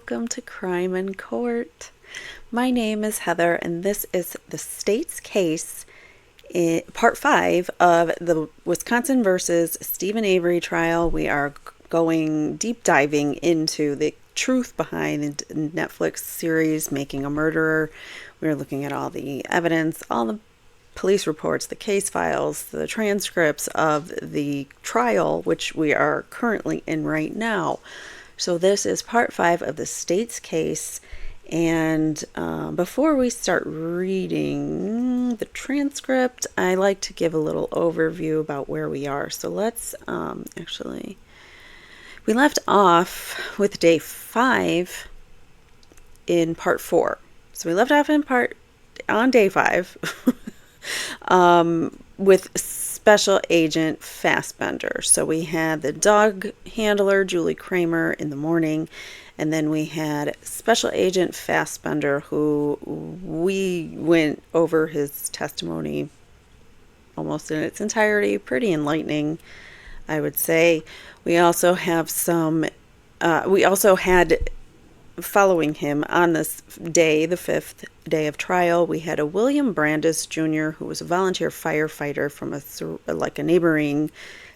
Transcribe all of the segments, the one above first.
welcome to Crime in Court. My name is Heather, and this is the state's case in Part 5 of the Wisconsin versus Steven Avery trial. We are going deep diving into the truth behind the Netflix series Making a Murderer. We're looking at all the evidence, all the police reports, the case files, the transcripts of the trial, which we are currently in right now. So this is part 5 of the state's case. And before we start reading the transcript, I like to give a little overview about where we are. So let's we left off with day 5 in part 4. So we left off on day 5 with Special Agent Fassbender. So we had the dog handler, Julie Kramer, in the morning, and then we had Special Agent Fassbender, who we went over his testimony almost in its entirety. Pretty enlightening, I would say. We also have we also had, following him on this day, the 5th day of trial, we had a William Brandis Jr., who was a volunteer firefighter from a neighboring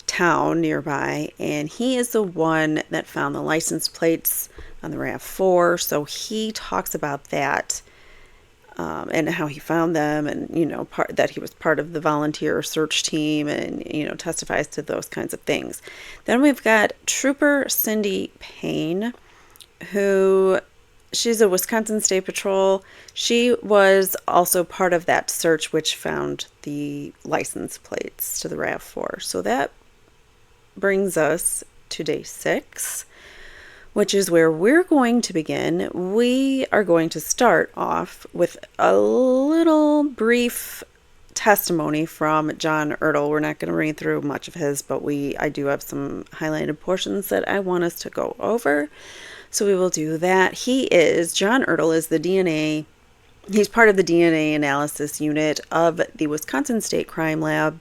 town nearby, and he is the one that found the license plates on the RAV4. So he talks about that and how he found them, and that he was part of the volunteer search team, and testifies to those kinds of things. Then we've got Trooper Cindy Payne, who she's a Wisconsin State Patrol. She was also part of that search which found the license plates to the RAV4. So that brings us to day 6, which is where we're going to begin. We are going to start off with a little brief testimony from John Ertl. We're not going to read through much of his, but I do have some highlighted portions that I want us to go over. So we will do that. John Ertl is he's part of the DNA analysis unit of the Wisconsin State Crime Lab,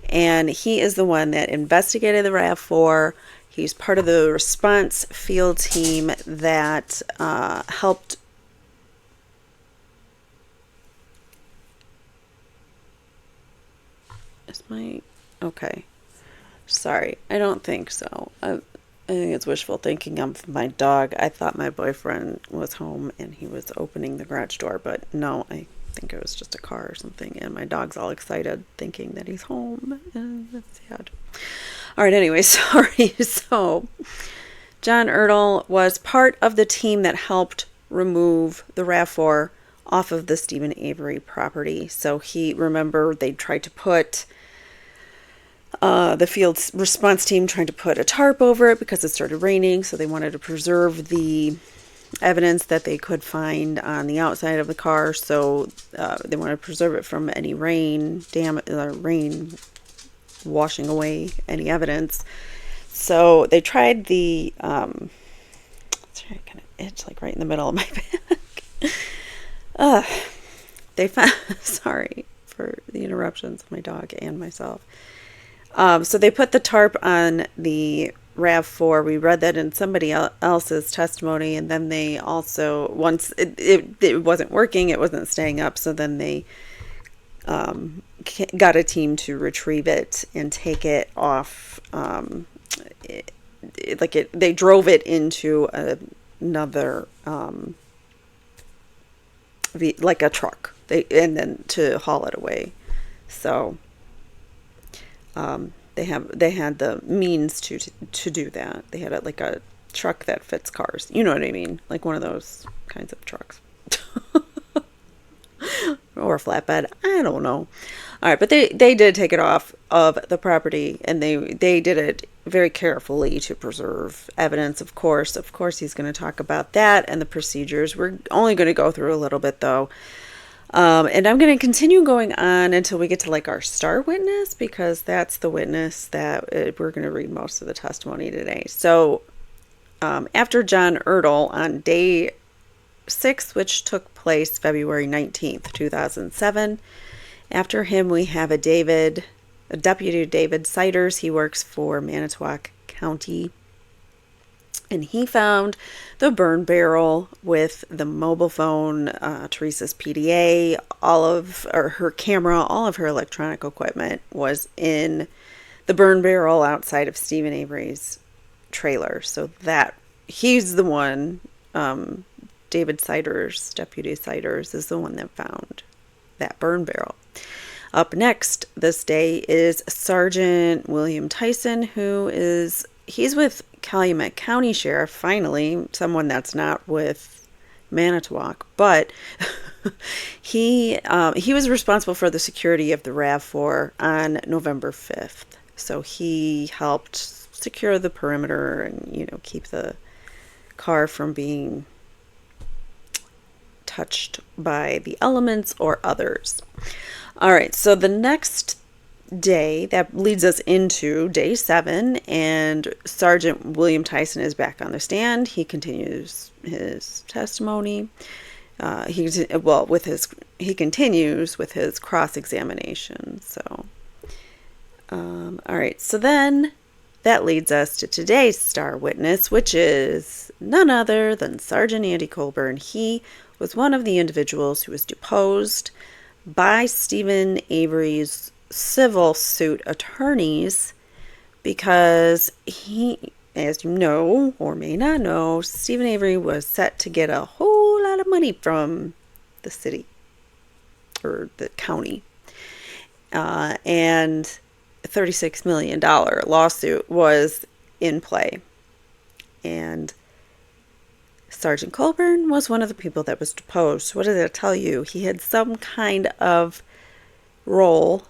and he is the one that investigated the RAV4. He's part of the response field team that helped okay. Sorry, I don't think so. I think it's wishful thinking of my dog. I thought my boyfriend was home and he was opening the garage door, but no, I think it was just a car or something, and my dog's all excited thinking that he's home, and that's sad. All right, anyway, sorry. So John Ertl was part of the team that helped remove the RAV4 off of the Steven Avery property. So they tried to put the field response team tried to put a tarp over it because it started raining, so they wanted to preserve the evidence that they could find on the outside of the car. So they wanted to preserve it from any rain washing away any evidence. So they tried the kind of itch like right in the middle of my back. They found sorry for the interruptions of my dog and myself. So they put the tarp on the RAV4. We read that in somebody else's testimony, and then they also, once it wasn't working, it wasn't staying up, so then they got a team to retrieve it and take it off. They drove it into another like a truck, and then to haul it away. So they had the means to do that. They had a truck that fits cars. You know what I mean? Like one of those kinds of trucks. Or a flatbed. I don't know. All right, but they did take it off of the property, and they did it very carefully to preserve evidence. Of course, he's going to talk about that and the procedures. We're only going to go through a little bit, though. And I'm going to continue going on until we get to our star witness, because that's the witness that we're going to read most of the testimony today. So after John Ertl, on day 6, which took place February 19th, 2007, after him we have a Deputy David Siders. He works for Manitowoc County. And he found the burn barrel with the mobile phone, Teresa's PDA, her camera, all of her electronic equipment was in the burn barrel outside of Steven Avery's trailer. So that he's the one, Deputy Siders, is the one that found that burn barrel. Up next this day is Sergeant William Tyson, he's with Calumet County Sheriff, finally, someone that's not with Manitowoc, but he was responsible for the security of the RAV4 on November 5th. So he helped secure the perimeter and, keep the car from being touched by the elements or others. All right, so the next day, that leads us into day 7, and Sergeant William Tyson is back on the stand. He continues his testimony. He continues with his cross-examination. So, all right, so then that leads us to today's star witness, which is none other than Sergeant Andy Colborn. He was one of the individuals who was deposed by Steven Avery's civil suit attorneys because he, as you know or may not know, Steven Avery was set to get a whole lot of money from the city or the county, and a $36 million lawsuit was in play, and Sergeant Colborn was one of the people that was deposed. What did that tell you? He had some kind of role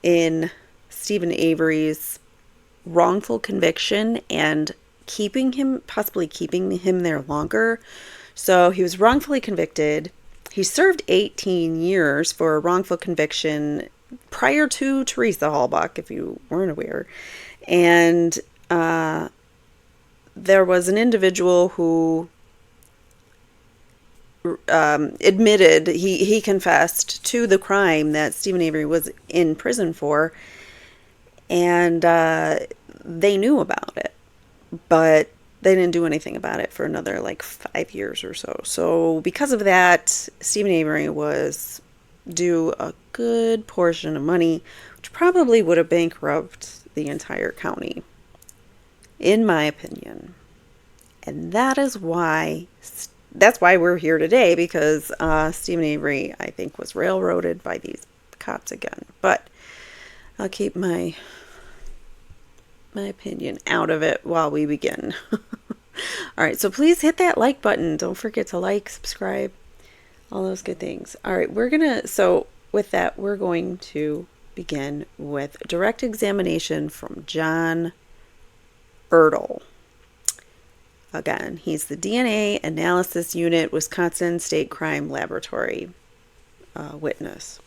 in Steven Avery's wrongful conviction and possibly keeping him there longer. So he was wrongfully convicted. He served 18 years for a wrongful conviction prior to Teresa Halbach, if you weren't aware. And there was an individual who admitted, he confessed to the crime that Steven Avery was in prison for, and they knew about it, but they didn't do anything about it for another 5 years or so. So because of that, Steven Avery was due a good portion of money, which probably would have bankrupted the entire county, in my opinion. And that's why we're here today, because Steven Avery, I think, was railroaded by these cops again. But I'll keep my opinion out of it while we begin. All right, so please hit that like button. Don't forget to like, subscribe, all those good things. All right, so with that, we're going to begin with direct examination from John Ertl. Again, he's the DNA Analysis Unit, Wisconsin State Crime Laboratory witness.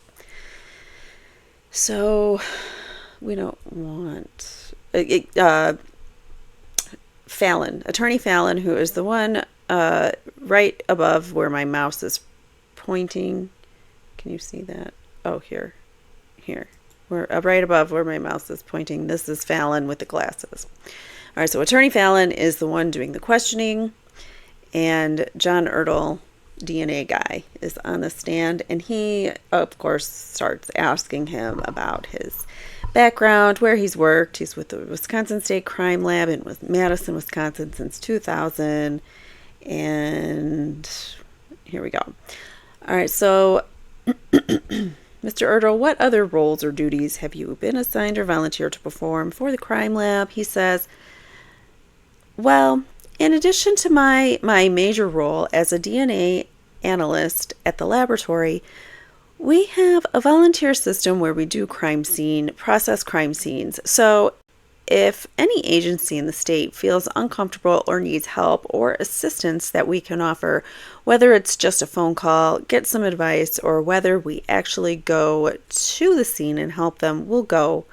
So we don't want Attorney Fallon, who is the one right above where my mouse is pointing. Can you see that? Oh, here. We're right above where my mouse is pointing. This is Fallon with the glasses. All right, so Attorney Fallon is the one doing the questioning, and John Ertl, DNA guy, is on the stand, and he, of course, starts asking him about his background, where he's worked. He's with the Wisconsin State Crime Lab in Madison, Wisconsin since 2000, and here we go. All right, so Mr. Ertl, what other roles or duties have you been assigned or volunteered to perform for the crime lab? He says, well, in addition to my major role as a DNA analyst at the laboratory, we have a volunteer system where we do process crime scenes. So if any agency in the state feels uncomfortable or needs help or assistance that we can offer, whether it's just a phone call, get some advice, or whether we actually go to the scene and help them, we'll go.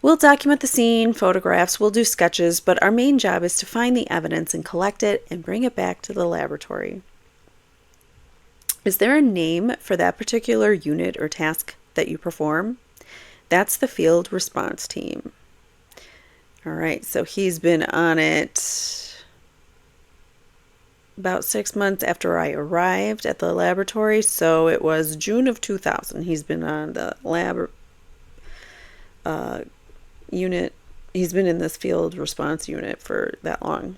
We'll document the scene, photographs, we'll do sketches, but our main job is to find the evidence and collect it and bring it back to the laboratory. Is there a name for that particular unit or task that you perform? That's the field response team. All right, so he's been on it about 6 months after I arrived at the laboratory, so it was June of 2000. He's been on the lab unit. He's been in this field response unit for that long.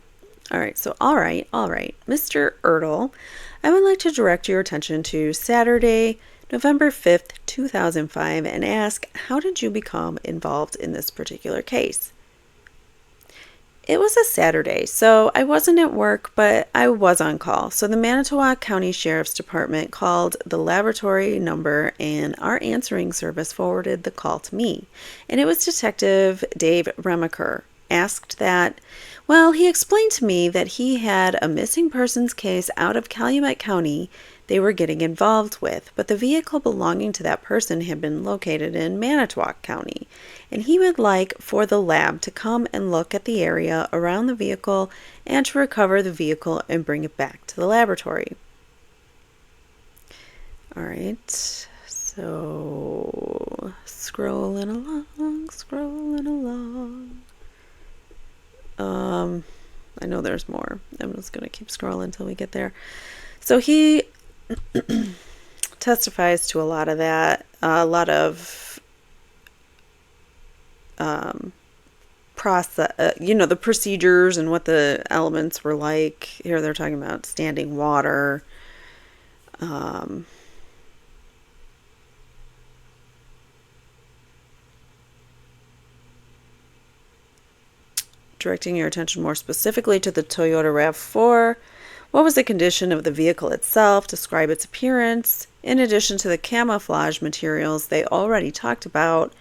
All right, so all right. Mr. Ertl, I would like to direct your attention to Saturday, November 5th, 2005, and ask, how did you become involved in this particular case? It was a Saturday, so I wasn't at work, but I was on call. So the Manitowoc County Sheriff's Department called the laboratory number, and our answering service forwarded the call to me. And it was Detective Dave Remacher. Asked that, well, he explained to me that he had a missing persons case out of Calumet County they were getting involved with, but the vehicle belonging to that person had been located in Manitowoc County, and he would like for the lab to come and look at the area around the vehicle and to recover the vehicle and bring it back to the laboratory. All right, so scrolling along. I know there's more. I'm just going to keep scrolling until we get there. So he testifies to a lot of that, a lot of process, the procedures and what the elements were like. Here they're talking about standing water, directing your attention more specifically to the Toyota RAV4. What was the condition of the vehicle itself? Describe its appearance. In addition to the camouflage materials they already talked about.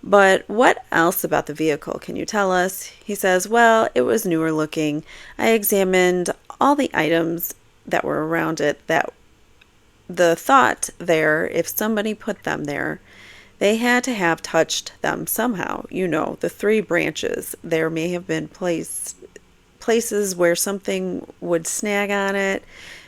But what else about the vehicle can you tell us? He says, well, it was newer looking. I examined all the items that were around it, that the thought there, if somebody put them there, they had to have touched them somehow. The 3 branches. There may have been places where something would snag on it.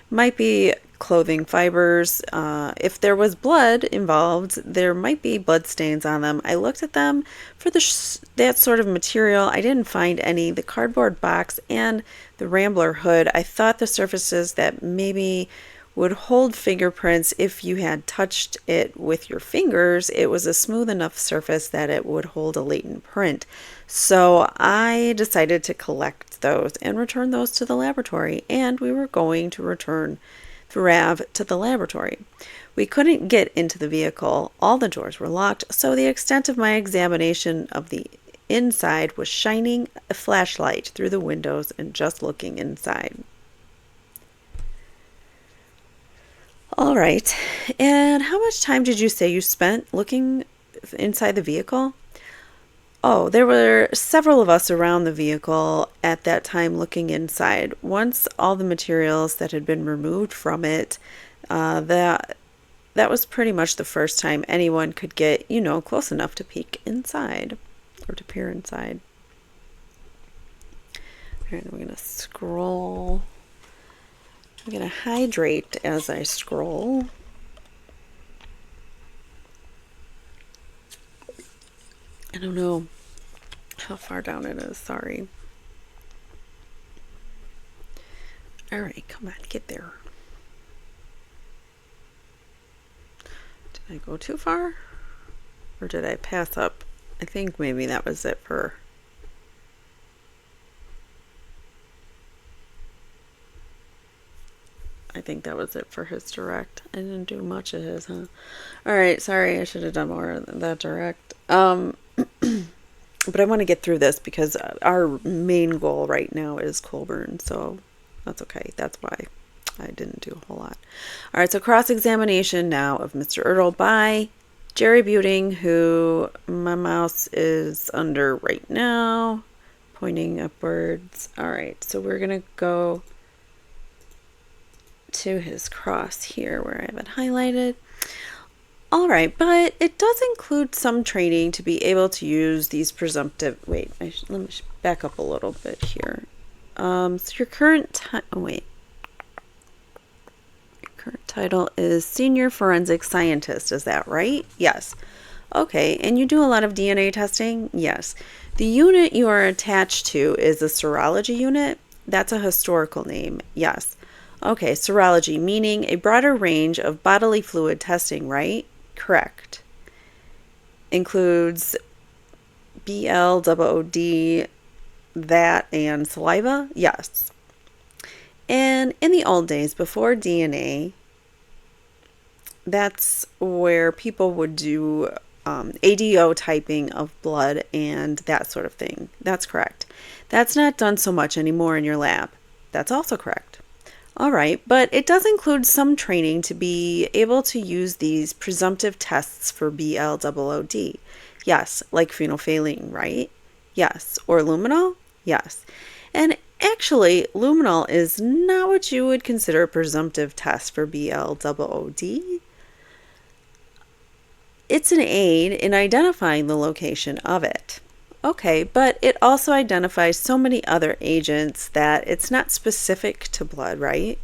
Might be clothing fibers. If there was blood involved, there might be blood stains on them. I looked at them for that sort of material. I didn't find any. The cardboard box and the Rambler hood, I thought the surfaces that maybe would hold fingerprints if you had touched it with your fingers. It was a smooth enough surface that it would hold a latent print. So I decided to collect those and return those to the laboratory, and we were going to return the RAV to the laboratory. We couldn't get into the vehicle. All the doors were locked, so the extent of my examination of the inside was shining a flashlight through the windows and just looking inside. All right, and how much time did you say you spent looking inside the vehicle? Oh, there were several of us around the vehicle at that time looking inside. Once all the materials that had been removed from it, that was pretty much the first time anyone could get, close enough to peek inside or to peer inside. All right, we're going to scroll. I'm going to hydrate as I scroll. I don't know how far down it is, sorry. All right, come on, get there. Did I go too far? Or did I pass up? I think maybe that was it for... I think that was it for his direct. I didn't do much of his, huh? All right, sorry, I should have done more of that direct. But I want to get through this because our main goal right now is Colborn, so that's okay. That's why I didn't do a whole lot. All right, so cross-examination now of Mr. Ertl by Jerry Buting, who my mouse is under right now, pointing upwards. All right, so we're going to go to his cross here where I have it highlighted. All right, but it does include some training to be able to use these presumptive... Wait, let me back up a little bit here. So your current current title is Senior Forensic Scientist, is that right? Yes. Okay, and you do a lot of DNA testing? Yes. The unit you are attached to is a serology unit. That's a historical name. Yes. Okay, serology, meaning a broader range of bodily fluid testing, right? Correct. Includes BLOOD, that, and saliva? Yes. And in the old days, before DNA, that's where people would do ADO typing of blood and that sort of thing. That's correct. That's not done so much anymore in your lab. That's also correct. All right, but it does include some training to be able to use these presumptive tests for BLOOD. Yes, like phenolphthalein, right? Yes. Or luminol? Yes. And actually, luminol is not what you would consider a presumptive test for BLOOD. It's an aid in identifying the location of it. Okay, but it also identifies so many other agents that it's not specific to blood, right?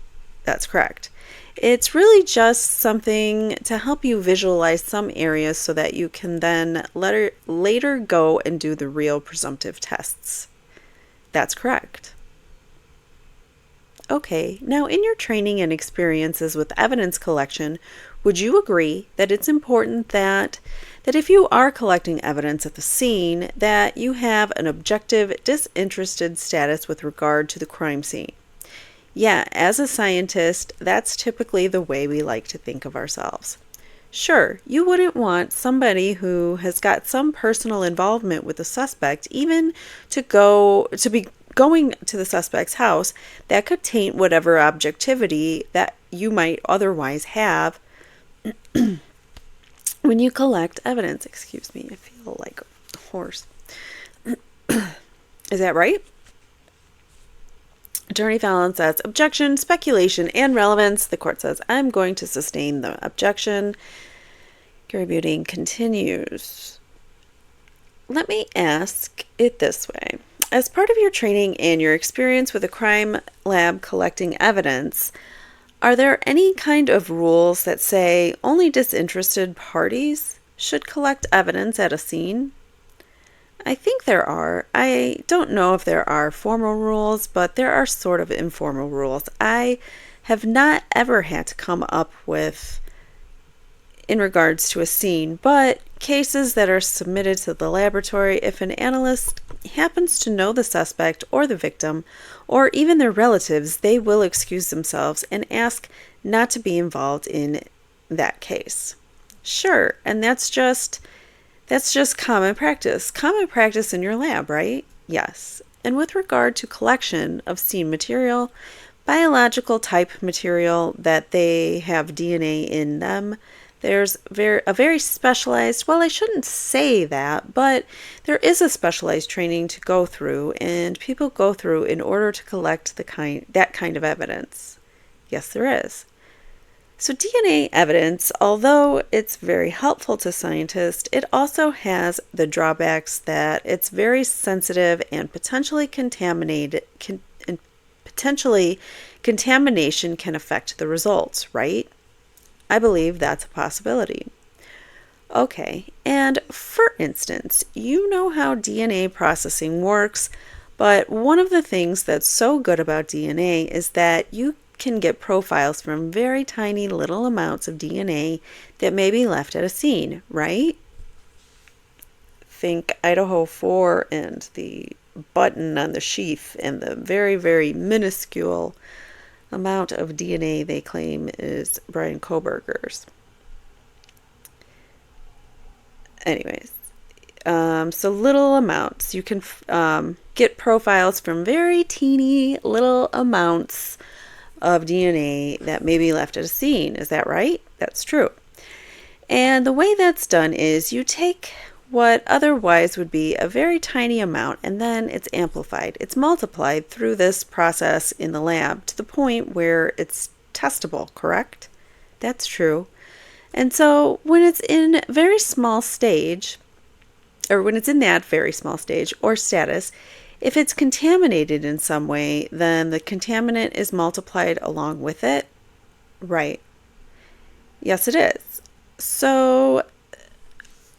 That's correct. It's really just something to help you visualize some areas so that you can then later go and do the real presumptive tests. That's correct. Okay, now in your training and experiences with evidence collection, would you agree that it's important that if you are collecting evidence at the scene, that you have an objective, disinterested status with regard to the crime scene? Yeah, as a scientist, that's typically the way we like to think of ourselves. Sure, you wouldn't want somebody who has got some personal involvement with the suspect even to be going to the suspect's house. That could taint whatever objectivity that you might otherwise have when you collect evidence. Excuse me, I feel like a horse. Is that right? Attorney Fallon says, objection, speculation, and relevance. The court says, I'm going to sustain the objection. Gary Buting continues. Let me ask it this way. As part of your training and your experience with a crime lab collecting evidence, are there any kind of rules that say only disinterested parties should collect evidence at a scene? I think there are. I don't know if there are formal rules, but there are sort of informal rules. I have not ever had to come up with in regards to a scene, but cases that are submitted to the laboratory, if an analyst happens to know the suspect or the victim, or even their relatives, they will excuse themselves and ask not to be involved in that case. Sure, and that's just common practice. Common practice in your lab, right? Yes. And with regard to collection of scene material, biological type material that they have DNA in them, there's a very specialized, well, I shouldn't say that, but there is a specialized training to go through, and people go through in order to collect that kind of evidence. Yes, there is. So DNA evidence, although it's very helpful to scientists, it also has the drawbacks that it's very sensitive and potentially contamination can affect the results, right? I believe that's a possibility. Okay, and for instance, you know how DNA processing works, but one of the things that's so good about DNA is that you can get profiles from very tiny little amounts of DNA that may be left at a scene, right? Think Idaho 4 and the button on the sheath and the very, very minuscule amount of DNA they claim is Brian Koberger's. Anyways, so little amounts. You can get profiles from very teeny little amounts of DNA that may be left at a scene. Is that right? That's true. And the way that's done is you take what otherwise would be a very tiny amount, and then it's amplified. It's multiplied through this process in the lab to the point where it's testable, correct? That's true. And so when it's in very small stage, or when it's in that very small stage or status, if it's contaminated in some way, then the contaminant is multiplied along with it. Right. Yes, it is. So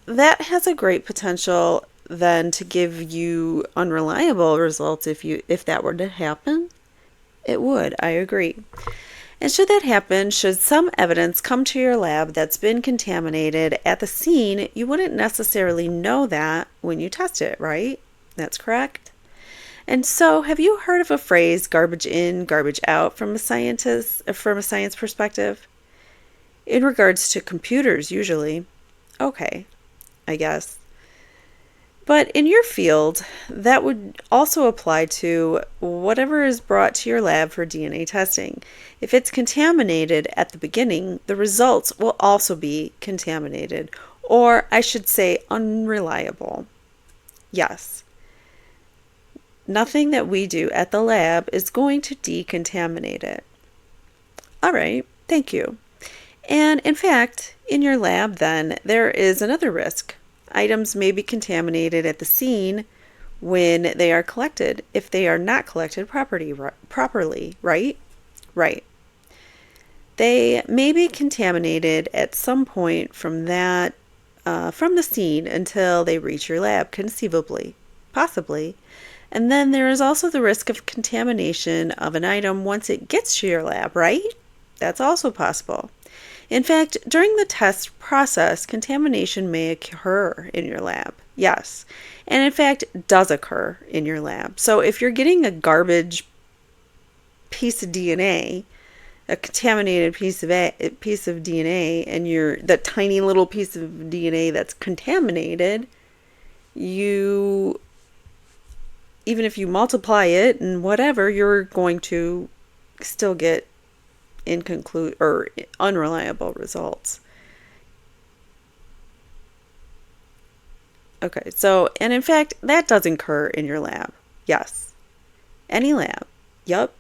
that has a great potential then to give you unreliable results if that were to happen. It would, I agree. And should that happen, should some evidence come to your lab that's been contaminated at the scene, you wouldn't necessarily know that when you test it, right? That's correct. And so, have you heard of a phrase, garbage in, garbage out, from a science perspective? In regards to computers, usually. Okay, I guess. But in your field, that would also apply to whatever is brought to your lab for DNA testing. If it's contaminated at the beginning, the results will also be contaminated, or I should say unreliable. Yes, nothing that we do at the lab is going to decontaminate it. All right, thank you. And in fact, in your lab then, there is another risk. Items may be contaminated at the scene when they are collected, if they are not collected properly, right? Right. They may be contaminated at some point from the scene until they reach your lab, conceivably, possibly. And then there is also the risk of contamination of an item once it gets to your lab, right? That's also possible. In fact, during the test process, contamination may occur in your lab. Yes. And in fact, does occur in your lab. So if you're getting a garbage piece of DNA, a contaminated piece of DNA, and that tiny little piece of DNA that's contaminated, even if you multiply it and whatever, you're going to still get unreliable results. Okay, so, and in fact, that does occur in your lab. Yes. Any lab. Yup.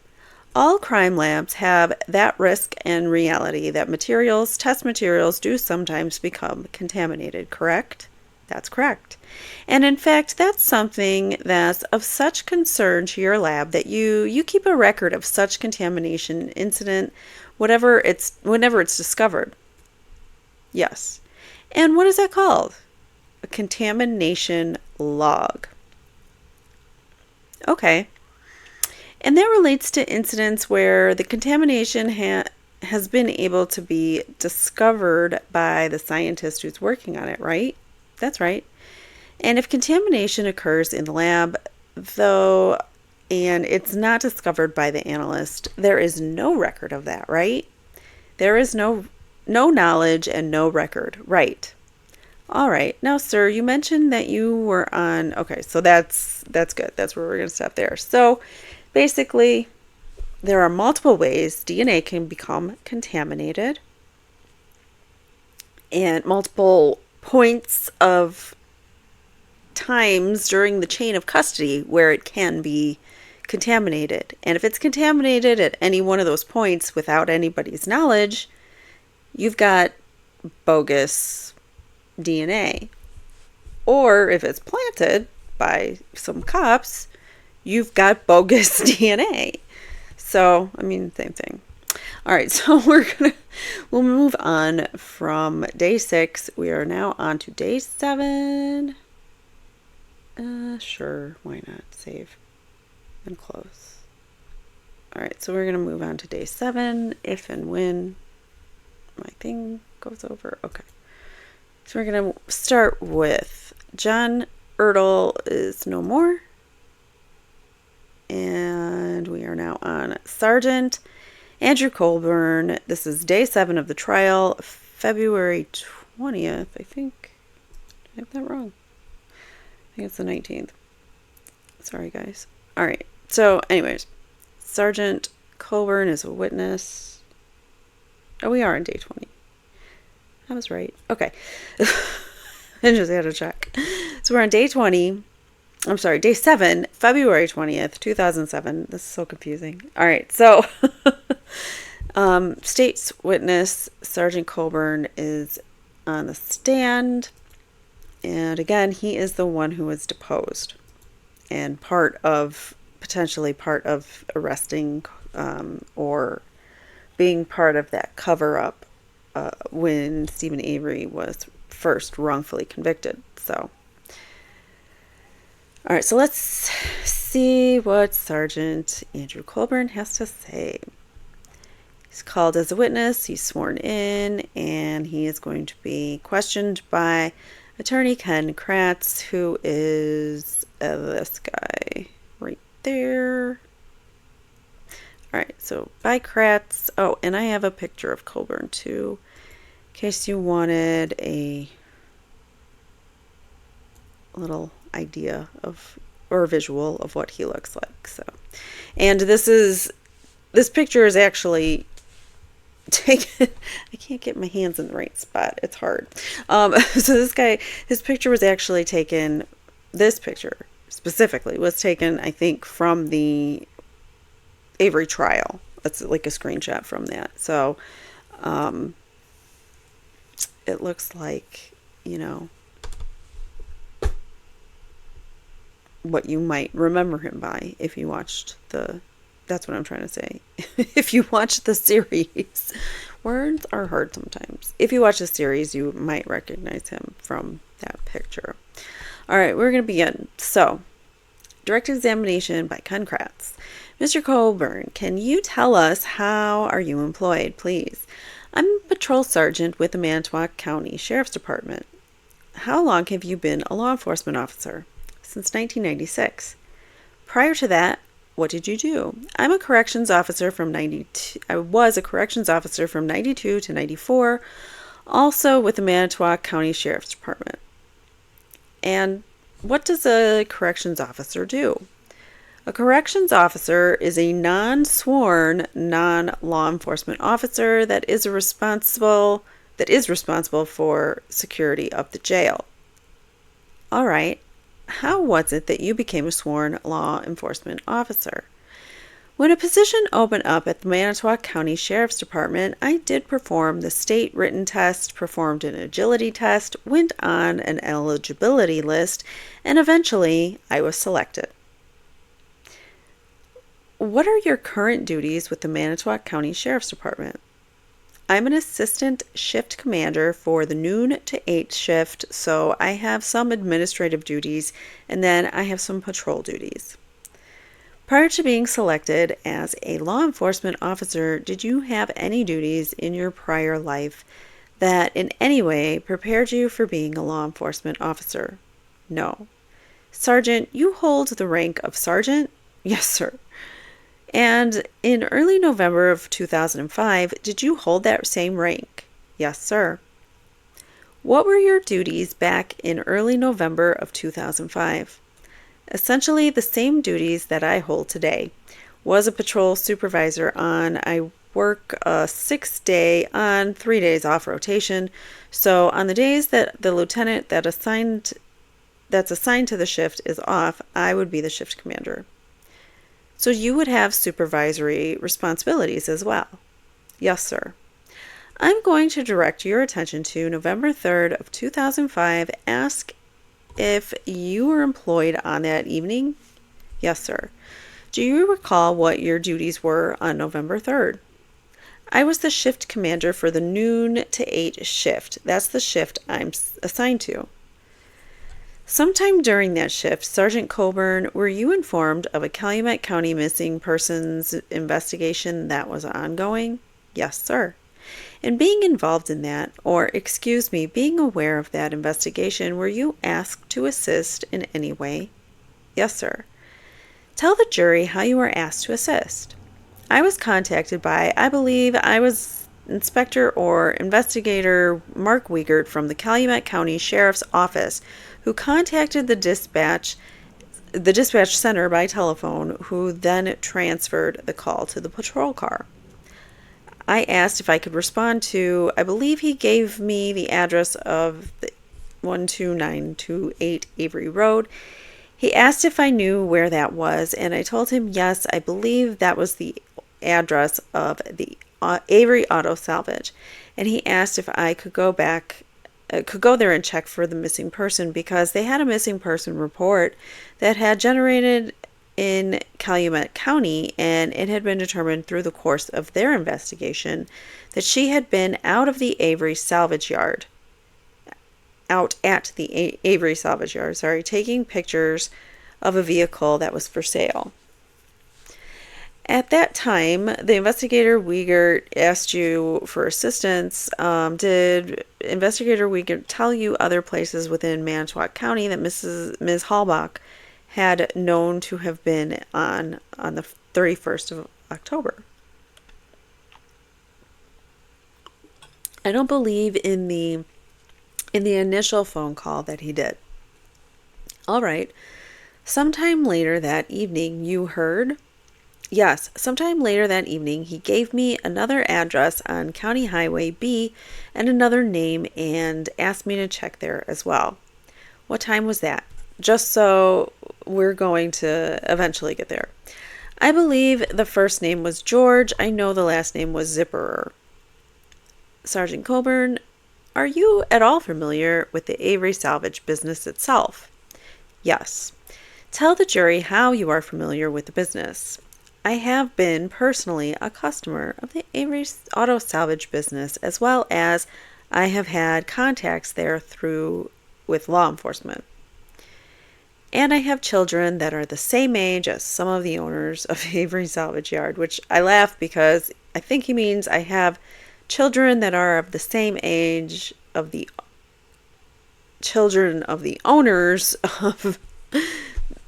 All crime labs have that risk and reality that test materials do sometimes become contaminated, correct? That's correct. And in fact, that's something that's of such concern to your lab that you keep a record of such contamination incident whenever it's discovered. Yes. And what is that called? A contamination log. Okay. And that relates to incidents where the contamination has been able to be discovered by the scientist who's working on it, right? That's right. And if contamination occurs in the lab, though, and it's not discovered by the analyst, there is no record of that, right? There is no knowledge and no record, right? All right. Now, sir, you mentioned that you were on, okay, so that's good. That's where we're going to stop there. So basically, there are multiple ways DNA can become contaminated, and multiple points of times during the chain of custody where it can be contaminated. And if it's contaminated at any one of those points without anybody's knowledge, you've got bogus DNA. Or if it's planted by some cops, you've got bogus DNA. So, I mean, same thing. All right, so we'll move on from day 6. We are now on to day 7. Sure, why not? Save and close. All right, so we're going to move on to day 7, if and when my thing goes over. Okay. So we're going to start with John Ertl is no more. And we are now on Sergeant Andrew Colborn. This is day 7 of the trial, February 20th, I think. Did I have that wrong? I think it's the 19th. Sorry, guys. All right. So, anyways, Sergeant Colborn is a witness. Oh, we are on day 20. I was right. Okay. I just had to check. So we're on day 20. I'm sorry, day 7, February 20th, 2007. This is so confusing. All right. So, state's witness, Sergeant Colborn, is on the stand. And again, he is the one who was deposed and potentially part of arresting or being part of that cover-up when Steven Avery was first wrongfully convicted. So, all right, so let's see what Sergeant Andrew Colborn has to say. He's called as a witness, he's sworn in, and he is going to be questioned by Attorney Ken Kratz, who is this guy right there. All right, so by Kratz. Oh, and I have a picture of Colborn too, in case you wanted a little idea of, or a visual of what he looks like. So, and this picture is actually taken. I can't get my hands in the right spot. It's hard. So this guy, his picture was actually taken. This picture specifically was taken, I think, from the Avery trial. That's like a screenshot from that. So, it looks like, you know, what you might remember him by if you watched the, that's what I'm trying to say. If you watch the series, words are hard sometimes. If you watch the series, you might recognize him from that picture. All right, we're going to begin. So, direct examination by Ken Kratz. Mr. Colborn, can you tell us how are you employed, please? I'm a patrol sergeant with the Manitowoc County Sheriff's Department. How long have you been a law enforcement officer? Since 1996. Prior to that, what did you do? I'm a corrections officer from 92. I was a corrections officer from 92 to 94, also with the Manitowoc County Sheriff's Department. And what does a corrections officer do? A corrections officer is a non-sworn, non-law enforcement officer that is responsible for security of the jail. All right. How was it that you became a sworn law enforcement officer? When a position opened up at the Manitowoc County Sheriff's Department, I did perform the state written test, performed an agility test, went on an eligibility list, and eventually I was selected. What are your current duties with the Manitowoc County Sheriff's Department? I'm an assistant shift commander for the noon to 8 shift, so I have some administrative duties, and then I have some patrol duties. Prior to being selected as a law enforcement officer, did you have any duties in your prior life that in any way prepared you for being a law enforcement officer? No. Sergeant, you hold the rank of sergeant? Yes, sir. And in early November of 2005, did you hold that same rank? Yes, sir. What were your duties back in early November of 2005? Essentially the same duties that I hold today. Was a patrol supervisor on, I work a 6-day on, 3 days off rotation. So on the days that the lieutenant that's assigned to the shift is off, I would be the shift commander. So you would have supervisory responsibilities as well. Yes, sir. I'm going to direct your attention to November 3rd of 2005. Ask if you were employed on that evening. Yes, sir. Do you recall what your duties were on November 3rd? I was the shift commander for the noon to 8 shift. That's the shift I'm assigned to. Sometime during that shift, Sergeant Colborn, were you informed of a Calumet County missing persons investigation that was ongoing? Yes, sir. And being involved in that, or being aware of that investigation, were you asked to assist in any way? Yes, sir. Tell the jury how you were asked to assist. I was contacted by, I believe I was Inspector or Investigator Mark Wiegert from the Calumet County Sheriff's Office, who contacted the dispatch center by telephone, who then transferred the call to the patrol car. I asked if I could respond to, I believe he gave me the address of the 12928 Avery Road. He asked if I knew where that was, and I told him yes, I believe that was the address of the Avery Auto Salvage. And he asked if I could go there and check for the missing person, because they had a missing person report that had generated in Calumet County, and it had been determined through the course of their investigation that she had been out at the Avery salvage yard, taking pictures of a vehicle that was for sale. At that time, the investigator Wiegert asked you for assistance. Did investigator Wiegert tell you other places within Manitowoc County that Ms. Halbach had known to have been on the 31st of October? I don't believe in the initial phone call that he did. All right. Sometime later that evening, you heard? Yes, sometime later that evening, he gave me another address on County Highway B and another name and asked me to check there as well. What time was that? Just so we're going to eventually get there. I believe the first name was George. I know the last name was Zipperer. Sergeant Colborn, are you at all familiar with the Avery salvage business itself? Yes. Tell the jury how you are familiar with the business. I have been personally a customer of the Avery auto salvage business, as well as I have had contacts there with law enforcement. And I have children that are the same age as some of the owners of Avery Salvage Yard, which I laugh because I think he means I have children that are of the same age of the children of the owners of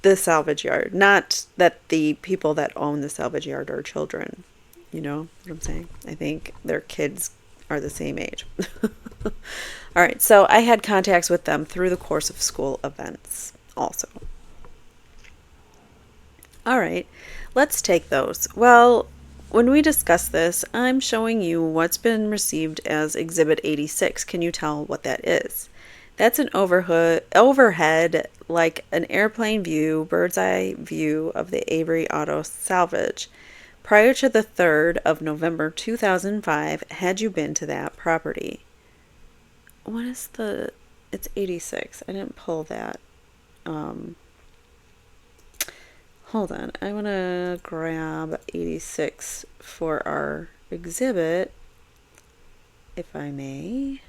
the salvage yard. Not that the people that own the salvage yard are children. You know what I'm saying? I think their kids are the same age. All right, so I had contacts with them through the course of school events also. All right, let's take those. Well, when we discuss this, I'm showing you what's been received as Exhibit 86. Can you tell what that is? That's an overhead, like an airplane view, bird's eye view of the Avery Auto Salvage. Prior to the 3rd of November 2005, had you been to that property? What is it's 86. I didn't pull that. Hold on. I want to grab 86 for our exhibit, if I may.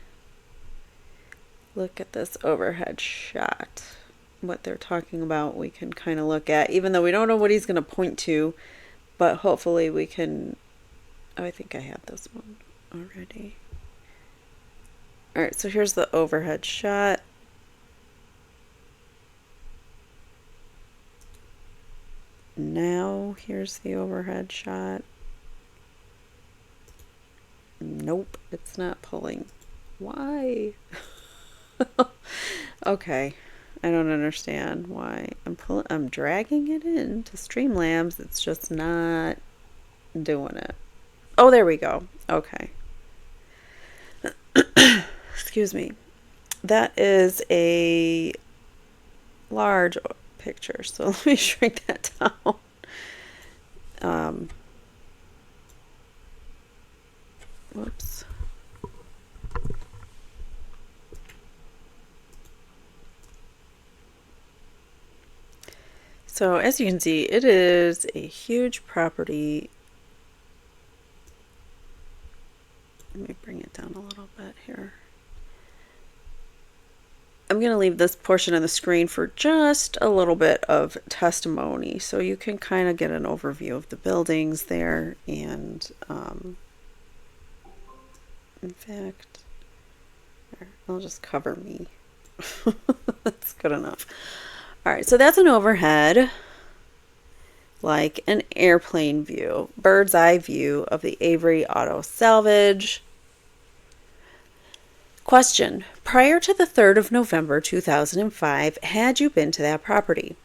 Look at this overhead shot. What they're talking about, we can kind of look at, even though we don't know what he's going to point to, but hopefully we can. Oh, I think I have this one already. All right, so here's the overhead shot. Now here's the overhead shot. Nope, it's not pulling. Why? Okay, I don't understand why I'm dragging it into Streamlabs. It's just not doing it. Oh, there we go. Okay. Excuse me. That is a large picture, so let me shrink that down. Whoops. So as you can see, it is a huge property. Let me bring it down a little bit here. I'm going to leave this portion of the screen for just a little bit of testimony so you can kind of get an overview of the buildings there. And in fact, I'll just cover me. That's good enough. All right, so that's an overhead, like an airplane view, bird's eye view of the Avery Auto Salvage. Question: prior to the 3rd of November 2005, had you been to that property?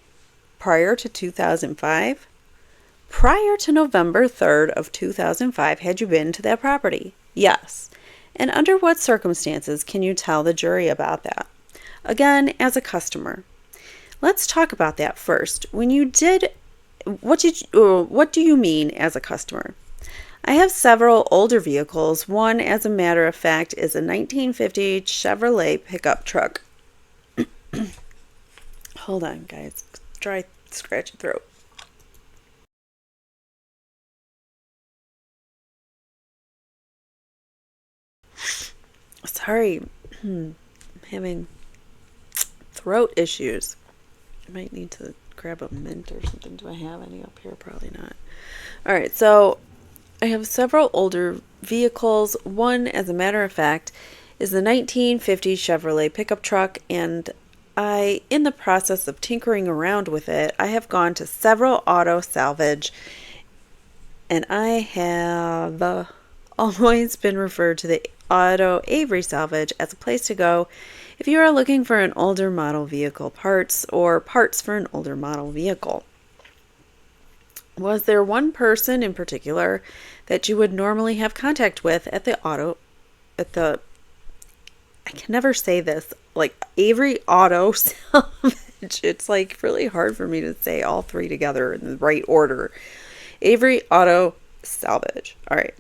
Prior to 2005? Prior to November 3rd of 2005, had you been to that property? Yes. And under what circumstances can you tell the jury about that? Again, as a customer. Let's talk about that first. When you did, what do you mean as a customer? I have several older vehicles. One, as a matter of fact, is a 1950 Chevrolet pickup truck. Hold on, guys. Dry, scratchy throat. Sorry, I'm having throat issues. I might need to grab a mint or something. Do I have any up here? Probably not. All right, so I have several older vehicles. One, as a matter of fact, is the 1950 Chevrolet pickup truck, and in the process of tinkering around with it, I have gone to several auto salvage, and I have always been referred to the Auto Avery Salvage as a place to go if you are looking for an older model vehicle parts or parts for an older model vehicle. Was there one person in particular that you would normally have contact with at the I can never say this, like Avery Auto Salvage? It's like really hard for me to say all three together in the right order. Avery Auto Salvage. All right.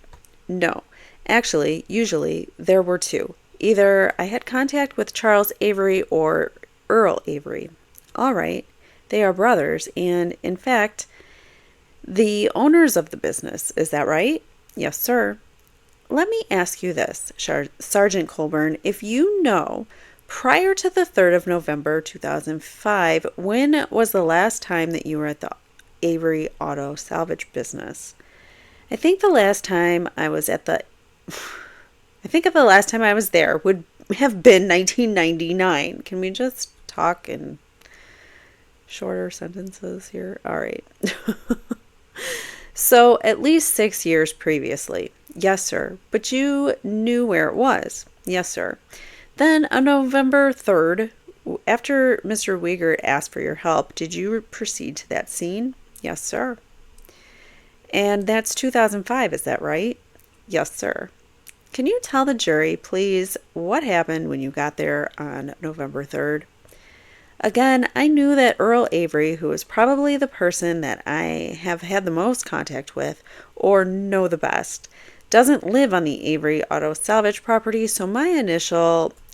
No. Actually, usually there were two. Either I had contact with Charles Avery or Ertl Avery. All right. They are brothers, and in fact, the owners of the business. Is that right? Yes, sir. Let me ask you this, Sergeant Colborn. If you know, prior to the 3rd of November 2005, when was the last time that you were at the Avery Auto Salvage business? I think the last time I was there would have been 1999. Can we just talk in shorter sentences here? All right. So at least 6 years previously. Yes, sir. But you knew where it was. Yes, sir. Then on November 3rd, after Mr. Wiegert asked for your help, did you proceed to that scene? Yes, sir. And that's 2005, is that right? Yes, sir. Can you tell the jury, please, what happened when you got there on November 3rd? Again, I knew that Ertl Avery, who is probably the person that I have had the most contact with or know the best, doesn't live on the Avery Auto Salvage property, so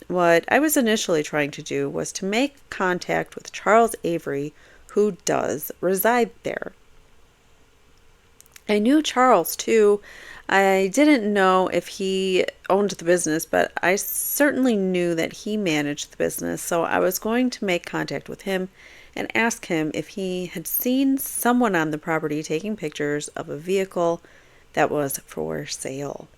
what I was initially trying to do was to make contact with Charles Avery, who does reside there. I knew Charles, too. I didn't know if he owned the business, but I certainly knew that he managed the business, so I was going to make contact with him and ask him if he had seen someone on the property taking pictures of a vehicle that was for sale.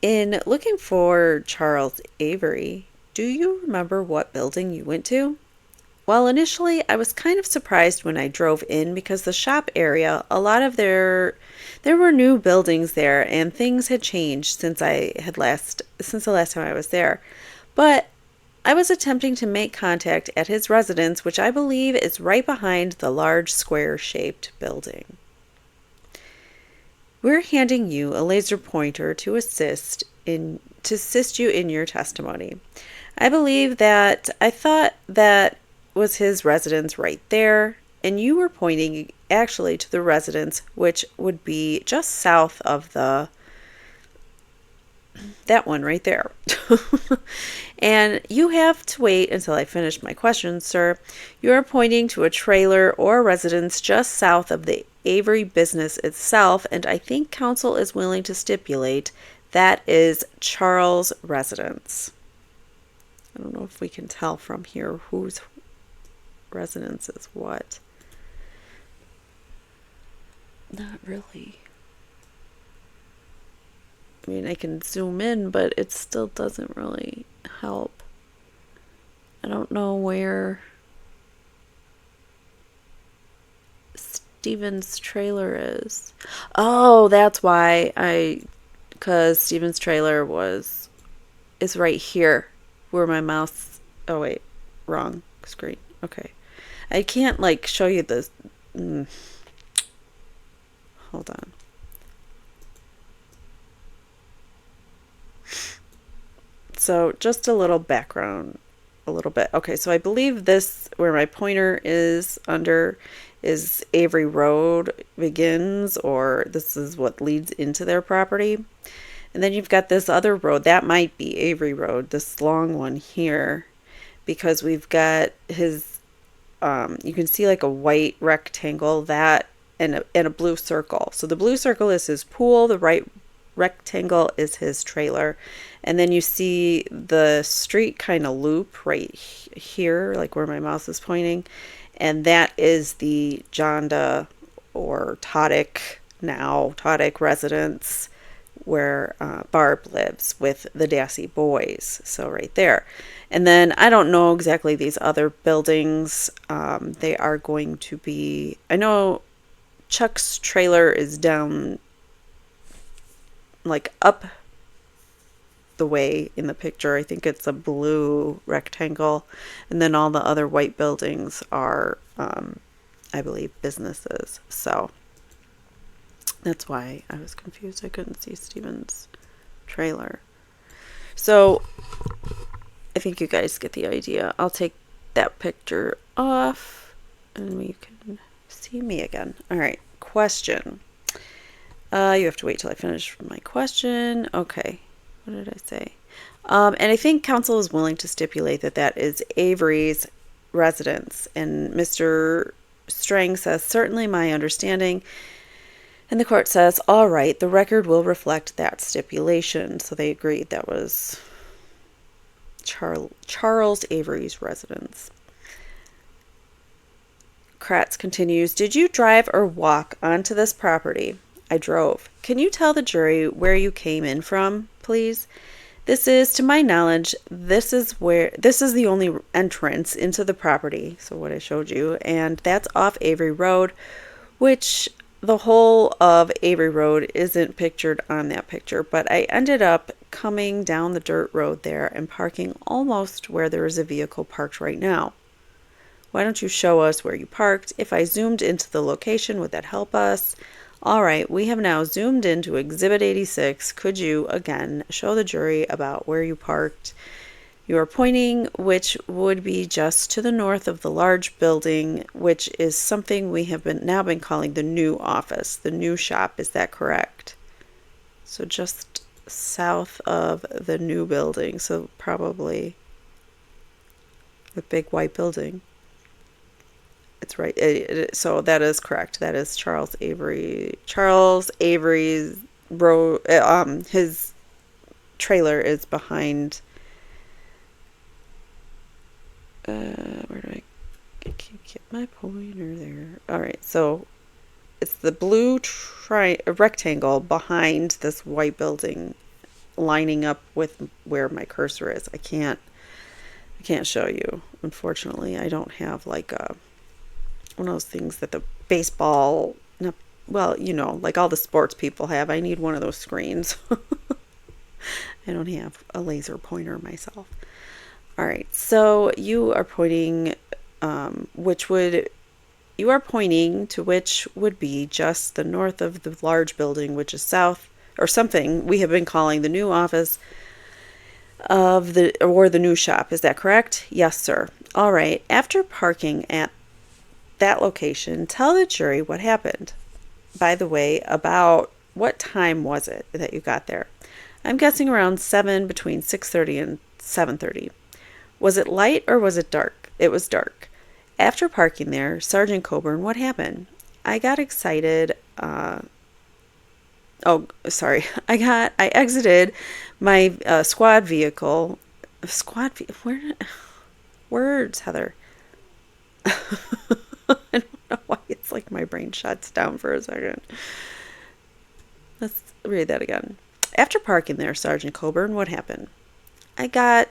In looking for Charles Avery, do you remember what building you went to? Well, initially, I was kind of surprised when I drove in because the shop area, there were new buildings there and things had changed since the last time I was there. But I was attempting to make contact at his residence, which I believe is right behind the large square-shaped building. We're handing you a laser pointer to assist you in your testimony. I thought that was his residence right there, and you were pointing actually to the residence, which would be just south of that one right there. And you have to wait until I finish my questions, sir. You are pointing to a trailer or residence just south of the Avery business itself, and I think counsel is willing to stipulate that is Charles' residence. I don't know if we can tell from here whose residence is what. Not really. I mean, I can zoom in, but it still doesn't really help. I don't know where Steven's trailer is. Oh, that's why because Steven's trailer is right here where my mouse, oh wait, wrong screen. Okay. I can't show you this. Hold on. So just a little background, a little bit. Okay, so I believe this, where my pointer is under, is Avery Road begins, or this is what leads into their property. And then you've got this other road. That might be Avery Road, this long one here, because we've got his, you can see like a white rectangle, that and a blue circle. So the blue circle is his pool. The rectangle is his trailer. And then you see the street kind of loop right here, like where my mouse is pointing. And that is the Jonda or Todic residence where Barb lives with the Dassey boys. So right there. And then I don't know exactly these other buildings. They are going to be, I know Chuck's trailer is down like up the way in the picture. I think it's a blue rectangle. And then all the other white buildings are, I believe, businesses. So that's why I was confused. I couldn't see Steven's trailer. So I think you guys get the idea. I'll take that picture off and we can see me again. All right, question. You have to wait till I finish my question. Okay, what did I say? And I think counsel is willing to stipulate that that is Avery's residence. And Mr. Strang says, certainly my understanding. And the court says, all right, the record will reflect that stipulation. So they agreed that was Charles Avery's residence. Kratz continues, did you drive or walk onto this property? I drove. Can you tell the jury where you came in from, please? This is, to my knowledge, this is the only entrance into the property, so what I showed you, and that's off Avery Road, which the whole of Avery Road isn't pictured on that picture, but I ended up coming down the dirt road there and parking almost where there is a vehicle parked right now. Why don't you show us where you parked? If I zoomed into the location, would that help us? All right, we have now zoomed into Exhibit 86. Could you, again, show the jury about where you parked? You are pointing, which would be just to the north of the large building, which is something we have now been calling the new office, the new shop. Is that correct? So just south of the new building. So probably the big white building. It's right. So that is correct. That is Charles Avery. Charles Avery's road. His trailer is behind. Where do I can't get my pointer there. All right. So it's the blue rectangle behind this white building, lining up with where my cursor is. I can't show you. Unfortunately, I don't have like a one of those things that the baseball, well, you know, like all the sports people have. I need one of those screens. I don't have a laser pointer myself. All right, so you are pointing, you are pointing to which would be just the north of the large building, which is south, or something we have been calling the new office of the new shop. Is that correct? Yes, sir. All right, after parking at that location, tell the jury what happened. By the way, about what time was it that you got there? I'm guessing around 7, between 6:30 and 7:30. Was it light or was it dark? It was dark. After parking there, Sergeant Colborn, what happened? I got excited. I exited my squad vehicle. Words, Heather. I don't know why it's like my brain shuts down for a second. Let's read that again. After parking there, Sergeant Colborn, what happened? I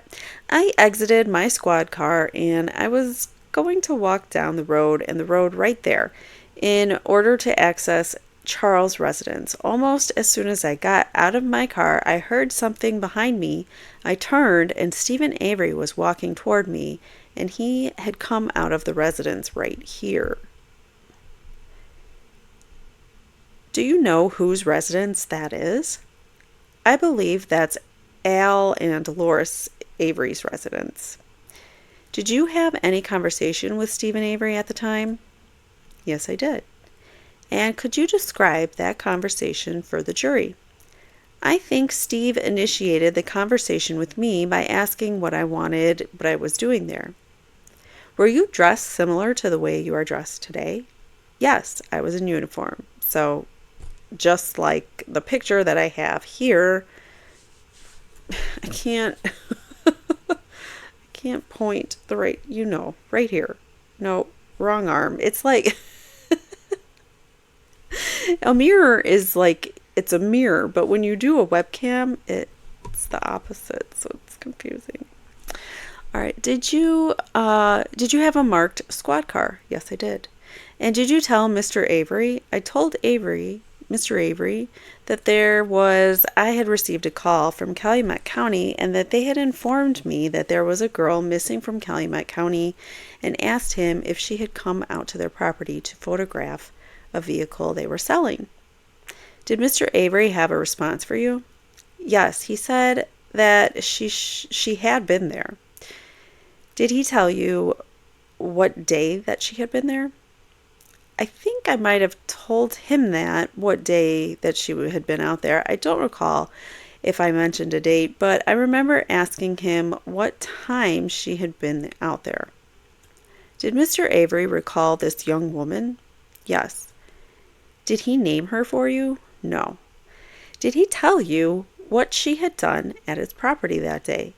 exited my squad car and I was going to walk down the road and the road right there in order to access Charles' residence. Almost as soon as I got out of my car, I heard something behind me. I turned and Steven Avery was walking toward me and he had come out of the residence right here. Do you know whose residence that is? I believe that's Al and Dolores Avery's residence. Did you have any conversation with Steven Avery at the time? Yes, I did. And could you describe that conversation for the jury? I think Steve initiated the conversation with me by asking what I wanted, what I was doing there. Were you dressed similar to the way you are dressed today? Yes, I was in uniform. So just like the picture that I have here. I can't point the right, right here. No, wrong arm. It's like a mirror is like, it's a mirror, but when you do a webcam, it's the opposite, so it's confusing. All right, did you have a marked squad car? Yes, I did. And did you tell Mr. Avery? I told Mr. Avery, that I had received a call from Calumet County and that they had informed me that there was a girl missing from Calumet County and asked him if she had come out to their property to photograph a vehicle they were selling. Did Mr. Avery have a response for you? Yes, he said that she had been there. Did he tell you what day that she had been there? I think I might have told him what day that she had been out there. I don't recall if I mentioned a date, but I remember asking him what time she had been out there. Did Mr. Avery recall this young woman? Yes. Did he name her for you? No. Did he tell you what she had done at his property that day?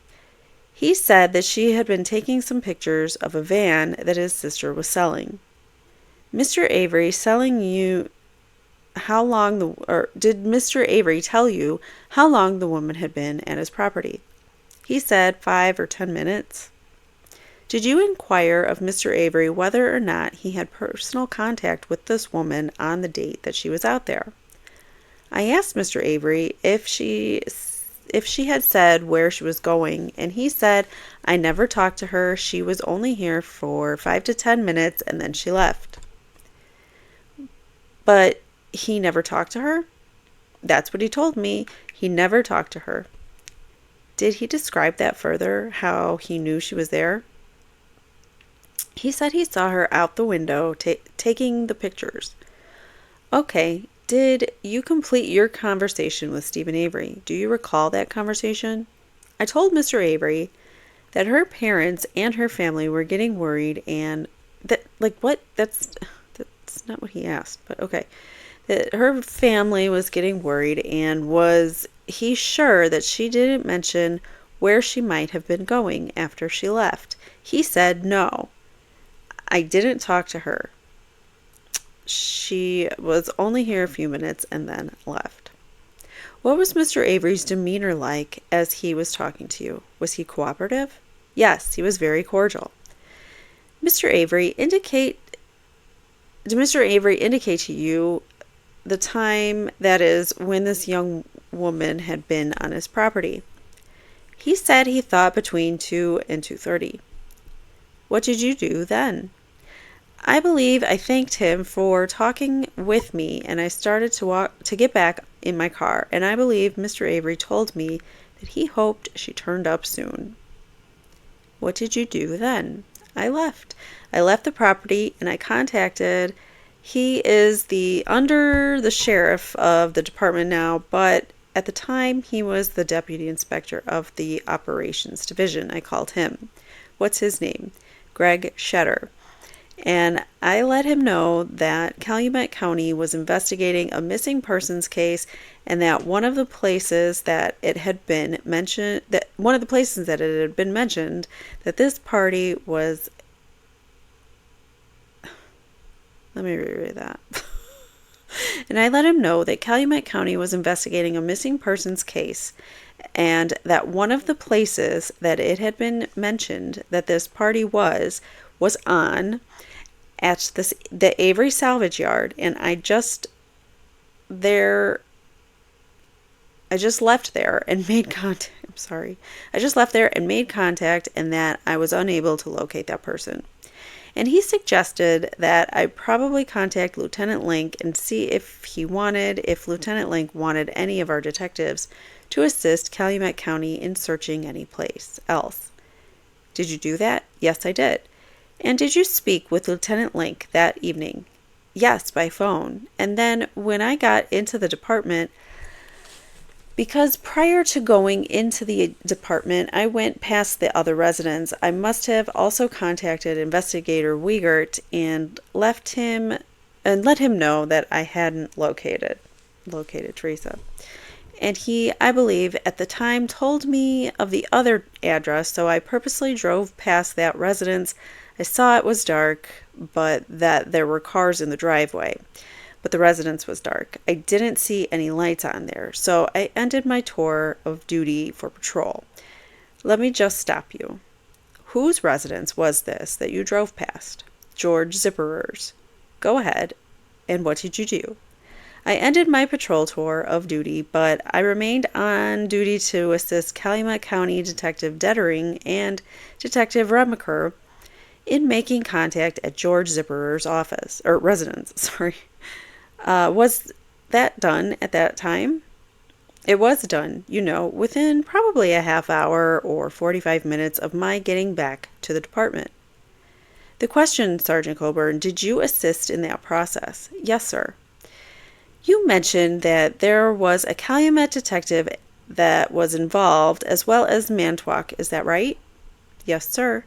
He said that she had been taking some pictures of a van that his sister was selling. Mr. Avery selling you did Mr. Avery tell you how long the woman had been at his property? He said 5 or 10 minutes. Did you inquire of Mr. Avery whether or not he had personal contact with this woman on the date that she was out there? I asked Mr. Avery if she had said where she was going, and he said, I never talked to her. She was only here for 5 to 10 minutes and then she left. But he never talked to her? That's what he told me. He never talked to her. Did he describe that further, how he knew she was there? He said he saw her out the window taking the pictures. Okay, did you complete your conversation with Steven Avery? Do you recall that conversation? I told Mr. Avery that her parents and her family were getting worried and that, like, what? That's not what he asked, but okay. That her family was getting worried, and was he sure that she didn't mention where she might have been going after she left? He said no. I didn't talk to her. She was only here a few minutes and then left. What was Mr. Avery's demeanor like as he was talking to you? Was he cooperative? Yes, he was very cordial. Did Mr. Avery indicate to you the time, that is, when this young woman had been on his property? He said he thought between 2 and 2:30. What did you do then? I believe I thanked him for talking with me, and I started to get back in my car, and I believe Mr. Avery told me that he hoped she turned up soon. What did you do then? I left. I left the property and I contacted, he is under the sheriff of the department now, but at the time he was the deputy inspector of the operations division. I called him. What's his name? Greg Shetter. And I let him know that Calumet County was investigating a missing persons case, and that one of the places that it had been mentioned, that this party was, let me reread that. And I let him know that Calumet County was investigating a missing persons case, and that one of the places that it had been mentioned that this party was on at the Avery salvage yard, and I just left there and made contact. I'm sorry. I just left there and made contact, and that I was unable to locate that person. And he suggested that I probably contact Lieutenant Link and see if Lieutenant Link wanted any of our detectives to assist Calumet County in searching any place else. Did you do that? Yes, I did. And did you speak with Lieutenant Link that evening? Yes, by phone. And then when I got into the department, because prior to going into the department, I went past the other residents, I must have also contacted Investigator Wiegert and let him know that I hadn't located located Teresa. And he, I believe, at the time told me of the other address, so I purposely drove past that residence. I saw it was dark, but that there were cars in the driveway. But the residence was dark. I didn't see any lights on there, so I ended my tour of duty for patrol. Let me just stop you. Whose residence was this that you drove past? George Zipperer's. Go ahead. And what did you do? I ended my patrol tour of duty, but I remained on duty to assist Calumet County Detective Dettering and Detective Remacher in making contact at George Zipperer's office, or residence, sorry. Was that done at that time? It was done, within probably a half hour or 45 minutes of my getting back to the department. The question, Sergeant Colborn, did you assist in that process? Yes, sir. You mentioned that there was a Calumet detective that was involved, as well as Manitowoc, is that right? Yes, sir.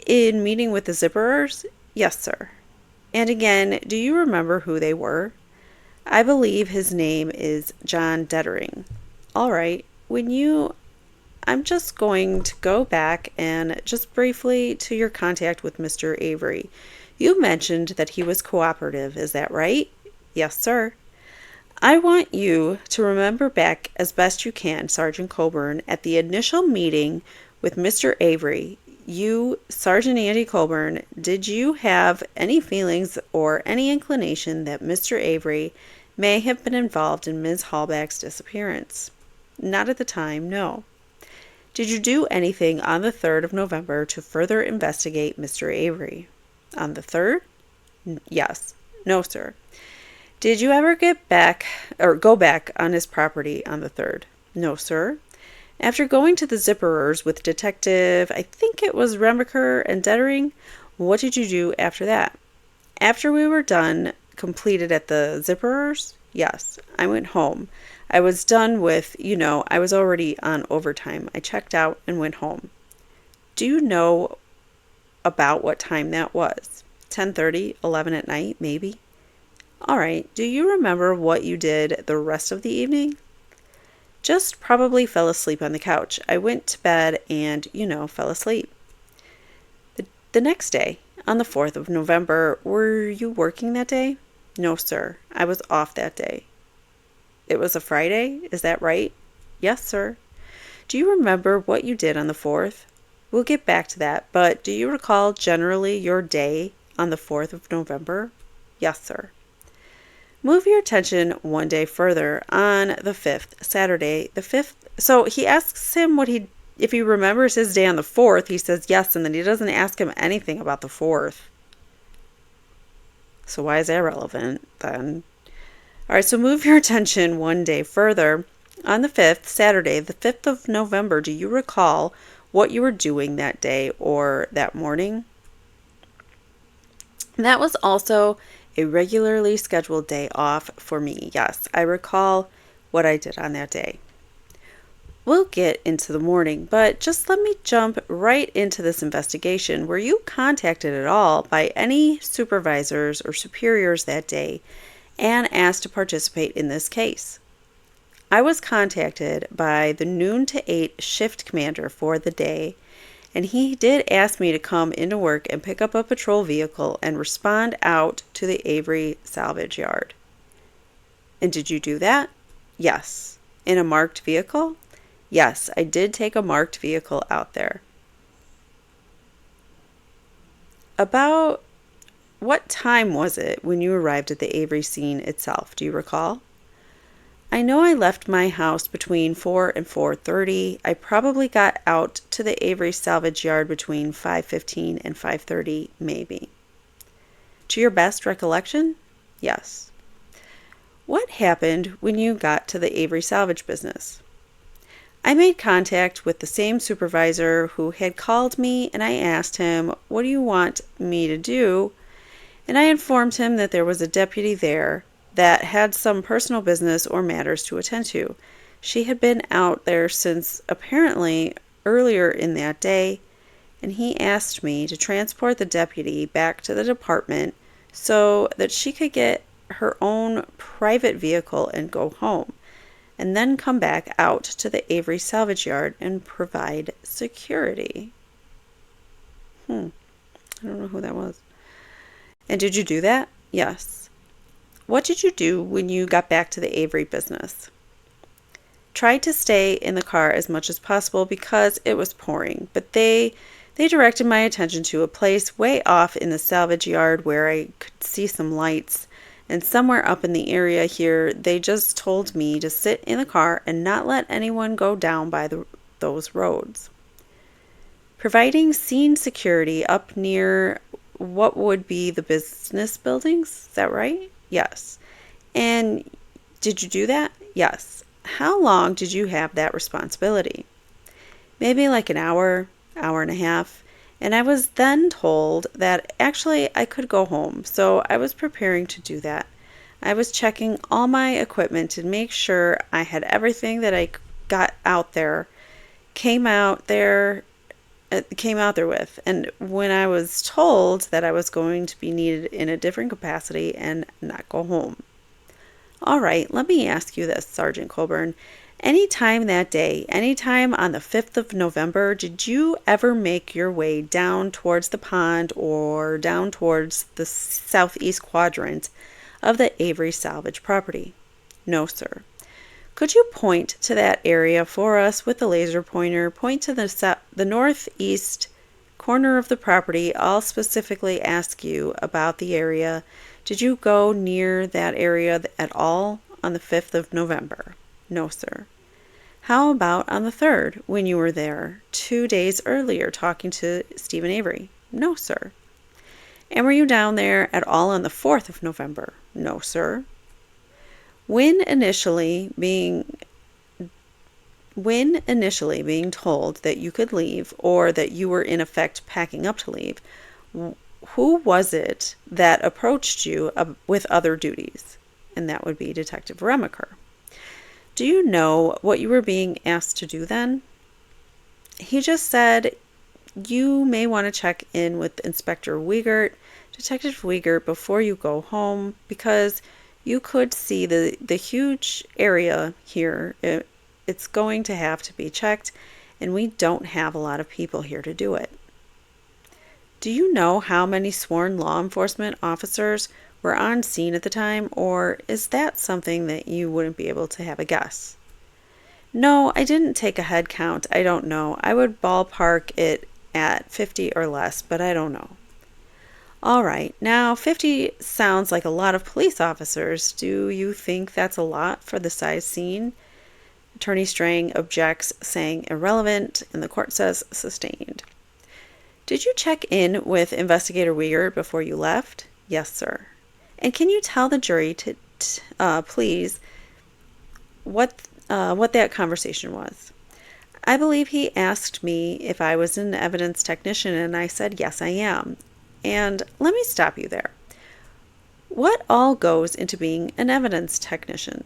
In meeting with the Zipperers? Yes, sir. And again, do you remember who they were? I believe his name is John Dettering. All right, I'm just going to go back and just briefly to your contact with Mr. Avery. You mentioned that he was cooperative, is that right? Yes, sir. I want you to remember back as best you can, Sergeant Colborn, at the initial meeting with Mr. Avery. You, Sergeant Andy Colborn, did you have any feelings or any inclination that Mr. Avery may have been involved in Ms. Halbach's disappearance? Not at the time, no. Did you do anything on the 3rd of November to further investigate Mr. Avery? On the 3rd? Yes. No, sir. Did you ever go back on his property on the 3rd? No, sir. After going to the Zipperers with Detective, I think it was Remacher and Dettering, what did you do after that? After we were completed at the Zipperers? Yes, I went home. I was done with, I was already on overtime. I checked out and went home. Do you know about what time that was? 10:30, 11 at night, maybe? All right, do you remember what you did the rest of the evening? Just probably fell asleep on the couch. I went to bed and, fell asleep. The next day, on the 4th of November, were you working that day? No, sir. I was off that day. It was a Friday, is that right? Yes, sir. Do you remember what you did on the 4th? We'll get back to that, but do you recall generally your day on the 4th of November? Yes, sir. Move your attention one day further on the 5th, Saturday, the 5th. So he asks him if he remembers his day on the 4th. He says yes, and then he doesn't ask him anything about the 4th. So why is that relevant then? All right, so move your attention one day further. On the 5th, Saturday, the 5th of November, do you recall what you were doing that day or that morning? That was also a regularly scheduled day off for me. Yes, I recall what I did on that day. We'll get into the morning, but just let me jump right into this investigation. Were you contacted at all by any supervisors or superiors that day and asked to participate in this case? I was contacted by the noon to 8 shift commander for the day, and he did ask me to come into work and pick up a patrol vehicle and respond out to the Avery salvage yard. And did you do that? Yes. In a marked vehicle? Yes, I did take a marked vehicle out there. About what time was it when you arrived at the Avery scene itself? Do you recall? I know I left my house between 4 and 4:30. I probably got out to the Avery salvage yard between 5:15 and 5:30, maybe. To your best recollection? Yes. What happened when you got to the Avery salvage business? I made contact with the same supervisor who had called me, and I asked him, "What do you want me to do?" And I informed him that there was a deputy there that had some personal business or matters to attend to. She had been out there since apparently earlier in that day, and he asked me to transport the deputy back to the department so that she could get her own private vehicle and go home, and then come back out to the Avery salvage yard and provide security. I don't know who that was. And did you do that? Yes. What did you do when you got back to the Avery business? Tried to stay in the car as much as possible because it was pouring, but they directed my attention to a place way off in the salvage yard where I could see some lights, and somewhere up in the area here they just told me to sit in the car and not let anyone go down by those roads. Providing scene security up near what would be the business buildings, is that right? Yes. And did you do that? Yes. How long did you have that responsibility? Maybe like an hour, hour and a half. And I was then told that actually I could go home, so I was preparing to do that. I was checking all my equipment to make sure I had everything that I got out there, came out there with. And when I was told that I was going to be needed in a different capacity and not go home. All right, let me ask you this, Sergeant Colborn. Any time that day, any time on the 5th of November, did you ever make your way down towards the pond or down towards the southeast quadrant of the Avery salvage property? No, sir. Could you point to that area for us with the laser pointer? Point to the northeast corner of the property. I'll specifically ask you about the area. Did you go near that area at all on the 5th of November? No, sir. How about on the 3rd, when you were there 2 days earlier talking to Steven Avery? No, sir. And were you down there at all on the 4th of November? No, sir. When initially being told that you could leave, or that you were in effect packing up to leave, who was it that approached you with other duties? And that would be Detective Remacher. Do you know what you were being asked to do then? He just said, you may want to check in with Inspector Wiegert, Detective Wiegert, before you go home, because you could see the huge area here. It's going to have to be checked, and we don't have a lot of people here to do it. Do you know how many sworn law enforcement officers were on scene at the time, or is that something that you wouldn't be able to have a guess? No, I didn't take a head count. I don't know. I would ballpark it at 50 or less, but I don't know. All right, now 50 sounds like a lot of police officers. Do you think that's a lot for the size scene? Attorney Strang objects, saying irrelevant, and the court says sustained. Did you check in with Investigator Wiegert before you left? Yes, sir. And can you tell the jury to please what that conversation was? I believe he asked me if I was an evidence technician, and I said, yes, I am. And let me stop you there. What all goes into being an evidence technician?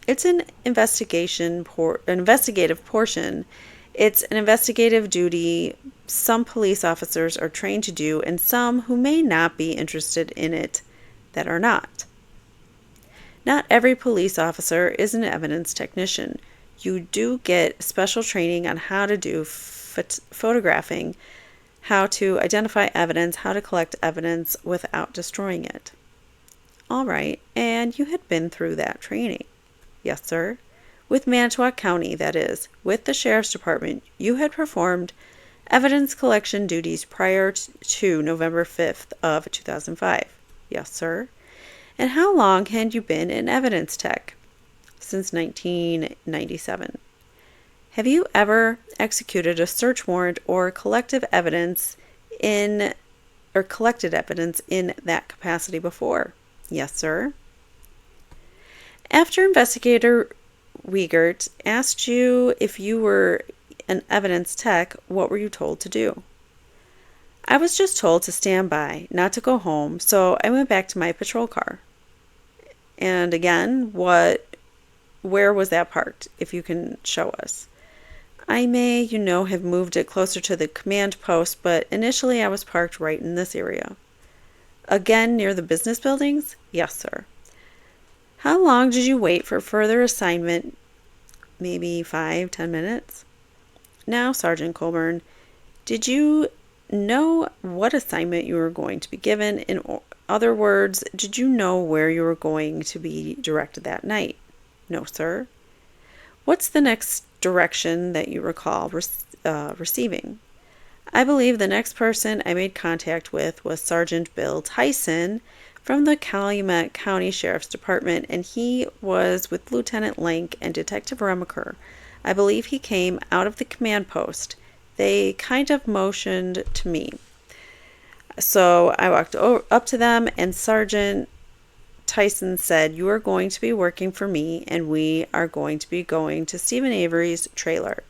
It's an investigative portion. It's an investigative duty some police officers are trained to do, and some who may not be interested in it that are not. Not every police officer is an evidence technician. You do get special training on how to do photographing, how to identify evidence, how to collect evidence without destroying it. All right, and you had been through that training. Yes, sir. With Manitowoc County, that is, with the Sheriff's Department, you had performed evidence collection duties prior to November 5th of 2005. Yes, sir. And how long had you been in evidence tech? Since 1997. Have you ever executed a search warrant or collected evidence in that capacity before? Yes, sir. After Investigator Wiegert asked you if you were an evidence tech, what were you told to do? I was just told to stand by, not to go home, so I went back to my patrol car. And again, where was that parked, if you can show us? I may, have moved it closer to the command post, but initially I was parked right in this area. Again, near the business buildings? Yes, sir. How long did you wait for further assignment? Maybe 5-10 minutes. Now, Sergeant Colborn, did you know what assignment you were going to be given? In other words, did you know where you were going to be directed that night? No, sir. What's the next direction that you recall receiving? I believe the next person I made contact with was Sergeant Bill Tyson from the Calumet County Sheriff's Department, and he was with Lieutenant Link and Detective Remacher. I believe he came out of the command post. They kind of motioned to me. So I walked up to them, and Sergeant Tyson said, "You are going to be working for me, and we are going to be going to Steven Avery's trailer."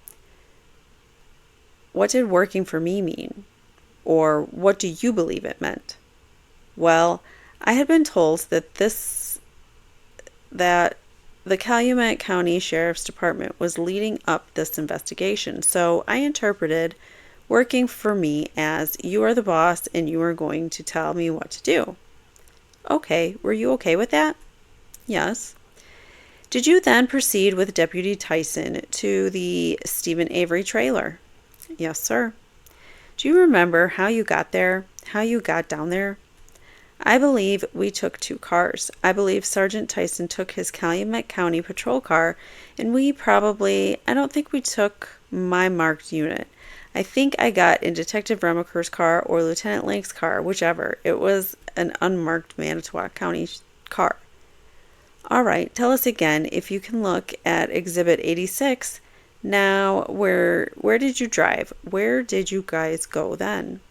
What did working for me mean? Or what do you believe it meant? Well, I had been told that the Calumet County Sheriff's Department was leading up this investigation, so I interpreted working for me as you are the boss and you are going to tell me what to do. Okay, were you okay with that? Yes. Did you then proceed with Deputy Tyson to the Steven Avery trailer? Yes, sir. Do you remember how you got there? How you got down there? I believe we took 2 cars. I believe Sergeant Tyson took his Calumet County patrol car, and I don't think we took my marked unit. I think I got in Detective Remacher's car or Lieutenant Lake's car, whichever. It was an unmarked Manitowoc County car. All right, tell us again if you can look at Exhibit 86. Now, where did you drive? Where did you guys go then?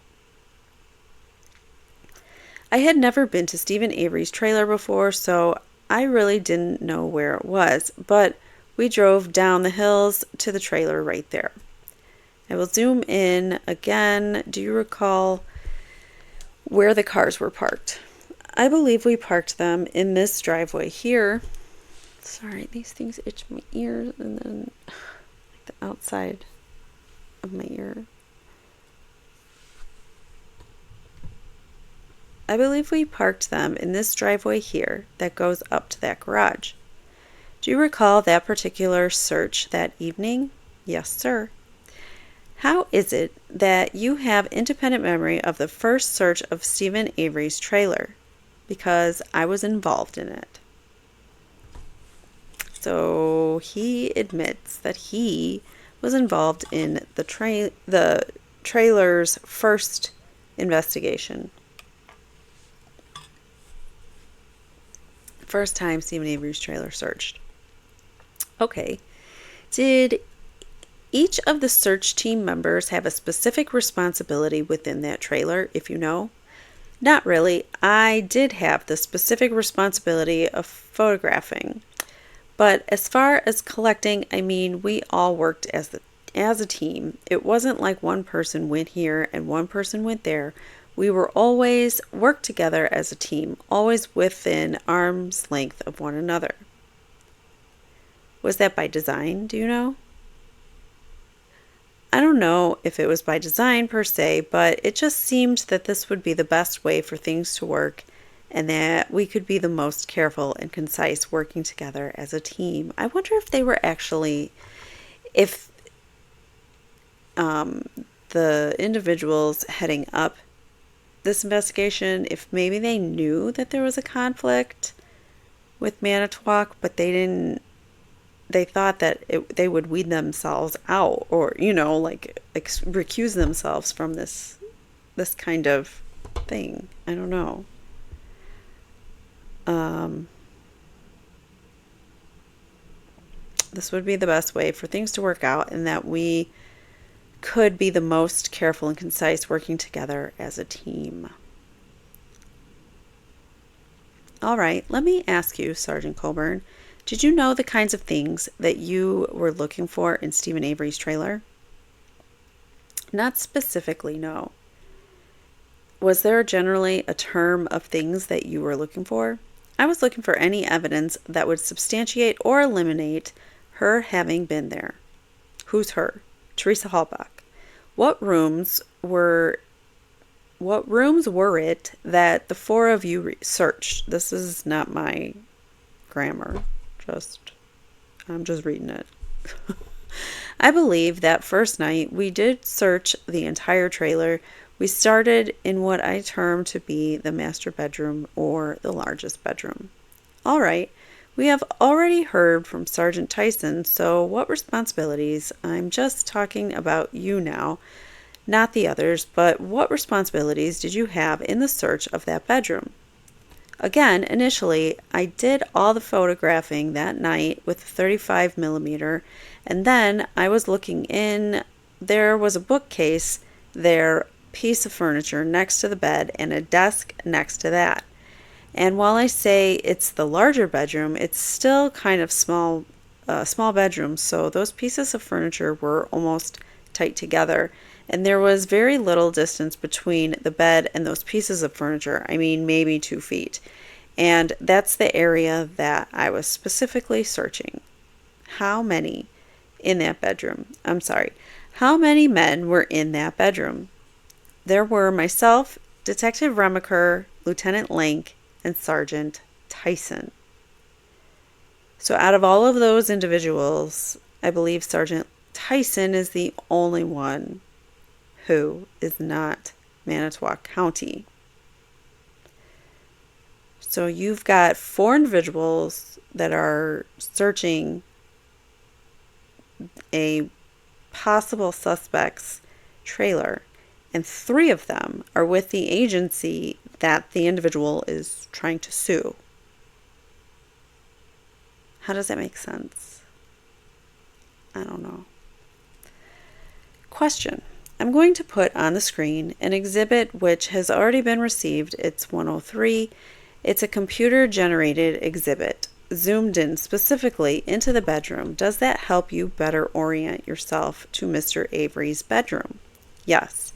I had never been to Steven Avery's trailer before, so I really didn't know where it was, but we drove down the hills to the trailer right there. I will zoom in again. Do you recall where the cars were parked? I believe we parked them in this driveway here. Sorry, these things itch my ears and then the outside of my ear. I believe we parked them in this driveway here that goes up to that garage. Do you recall that particular search that evening? Yes, sir. How is it that you have independent memory of the first search of Steven Avery's trailer? Because I was involved in it. So he admits that he was involved in the trailer's first investigation. First time Steven Avery's trailer searched. Okay. Did each of the search team members have a specific responsibility within that trailer, if you know? Not really. I did have the specific responsibility of photographing. But as far as collecting, I mean, we all worked as a team. It wasn't like one person went here and one person went there. We were always worked together as a team, always within arm's length of one another. Was that by design, do you know? I don't know if it was by design per se, but it just seemed that this would be the best way for things to work and that we could be the most careful and concise working together as a team. I wonder if they were actually, if the individuals heading up this investigation, if maybe they knew that there was a conflict with Manitowoc, but they thought that they would weed themselves out or, recuse themselves from this kind of thing. I don't know. This would be the best way for things to work out and that we could be the most careful and concise working together as a team. All right, let me ask you, Sergeant Colborn, did you know the kinds of things that you were looking for in Steven Avery's trailer? Not specifically, no. Was there generally a term of things that you were looking for? I was looking for any evidence that would substantiate or eliminate her having been there. Who's her? Teresa Halbach. What rooms were what rooms were it that the four of you searched? This is not my grammar. I'm just reading it. I believe that first night we did search the entire trailer. We started in what I term to be the master bedroom or the largest bedroom. All right, we have already heard from Sergeant Tyson, so what responsibilities? I'm just talking about you now, not the others, but what responsibilities did you have in the search of that bedroom? Again, initially, I did all the photographing that night with a 35 millimeter, and then I was looking in. There was a bookcase there, piece of furniture next to the bed, and a desk next to that. And while I say it's the larger bedroom, it's still kind of small bedroom, so those pieces of furniture were almost tight together. And there was very little distance between the bed and those pieces of furniture. I mean, maybe 2 feet. And that's the area that I was specifically searching. How many in that bedroom? I'm sorry. How many men were in that bedroom? There were myself, Detective Remacher, Lieutenant Link, and Sergeant Tyson. So out of all of those individuals, I believe Sergeant Tyson is the only one who is not Manitowoc County. So you've got 4 individuals that are searching a possible suspect's trailer, and 3 of them are with the agency that the individual is trying to sue. How does that make sense? I don't know. Question. I'm going to put on the screen an exhibit which has already been received. It's 103. It's a computer-generated exhibit, zoomed in specifically into the bedroom. Does that help you better orient yourself to Mr. Avery's bedroom? Yes.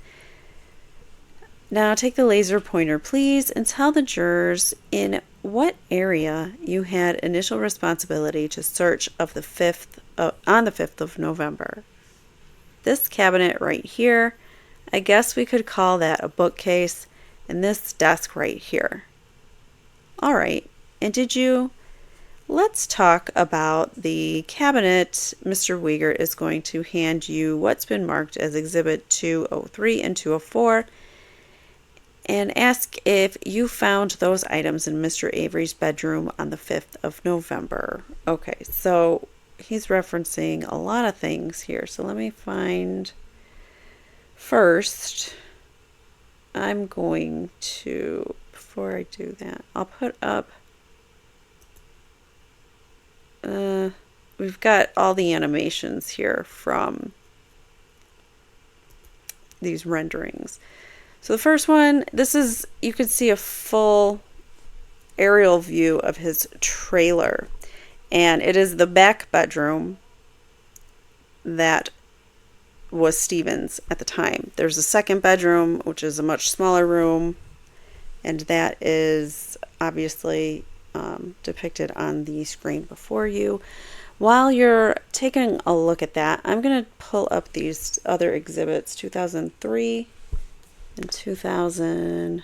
Now take the laser pointer, please, and tell the jurors in what area you had initial responsibility to search on the 5th of November. This cabinet right here, I guess we could call that a bookcase, and this desk right here. All right, and let's talk about the cabinet. Mr. Wiegert is going to hand you what's been marked as Exhibit 203 and 204 and ask if you found those items in Mr. Avery's bedroom on the 5th of November. Okay, so he's referencing a lot of things here. So let me find first. I'm going to, before I do that, I'll put up, we've got all the animations here from these renderings. So the first one, you could see a full aerial view of his trailer. And it is the back bedroom that was Steven's at the time. There's a second bedroom, which is a much smaller room, and that is obviously depicted on the screen before you. While you're taking a look at that, I'm going to pull up these other exhibits, 2003 and 2000,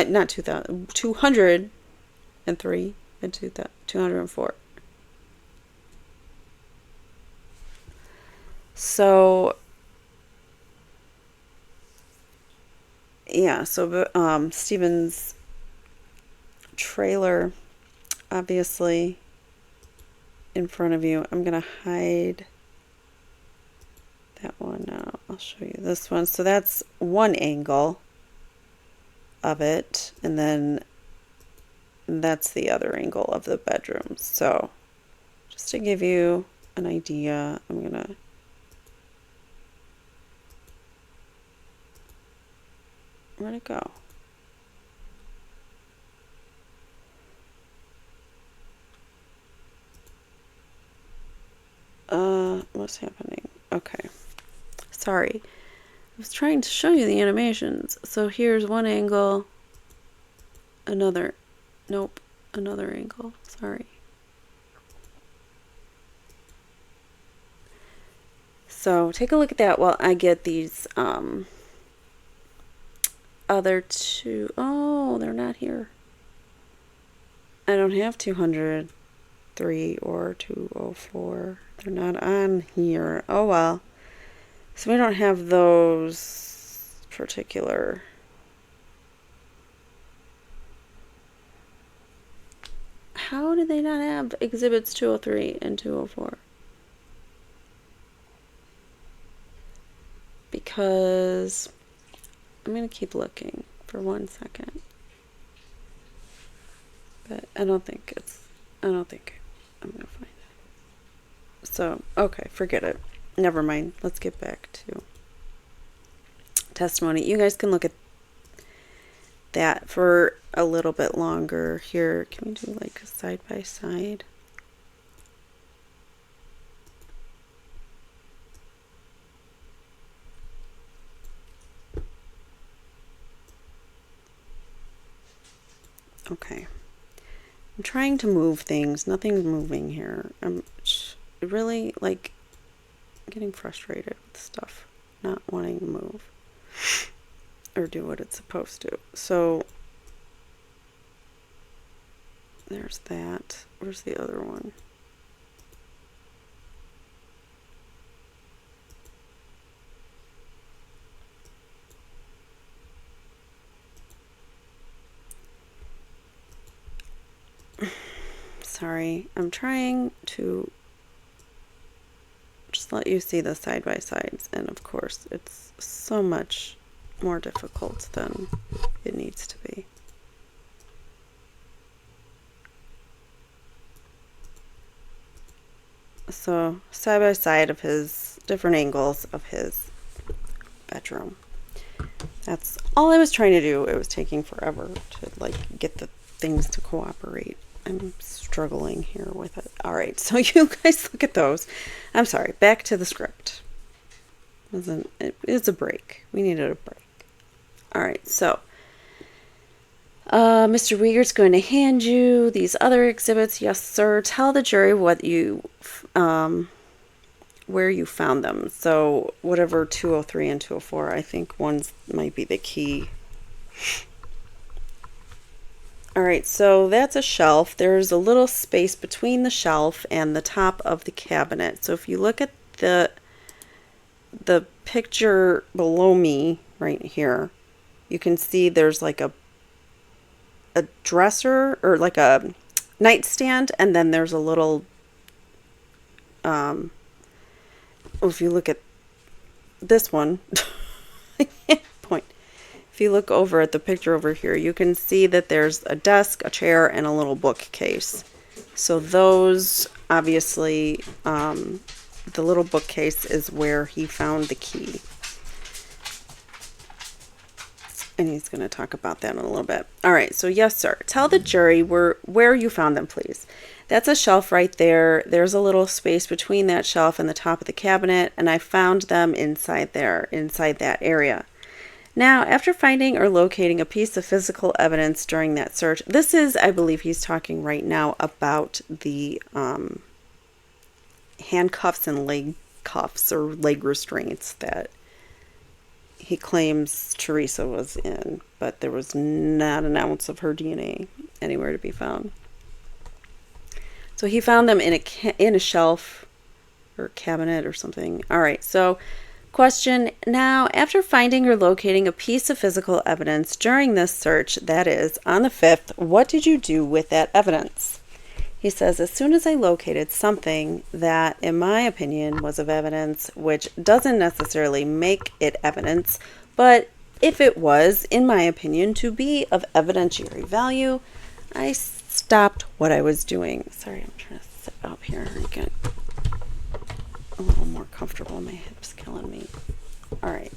not 2000, 203 and 204. So yeah, so Steven's trailer, obviously, in front of you. I'm gonna hide that one now. I'll show you this one. So that's one angle of it, and then that's the other angle of the bedroom. So just to give you an idea, I'm gonna where'd it go? What's happening? Okay. Sorry. I was trying to show you the animations. So here's one angle, another angle. Sorry. So take a look at that while I get these other two. Oh, they're not here. I don't have 203 or 204. They're not on here. Oh well. So we don't have those particular. How do they not have exhibits 203 and 204? Because I'm going to keep looking for 1 second. But I don't think I'm going to find it. So, okay, forget it. Never mind. Let's get back to testimony. You guys can look at that for a little bit longer. Here, can we do like a side by side? Okay. I'm trying to move things. Nothing's moving here. I'm really like getting frustrated with stuff, not wanting to move or do what it's supposed to. So there's that. Where's the other one? Sorry, I'm trying to just let you see the side by sides, and of course it's so much more difficult than it needs to be. So side by side of his different angles of his bedroom. That's all I was trying to do. It was taking forever to like get the things to cooperate. I'm struggling here with it. All right, so you guys look at those. I'm sorry, back to the script. It's a break. We needed a break. All right, so Mr. Wiegert's going to hand you these other exhibits. Yes, sir. Tell the jury what you, where you found them. So whatever 203 and 204, I think one's might be the key. All right, so that's a shelf. There's a little space between the shelf and the top of the cabinet. So if you look at the picture below me right here, you can see there's like a dresser or like a nightstand, and then there's a little if you look at this one I can't point. If you look over at the picture over here, you can see that there's a desk, a chair, and a little bookcase. So those, obviously, the little bookcase is where he found the key. And he's going to talk about that in a little bit. All right, so yes, sir. Tell the jury where you found them, please. That's a shelf right there. There's a little space between that shelf and the top of the cabinet, and I found them inside there, inside that area. Now, after finding or locating a piece of physical evidence during that search, this is, I believe he's talking right now about the handcuffs and leg cuffs or leg restraints that he claims Teresa was in, but there was not an ounce of her DNA anywhere to be found. So he found them in a shelf or cabinet or something. All right, so question, now after finding or locating a piece of physical evidence during this search, that is, on the 5th, what did you do with that evidence? He says, as soon as I located something that, in my opinion, was of evidence, which doesn't necessarily make it evidence, but if it was, in my opinion, to be of evidentiary value, I stopped what I was doing. Sorry, I'm trying to sit up here and get a little more comfortable. My hip's killing me. All right.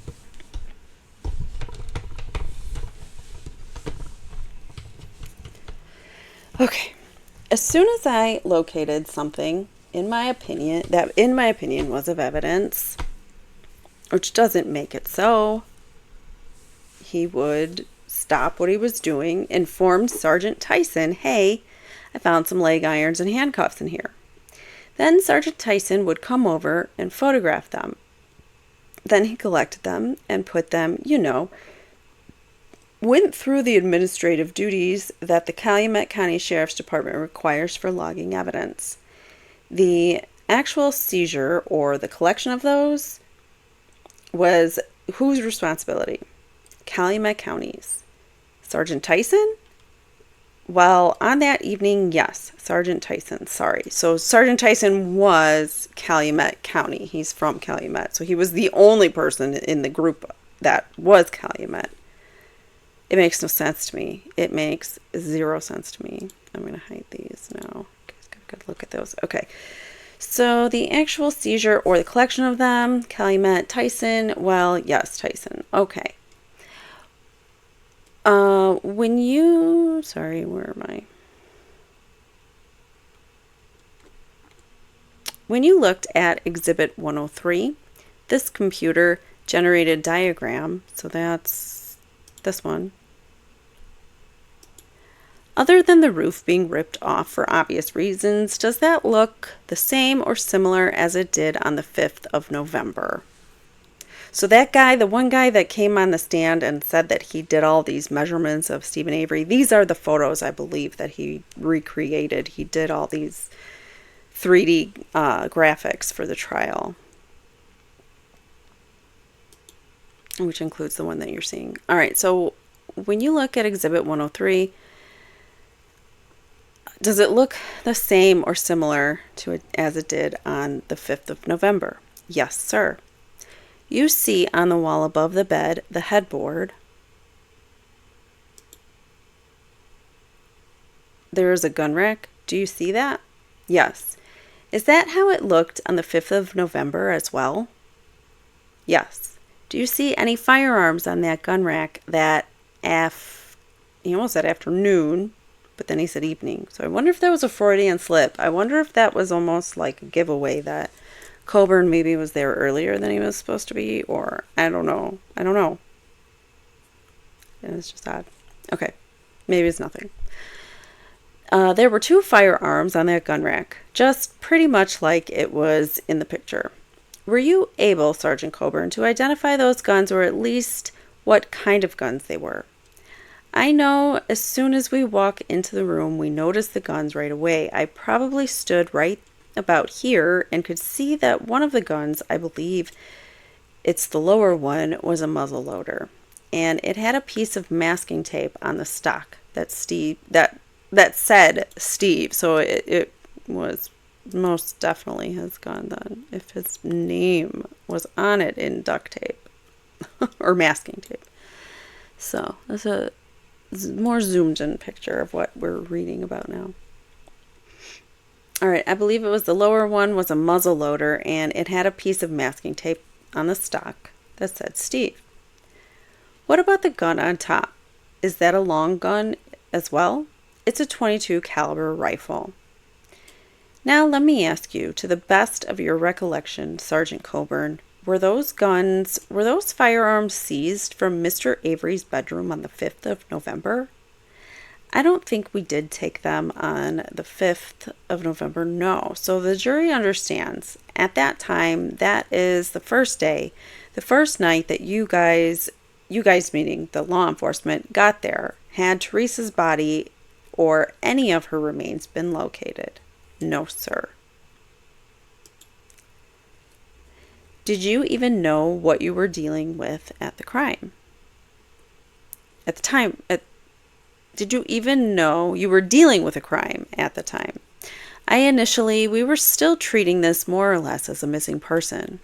Okay. As soon as I located something in my opinion was of evidence, which doesn't make it so, he would stop what he was doing, informed Sergeant Tyson, hey, I found some leg irons and handcuffs in here. Then Sergeant Tyson would come over and photograph them. Then he collected them and put them, went through the administrative duties that the Calumet County Sheriff's Department requires for logging evidence. The actual seizure or the collection of those was whose responsibility? Calumet County's. Sergeant Tyson? Well, on that evening, yes, Sergeant Tyson, sorry. So Sergeant Tyson was Calumet County. He's from Calumet. So he was the only person in the group that was Calumet. It makes no sense to me. It makes zero sense to me. I'm going to hide these now. Guys got a good look at those. Okay. So the actual seizure or the collection of them, Calumet, Tyson, well, yes, Tyson. Okay. Where am I? When you looked at Exhibit 103, this computer generated diagram, so that's this one. Other than the roof being ripped off for obvious reasons, does that look the same or similar as it did on the 5th of November? So that guy, the one guy that came on the stand and said that he did all these measurements of Steven Avery, these are the photos, I believe, that he recreated. He did all these 3D graphics for the trial, which includes the one that you're seeing. All right, so when you look at Exhibit 103, does it look the same or similar to it as it did on the 5th of November? Yes, sir. You see on the wall above the bed the headboard. There is a gun rack. Do you see that? Yes. Is that how it looked on the 5th of November as well? Yes. Do you see any firearms on that gun rack that he almost said afternoon, but then he said evening. So I wonder if that was a Freudian slip. I wonder if that was almost like a giveaway that Colborn maybe was there earlier than he was supposed to be, or I don't know. It's just odd. Okay, maybe it's nothing. There were 2 firearms on that gun rack, just pretty much like it was in the picture. Were you able, Sergeant Colborn, to identify those guns, or at least what kind of guns they were? I know as soon as we walk into the room, we noticed the guns right away. I probably stood right about here and could see that one of the guns, I believe it's the lower one, was a muzzle loader, and it had a piece of masking tape on the stock that said Steve. So it was most definitely his gun then, if his name was on it in duct tape or masking tape. So that's a more zoomed in picture of what we're reading about now. All right, I believe it was the lower one was a muzzle loader, and it had a piece of masking tape on the stock that said Steve. What about the gun on top? Is that a long gun as well? It's a .22 caliber rifle. Now let me ask you, to the best of your recollection, Sergeant Colborn, were those firearms seized from Mr. Avery's bedroom on the 5th of November? I don't think we did take them on the 5th of November, no. So the jury understands. At that time, that is the first day, the first night that you guys meaning the law enforcement, got there. Had Teresa's body or any of her remains been located? No, sir. Did you even know what you were dealing with at the crime? At the time, did you even know you were dealing with a crime at the time? We were still treating this more or less as a missing person.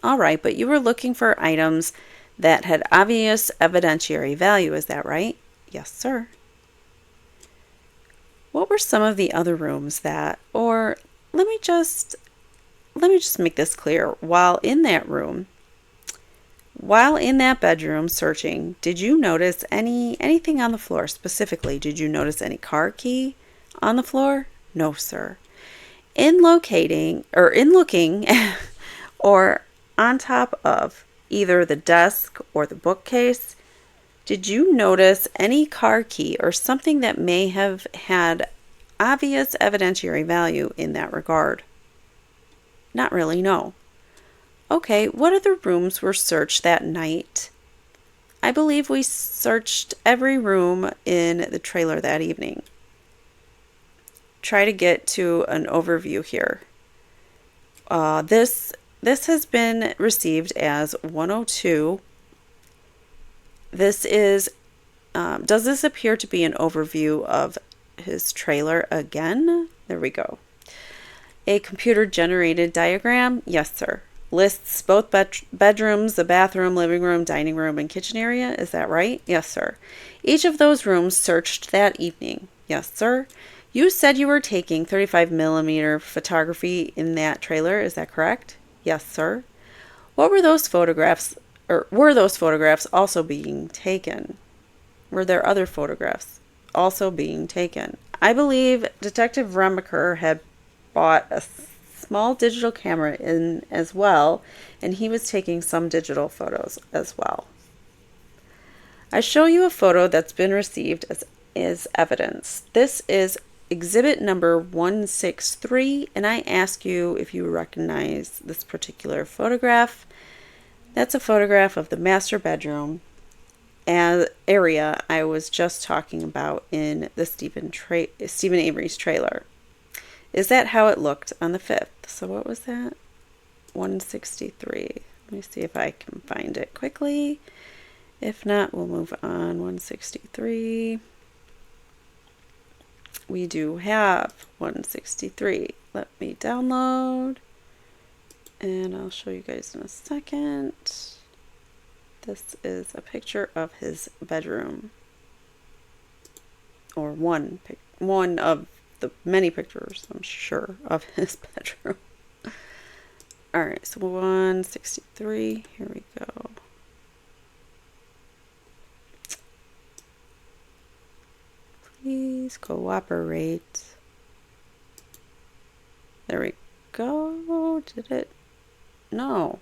All right, but you were looking for items that had obvious evidentiary value, is that right? Yes, sir. What were some of the other rooms that, or let me just make this clear. While in that bedroom searching, did you notice anything on the floor specifically? Did you notice any car key on the floor? No, sir. In looking or on top of either the desk or the bookcase, did you notice any car key or something that may have had obvious evidentiary value in that regard? Not really, no. Okay, what other rooms were searched that night I believe we searched every room in the trailer that evening. Try to get to an overview here. This has been received as 102. This is, does this appear to be an overview of his trailer again? There we go. A computer-generated diagram? Yes, sir. Lists both bedrooms, the bathroom, living room, dining room, and kitchen area. Is that right? Yes, sir. Each of those rooms searched that evening. Yes, sir. You said you were taking 35mm photography in that trailer. Is that correct? Yes, sir. What were those photographs, or were those photographs also being taken? Were there other photographs also being taken? I believe Detective Remacher had bought a small digital camera in as well, and he was taking some digital photos as well. I show you a photo that's been received as evidence. This is exhibit number 163, and I ask you if you recognize this particular photograph. That's a photograph of the master bedroom area I was just talking about in the Steven Avery's trailer. Is that how it looked on the 5th? So what was that? 163. Let me see if I can find it quickly. If not, we'll move on. 163. We do have 163. Let me download. And I'll show you guys in a second. This is a picture of his bedroom. Or one of the many pictures, I'm sure, of his bedroom. Alright, so 163. Here we go. Please cooperate. There we go. Did it? No.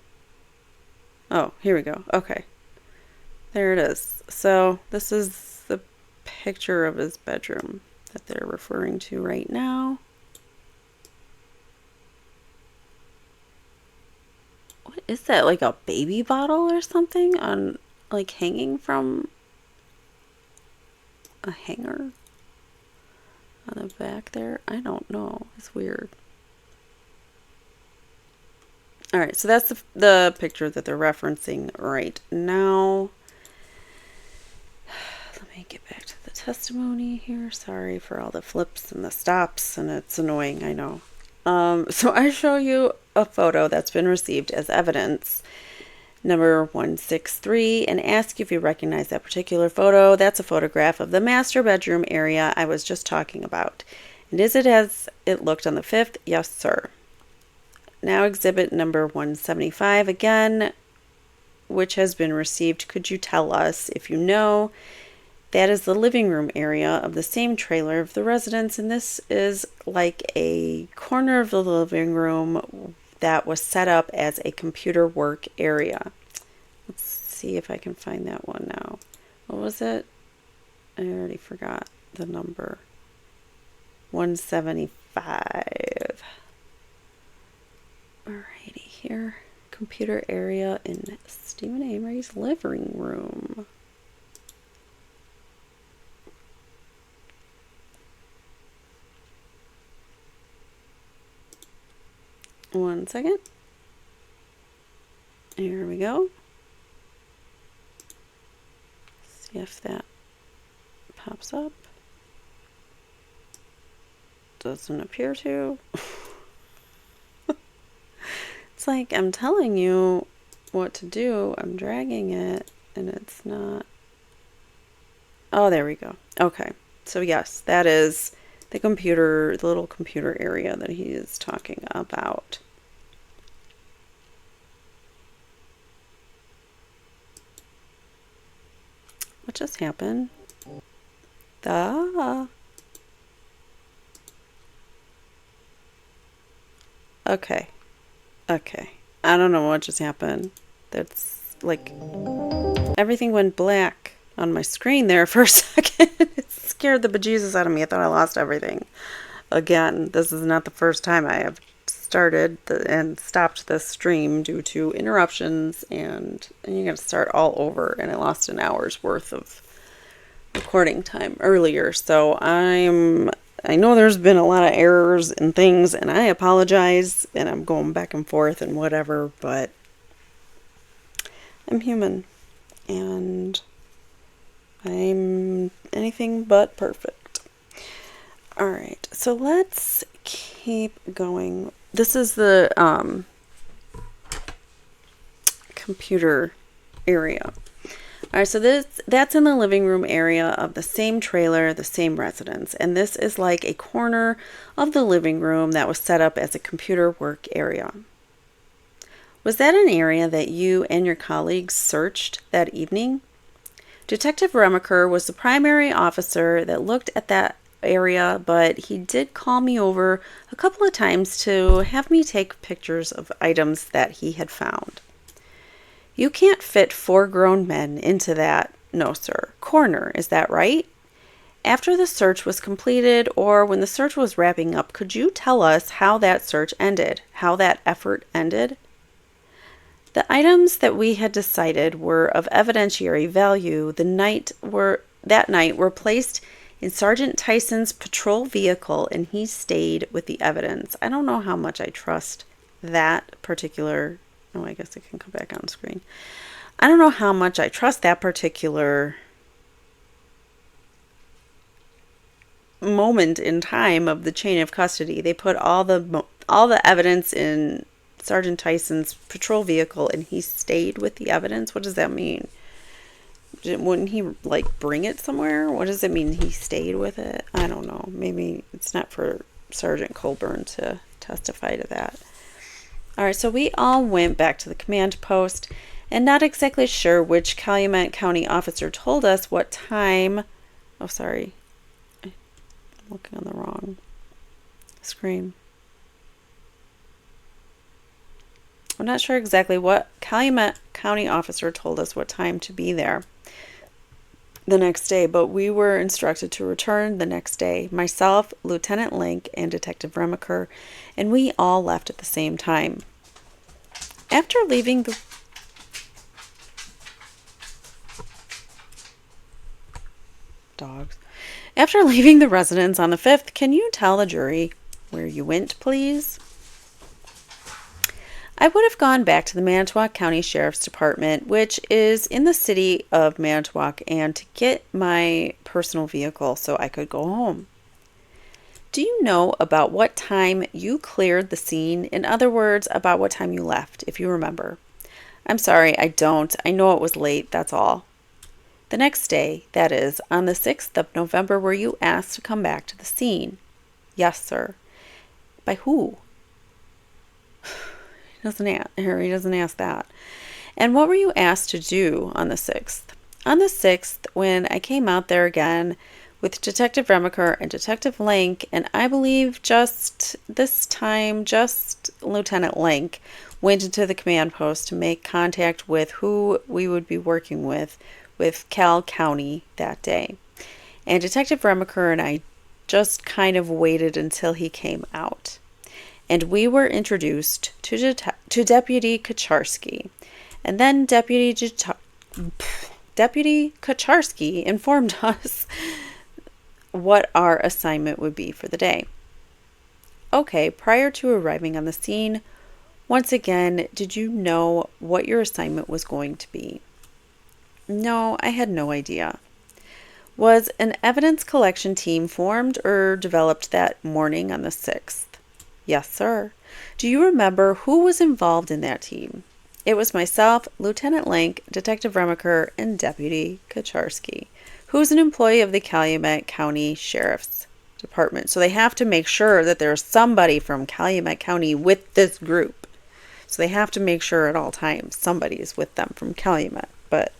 Oh, here we go. Okay. There it is. So this is the picture of his bedroom that they're referring to right now. What is that? Like a baby bottle or something on, like, hanging from a hanger on the back there? I don't know. It's weird. Alright, so that's the picture that they're referencing right now. Let me get back to the testimony here. Sorry for all the flips and the stops, and it's annoying, I know. So I show you a photo that's been received as evidence, number 163, and ask you if you recognize that particular photo. That's a photograph of the master bedroom area I was just talking about. And is it as it looked on the 5th? Yes, sir. Now exhibit number 175 again, which has been received. Could you tell us if you know? That is the living room area of the same trailer of the residence, and this is like a corner of the living room that was set up as a computer work area. Let's see if I can find that one now. What was it? I already forgot the number. 175. Alrighty, here. Computer area in Steven Avery's living room. One second. Here we go. See if that pops up. Doesn't appear to. It's like I'm telling you what to do. I'm dragging it and it's not. Oh, there we go. Okay. So yes, that is the computer, the little computer area that he is talking about. What just happened? Okay. Okay. I don't know what just happened. That's like everything went black on my screen there for a second. It scared the bejesus out of me. I thought I lost everything. Again, this is not the first time I have started and stopped the stream due to interruptions, and you got to start all over, and I lost an hour's worth of recording time earlier. So I know there's been a lot of errors and things, and I apologize, and I'm going back and forth and whatever, but I'm human, and I'm anything but perfect. All right, so let's keep going. This is the computer area. All right, so that's in the living room area of the same trailer, the same residence, and this is like a corner of the living room that was set up as a computer work area. Was that an area that you and your colleagues searched that evening? Detective Remacher was the primary officer that looked at that area, but he did call me over a couple of times to have me take pictures of items that he had found. You can't fit 4 grown men into that, no sir, corner, is that right? After the search was completed, or when the search was wrapping up, could you tell us how that search ended, how that effort ended? The items that we had decided were of evidentiary value that night were placed in Sergeant Tyson's patrol vehicle, and he stayed with the evidence. I don't know how much I trust that particular... Oh, I guess it can come back on screen. I don't know how much I trust that particular moment in time of the chain of custody. They put all the evidence in Sergeant Tyson's patrol vehicle, and he stayed with the evidence. What does that mean? Wouldn't he bring it somewhere? What does it mean he stayed with it? I don't know. Maybe it's not for Sergeant Colborn to testify to that. All right, so we all went back to the command post, and not exactly sure which Calumet County officer told us what time. Oh, sorry. I'm looking on the wrong screen. I'm not sure exactly what Calumet County officer told us what time to be there the next day, but we were instructed to return the next day, myself, Lieutenant Link, and Detective Remacher, and we all left at the same time. After leaving the residence on the 5th, can you tell the jury where you went, please? I would have gone back to the Manitowoc County Sheriff's Department, which is in the city of Manitowoc, and to get my personal vehicle so I could go home. Do you know about what time you cleared the scene? In other words, about what time you left, if you remember. I'm sorry, I don't. I know it was late, that's all. The next day, that is, on the 6th of November, were you asked to come back to the scene? Yes, sir. By who? He doesn't ask that. And what were you asked to do on the 6th? On the 6th, when I came out there again with Detective Remacher and Detective Link, and I believe this time Lieutenant Link went into the command post to make contact with who we would be working with Cal County that day. And Detective Remacher and I just kind of waited until he came out. And we were introduced to Deputy Kacharski. And then Deputy Kacharski informed us what our assignment would be for the day. Okay, prior to arriving on the scene, once again, did you know what your assignment was going to be? No, I had no idea. Was an evidence collection team formed or developed that morning on the 6th? Yes, sir. Do you remember who was involved in that team? It was myself, Lieutenant Link, Detective Remacher, and Deputy Kacharski, who's an employee of the Calumet County Sheriff's Department. So they have to make sure that there's somebody from Calumet County with this group. So they have to make sure at all times somebody is with them from Calumet. But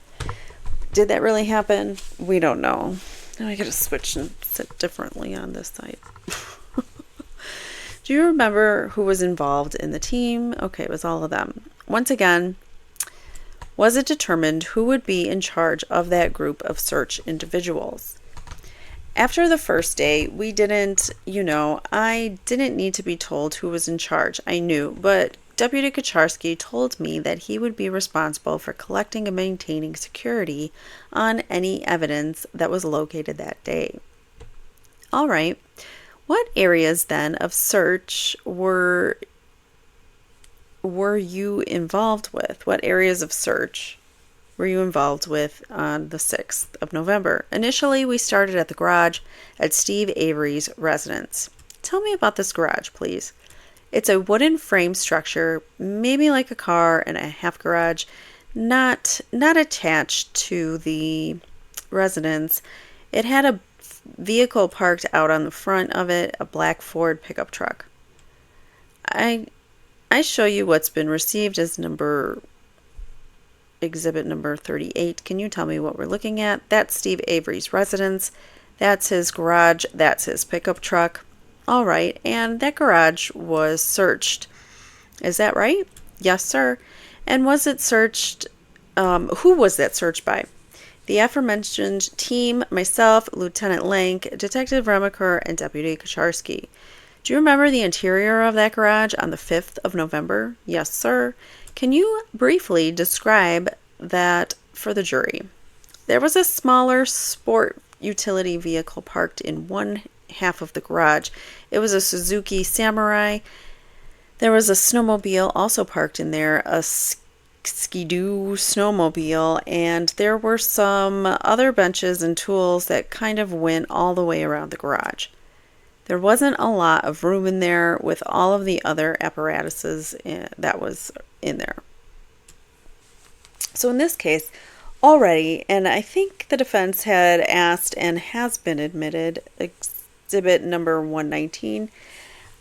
did that really happen? We don't know. Now I gotta switch and sit differently on this side. Do you remember who was involved in the team? Okay, it was all of them. Once again, was it determined who would be in charge of that group of search individuals? After the first day, we didn't, I didn't need to be told who was in charge. I knew, but Deputy Kucharski told me that he would be responsible for collecting and maintaining security on any evidence that was located that day. All right. What areas then of search were you involved with? What areas of search were you involved with on the 6th of November? Initially, we started at the garage at Steve Avery's residence. Tell me about this garage, please. It's a wooden frame structure, maybe like a car and a half garage, not attached to the residence. It had a vehicle parked out on the front of it, a black Ford pickup truck. I show you what's been received as exhibit number 38. Can you tell me what we're looking at? That's Steve Avery's residence. That's his garage. That's his pickup truck. All right, and that garage was searched. Is that right? Yes, sir. And was it searched? Who was that searched by? The aforementioned team, myself, Lieutenant Lank, Detective Remacher, and Deputy Kucharski. Do you remember the interior of that garage on the 5th of November? Yes, sir. Can you briefly describe that for the jury? There was a smaller sport utility vehicle parked in one half of the garage. It was a Suzuki Samurai. There was a snowmobile also parked in there, a Ski-Doo snowmobile, and there were some other benches and tools that kind of went all the way around the garage. There wasn't a lot of room in there with all of the other apparatuses that was in there. So in this case, already, and I think the defense had asked and has been admitted, exhibit number 119,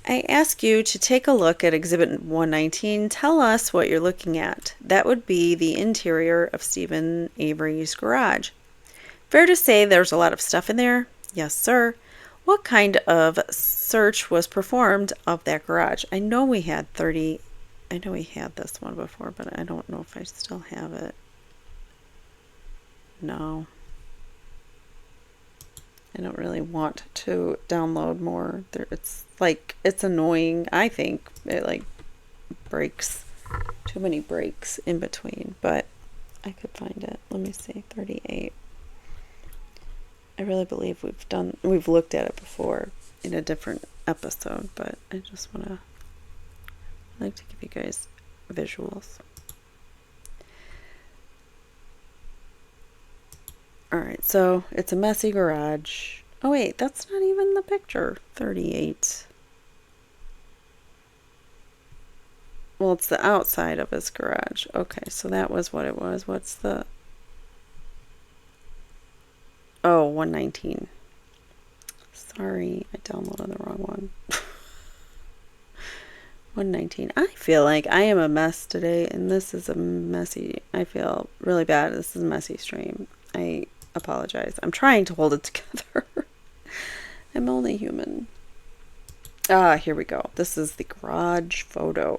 I ask you to take a look at exhibit 119. Tell us what you're looking at. That would be the interior of Steven Avery's garage. Fair to say there's a lot of stuff in there? Yes, sir. What kind of search was performed of that garage? I know we had this one before, but I don't know if I still have it. No. I don't really want to download more. It's annoying. I think it breaks, too many breaks in between, but I could find it. Let me see, 38. I really believe we've looked at it before in a different episode, but I just I like to give you guys visuals. Alright, so it's a messy garage. Oh wait, that's not even the picture. 38. Well, it's the outside of his garage. Okay, so that was what it was. What's the... Oh, 119. Sorry, I downloaded the wrong one. 119. I feel like I am a mess today, and this is a messy... I feel really bad. This is a messy stream. I apologize. I'm trying to hold it together. I'm only human. Here we go. This is the garage photo.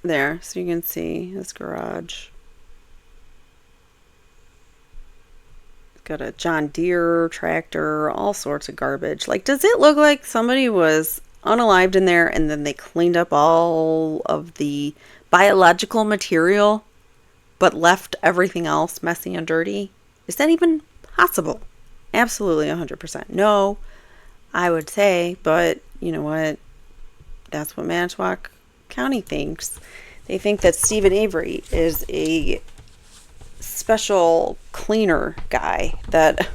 There, so you can see his garage. It's got a John Deere tractor, all sorts of garbage. Does it look like somebody was unalived in there and then they cleaned up all of the biological material but left everything else messy and dirty? Is that even possible? Absolutely 100% no, I would say, but you know what? That's what Manitowoc County thinks. They think that Steven Avery is a special cleaner guy that,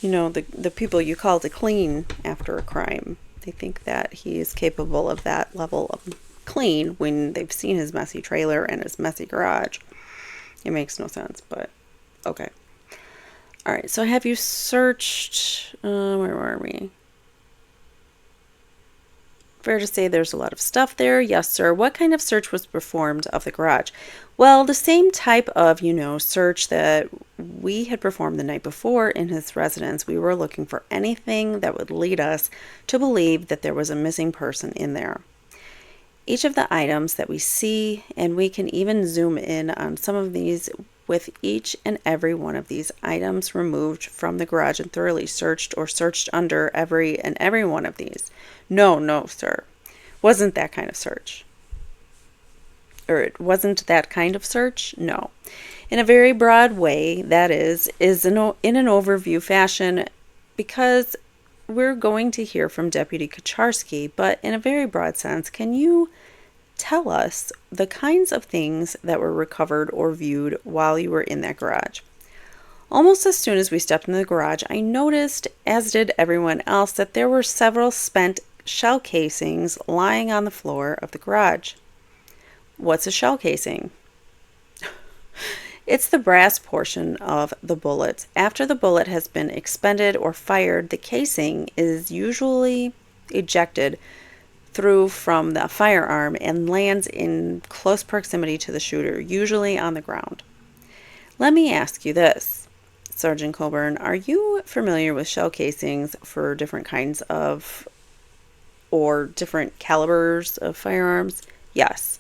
the people you call to clean after a crime. They think that he is capable of that level of clean when they've seen his messy trailer and his messy garage. It makes no sense, but okay. All right, so have you searched, where were we? Fair to say there's a lot of stuff there. Yes, sir. What kind of search was performed of the garage? Well, the same type of, search that we had performed the night before in his residence. We were looking for anything that would lead us to believe that there was a missing person in there. Each of the items that we see, and we can even zoom in on some of these, with each and every one of these items removed from the garage and thoroughly searched or searched under every one of these. No, sir. Wasn't that kind of search. Or it wasn't that kind of search? No. In a very broad way, that is in an overview fashion, because we're going to hear from Deputy Kacharski, but in a very broad sense, can you tell us the kinds of things that were recovered or viewed while you were in that garage? Almost as soon as we stepped into the garage, I noticed, as did everyone else, that there were several spent shell casings lying on the floor of the garage. What's a shell casing? It's the brass portion of the bullet. After the bullet has been expended or fired, the casing is usually ejected through from the firearm and lands in close proximity to the shooter, usually on the ground. Let me ask you this, Sergeant Colborn, are you familiar with shell casings for different kinds of or different calibers of firearms? Yes.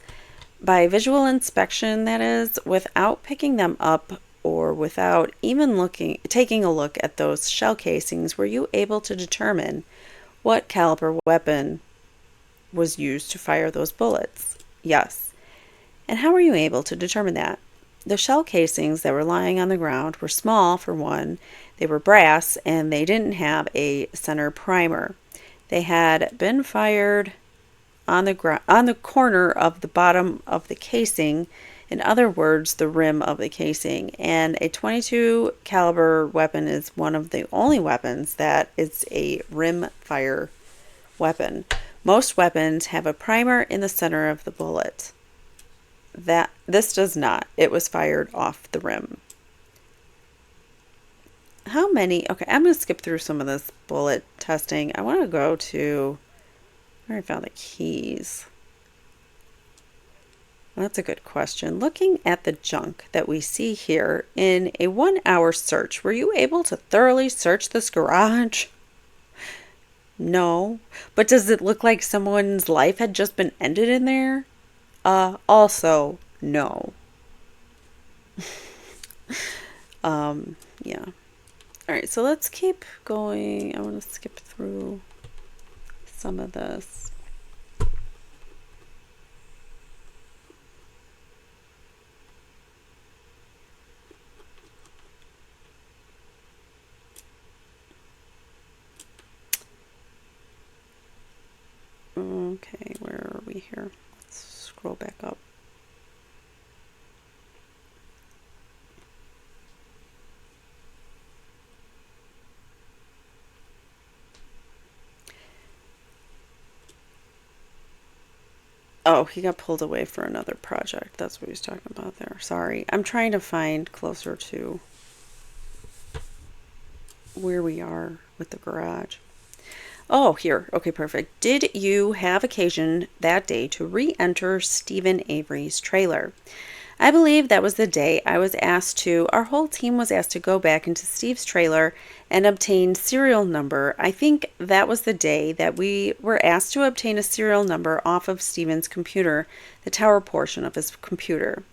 By visual inspection, that is, without picking them up or without even taking a look at those shell casings, were you able to determine what caliber weapon was used to fire those bullets? Yes. And how were you able to determine that? The shell casings that were lying on the ground were small, for one. They were brass, and they didn't have a center primer. They had been fired on the corner of the bottom of the casing, in other words, the rim of the casing. And a .22 caliber weapon is one of the only weapons that is a rim fire weapon. Most weapons have a primer in the center of the bullet. This does not. It was fired off the rim. How many? Okay, I'm going to skip through some of this bullet testing. I want to go to where I found the keys. Well, that's a good question. Looking at the junk that we see here in a 1-hour search, were you able to thoroughly search this garage? No. But does it look like someone's life had just been ended in there? Also, no. Yeah. All right, so let's keep going. I want to skip through some of this. Okay, where are we here? Let's scroll back up. Oh, he got pulled away for another project. That's what he's talking about there. Sorry. I'm trying to find closer to where we are with the garage. Oh, here. Okay, perfect. Did you have occasion that day to re-enter Steven Avery's trailer? I believe that was the day our whole team was asked to go back into Steve's trailer and obtain serial number. I think that was the day that we were asked to obtain a serial number off of Steven's computer, the tower portion of his computer,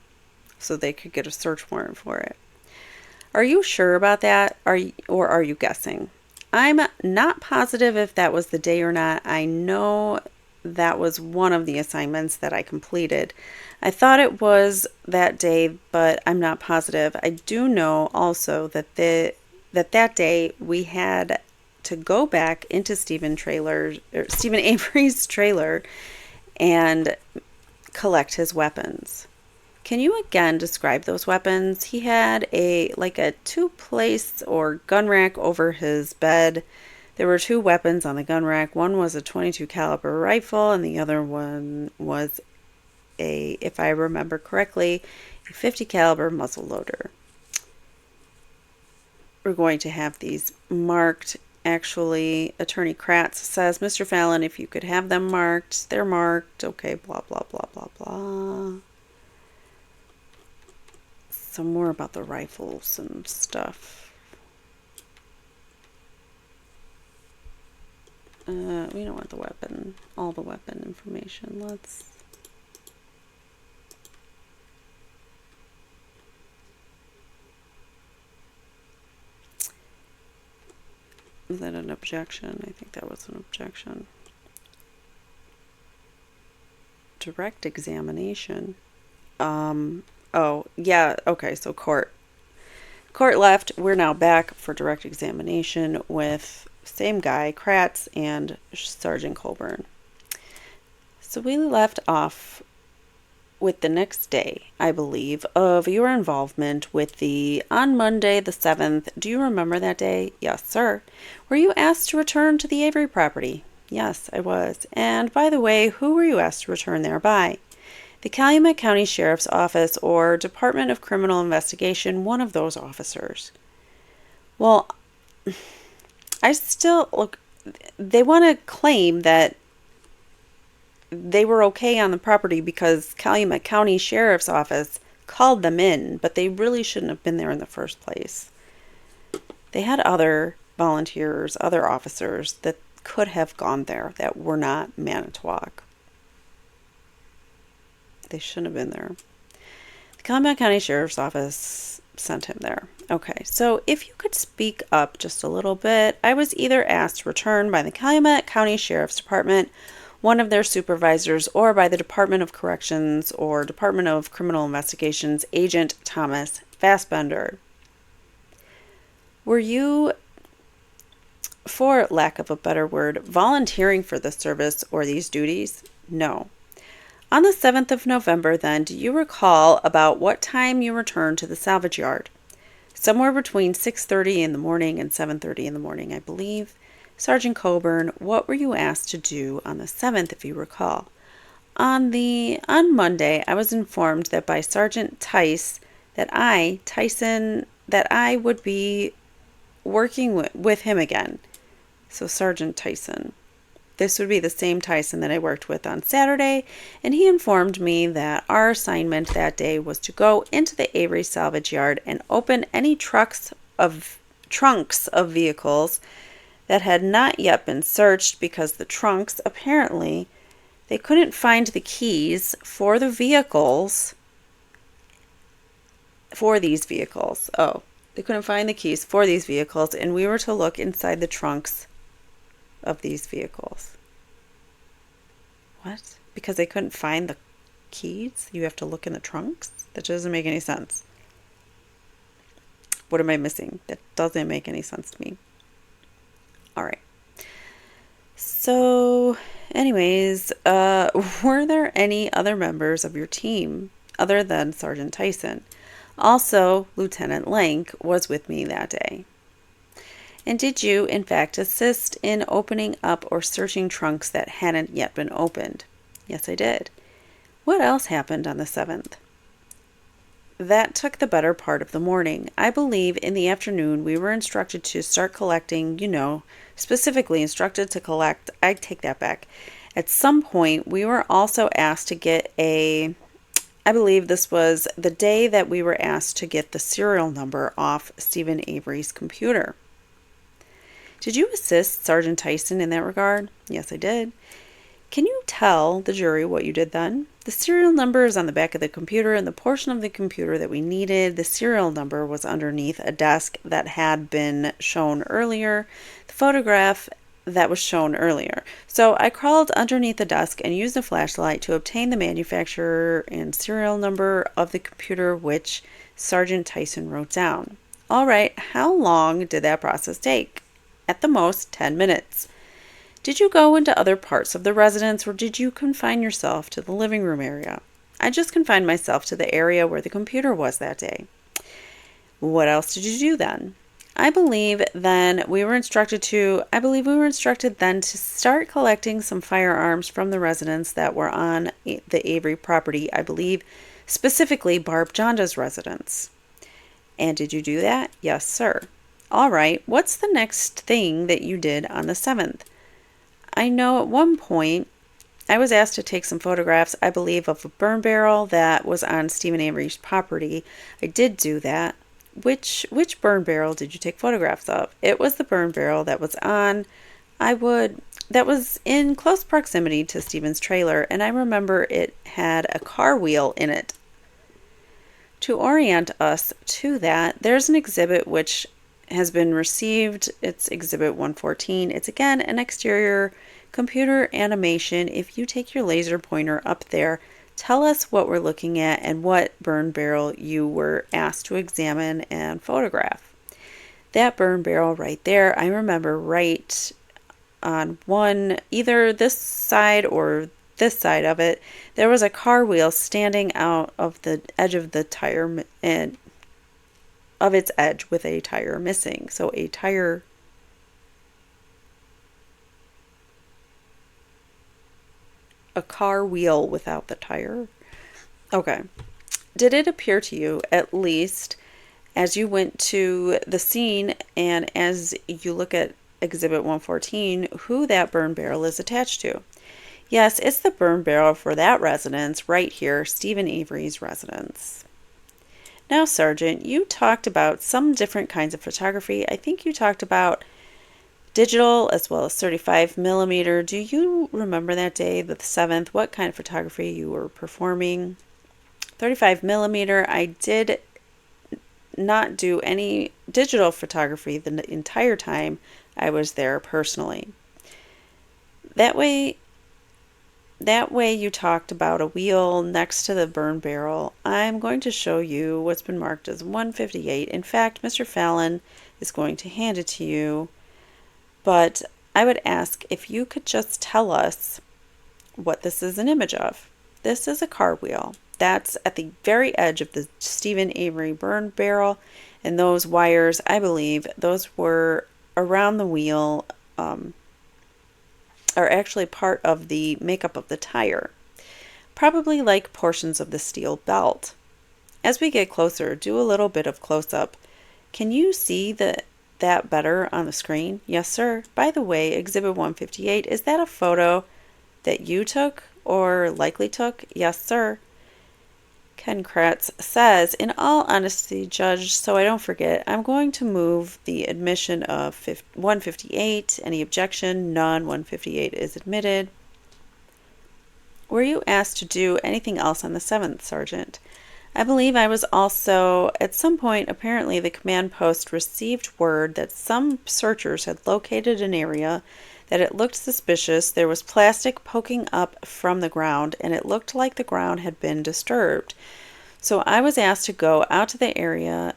so they could get a search warrant for it. Are you sure about that, or are you guessing? I'm not positive if that was the day or not. I know that was one of the assignments that I completed. I thought it was that day, but I'm not positive. I do know also that that day we had to go back into Steven Avery's trailer and collect his weapons. Can you again describe those weapons? He had a 2-place or gun rack over his bed. There were 2 weapons on the gun rack. One was a .22 caliber rifle, and the other one was if I remember correctly, a .50 caliber muzzle loader. We're going to have these marked Actually, Attorney Kratz says, Mr. Fallon, if you could have them marked, they're marked. Okay, blah, blah, blah, blah, blah. Some more about the rifles and stuff. We don't want the weapon, all the weapon information. Let's... Is that an objection? I think that was an objection. Direct examination. Oh, yeah, okay, so court. Court left. We're now back for direct examination with same guy, Kratz, and Sergeant Colborn. So we left off with the next day, I believe, of your involvement with the, on Monday the 7th, do you remember that day? Yes, sir. Were you asked to return to the Avery property? Yes, I was. And by the way, who were you asked to return there by? The Calumet County Sheriff's Office or Department of Criminal Investigation, one of those officers. Well, I still, look, they want to claim that they were okay on the property because Calumet County Sheriff's Office called them in, but they really shouldn't have been there in the first place. They had other volunteers, other officers that could have gone there that were not Manitowoc. They shouldn't have been there. The Calumet County Sheriff's Office sent him there. Okay, so if you could speak up just a little bit, I was either asked to return by the Calumet County Sheriff's Department, one of their supervisors, or by the Department of Corrections or Department of Criminal Investigations Agent Thomas Fassbender. Were you, for lack of a better word, volunteering for this service or these duties? No. On the 7th of November, then, do you recall about what time you returned to the salvage yard? Somewhere between 6:30 in the morning and 7:30 in the morning, I believe. Sergeant Colborn, what were you asked to do on the 7th, if you recall? On Monday, I was informed that by Sergeant Tice that I would be working with him again. So Sergeant Tyson. This would be the same Tyson that I worked with on Saturday, and he informed me that our assignment that day was to go into the Avery salvage yard and open any trunks of vehicles that had not yet been searched because the trunks, apparently, they couldn't find the keys for the vehicles, for these vehicles. Oh, they couldn't find the keys for these vehicles, and we were to look inside the trunks of these vehicles. What? Because they couldn't find the keys? You have to look in the trunks? That doesn't make any sense. What am I missing? That doesn't make any sense to me. All right. So, anyways, were there any other members of your team other than Sergeant Tyson? Also, Lieutenant Lank was with me that day. And did you, in fact, assist in opening up or searching trunks that hadn't yet been opened? Yes, I did. What else happened on the 7th? That took the better part of the morning. I believe in the afternoon we were instructed to start collecting, specifically instructed to collect, I take that back. At some point, we were also asked to get I believe this was the day that we were asked to get the serial number off Steven Avery's computer. Did you assist Sergeant Tyson in that regard? Yes, I did. Can you tell the jury what you did then? The serial number is on the back of the computer, and the portion of the computer that we needed, the serial number was underneath a desk that had been shown earlier, the photograph that was shown earlier. So I crawled underneath the desk and used a flashlight to obtain the manufacturer and serial number of the computer, which Sergeant Tyson wrote down. All right, how long did that process take? At the most, 10 minutes. Did you go into other parts of the residence, or did you confine yourself to the living room area? I just confined myself to the area where the computer was that day. What else did you do then? I believe we were instructed then to start collecting some firearms from the residents that were on the Avery property, I believe specifically Barb Jonda's residence. And did you do that? Yes, sir. All right, what's the next thing that you did on the 7th? I know at one point I was asked to take some photographs, I believe, of a burn barrel that was on Steven Avery's property. I did do that. Which burn barrel did you take photographs of? It was the burn barrel that was that was in close proximity to Steven's trailer, and I remember it had a car wheel in it. To orient us to that, there's an exhibit which has been received. It's Exhibit 114. It's again an exterior computer animation. If you take your laser pointer up there, tell us what we're looking at and what burn barrel you were asked to examine and photograph. That burn barrel right there, I remember right on one, either this side or this side of it, there was a car wheel standing out of the edge of the tire and of its edge with a tire missing. So a car wheel without the tire. Okay. Did it appear to you, at least as you went to the scene and as you look at Exhibit 114, who that burn barrel is attached to? Yes, it's the burn barrel for that residence right here, Steven Avery's residence. Now, Sergeant, you talked about some different kinds of photography. I think you talked about digital as well as 35 millimeter. Do you remember that day, the 7th, what kind of photography you were performing? 35 millimeter, I did not do any digital photography the entire time I was there personally. That way you talked about a wheel next to the burn barrel. I'm going to show you what's been marked as 158. In fact, Mr. Fallon is going to hand it to you, but I would ask if you could just tell us what this is an image of. This is a car wheel. That's at the very edge of the Steven Avery burn barrel, and those wires, I believe, those were around the wheel, are actually part of the makeup of the tire, probably like portions of the steel belt. As we get closer, do a little bit of close-up. Can you see that better on the screen? Yes, sir. By the way, Exhibit 158, is that a photo that you took or likely took? Yes, sir. Ken Kratz says, in all honesty, Judge, so I don't forget, I'm going to move the admission of 158. Any objection? None. 158 is admitted. Were you asked to do anything else on the 7th, Sergeant? I believe I was also, at some point, apparently the command post received word that some searchers had located an area that it looked suspicious. There was plastic poking up from the ground, and it looked like the ground had been disturbed. So I was asked to go out to the area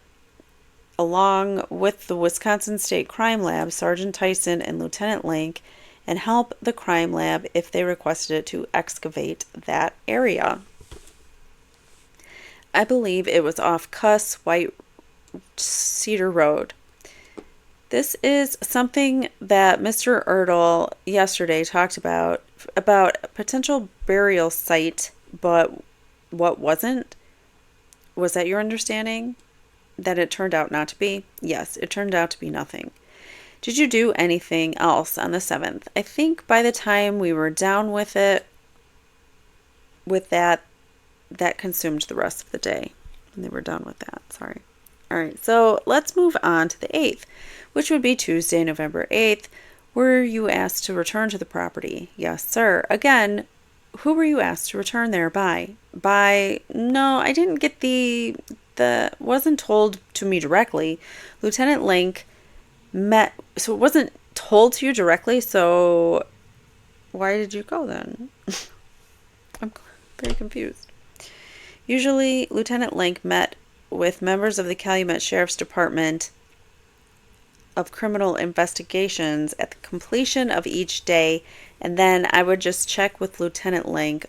along with the Wisconsin State Crime Lab, Sergeant Tyson and Lieutenant Link, and help the crime lab if they requested it to excavate that area. I believe it was off Cuss White Cedar Road. This is something that Mr. Ertl yesterday talked about a potential burial site, but what wasn't? Was that your understanding? That it turned out not to be? Yes, it turned out to be nothing. Did you do anything else on the 7th? I think by the time we were down with it, that consumed the rest of the day. And they were done with that, sorry. All right, so let's move on to the 8th, which would be Tuesday, November 8th. Were you asked to return to the property? Yes, sir. Again, who were you asked to return there by? No, I didn't get wasn't told to me directly. Lieutenant Link so it wasn't told to you directly, so why did you go then? I'm very confused. Usually, Lieutenant Link met with members of the Calumet Sheriff's Department of Criminal Investigations at the completion of each day, and then I would just check with Lieutenant Link,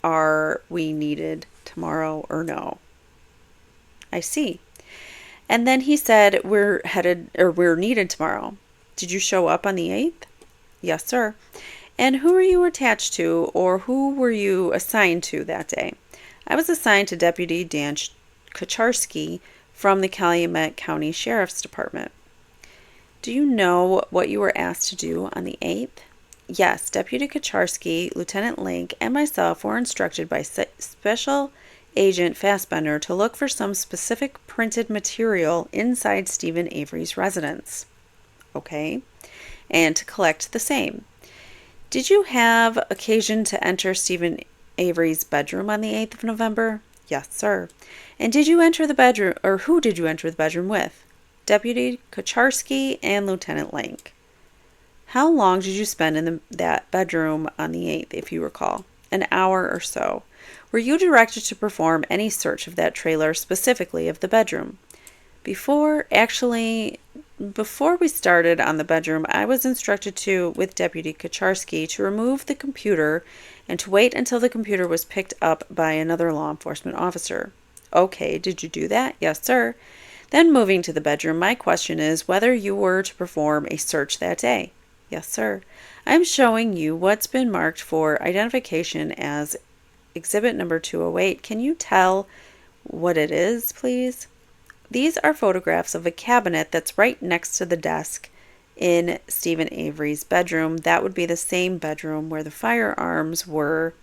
are we needed tomorrow or no? I see. And then he said, we're needed tomorrow. Did you show up on the 8th? Yes, sir. And who were you attached to, or who were you assigned to that day? I was assigned to Deputy Dan Kacharski from the Calumet County Sheriff's Department. Do you know what you were asked to do on the 8th? Yes, Deputy Kacharski, Lieutenant Link, and myself were instructed by Special Agent Fassbender to look for some specific printed material inside Steven Avery's residence. Okay, and to collect the same. Did you have occasion to enter Steven Avery's bedroom on the 8th of November? Yes, sir. And did you enter the bedroom, or who did you enter the bedroom with? Deputy Kacharski and Lieutenant Link. How long did you spend in that bedroom on the 8th, if you recall? An hour or so. Were you directed to perform any search of that trailer, specifically of the bedroom? Before we started on the bedroom, I was instructed with Deputy Kacharski, to remove the computer and to wait until the computer was picked up by another law enforcement officer. Okay, did you do that? Yes, sir. Then moving to the bedroom, my question is whether you were to perform a search that day. Yes, sir. I'm showing you what's been marked for identification as exhibit number 208. Can you tell what it is, please? These are photographs of a cabinet that's right next to the desk in Steven Avery's bedroom. That would be the same bedroom where the firearms were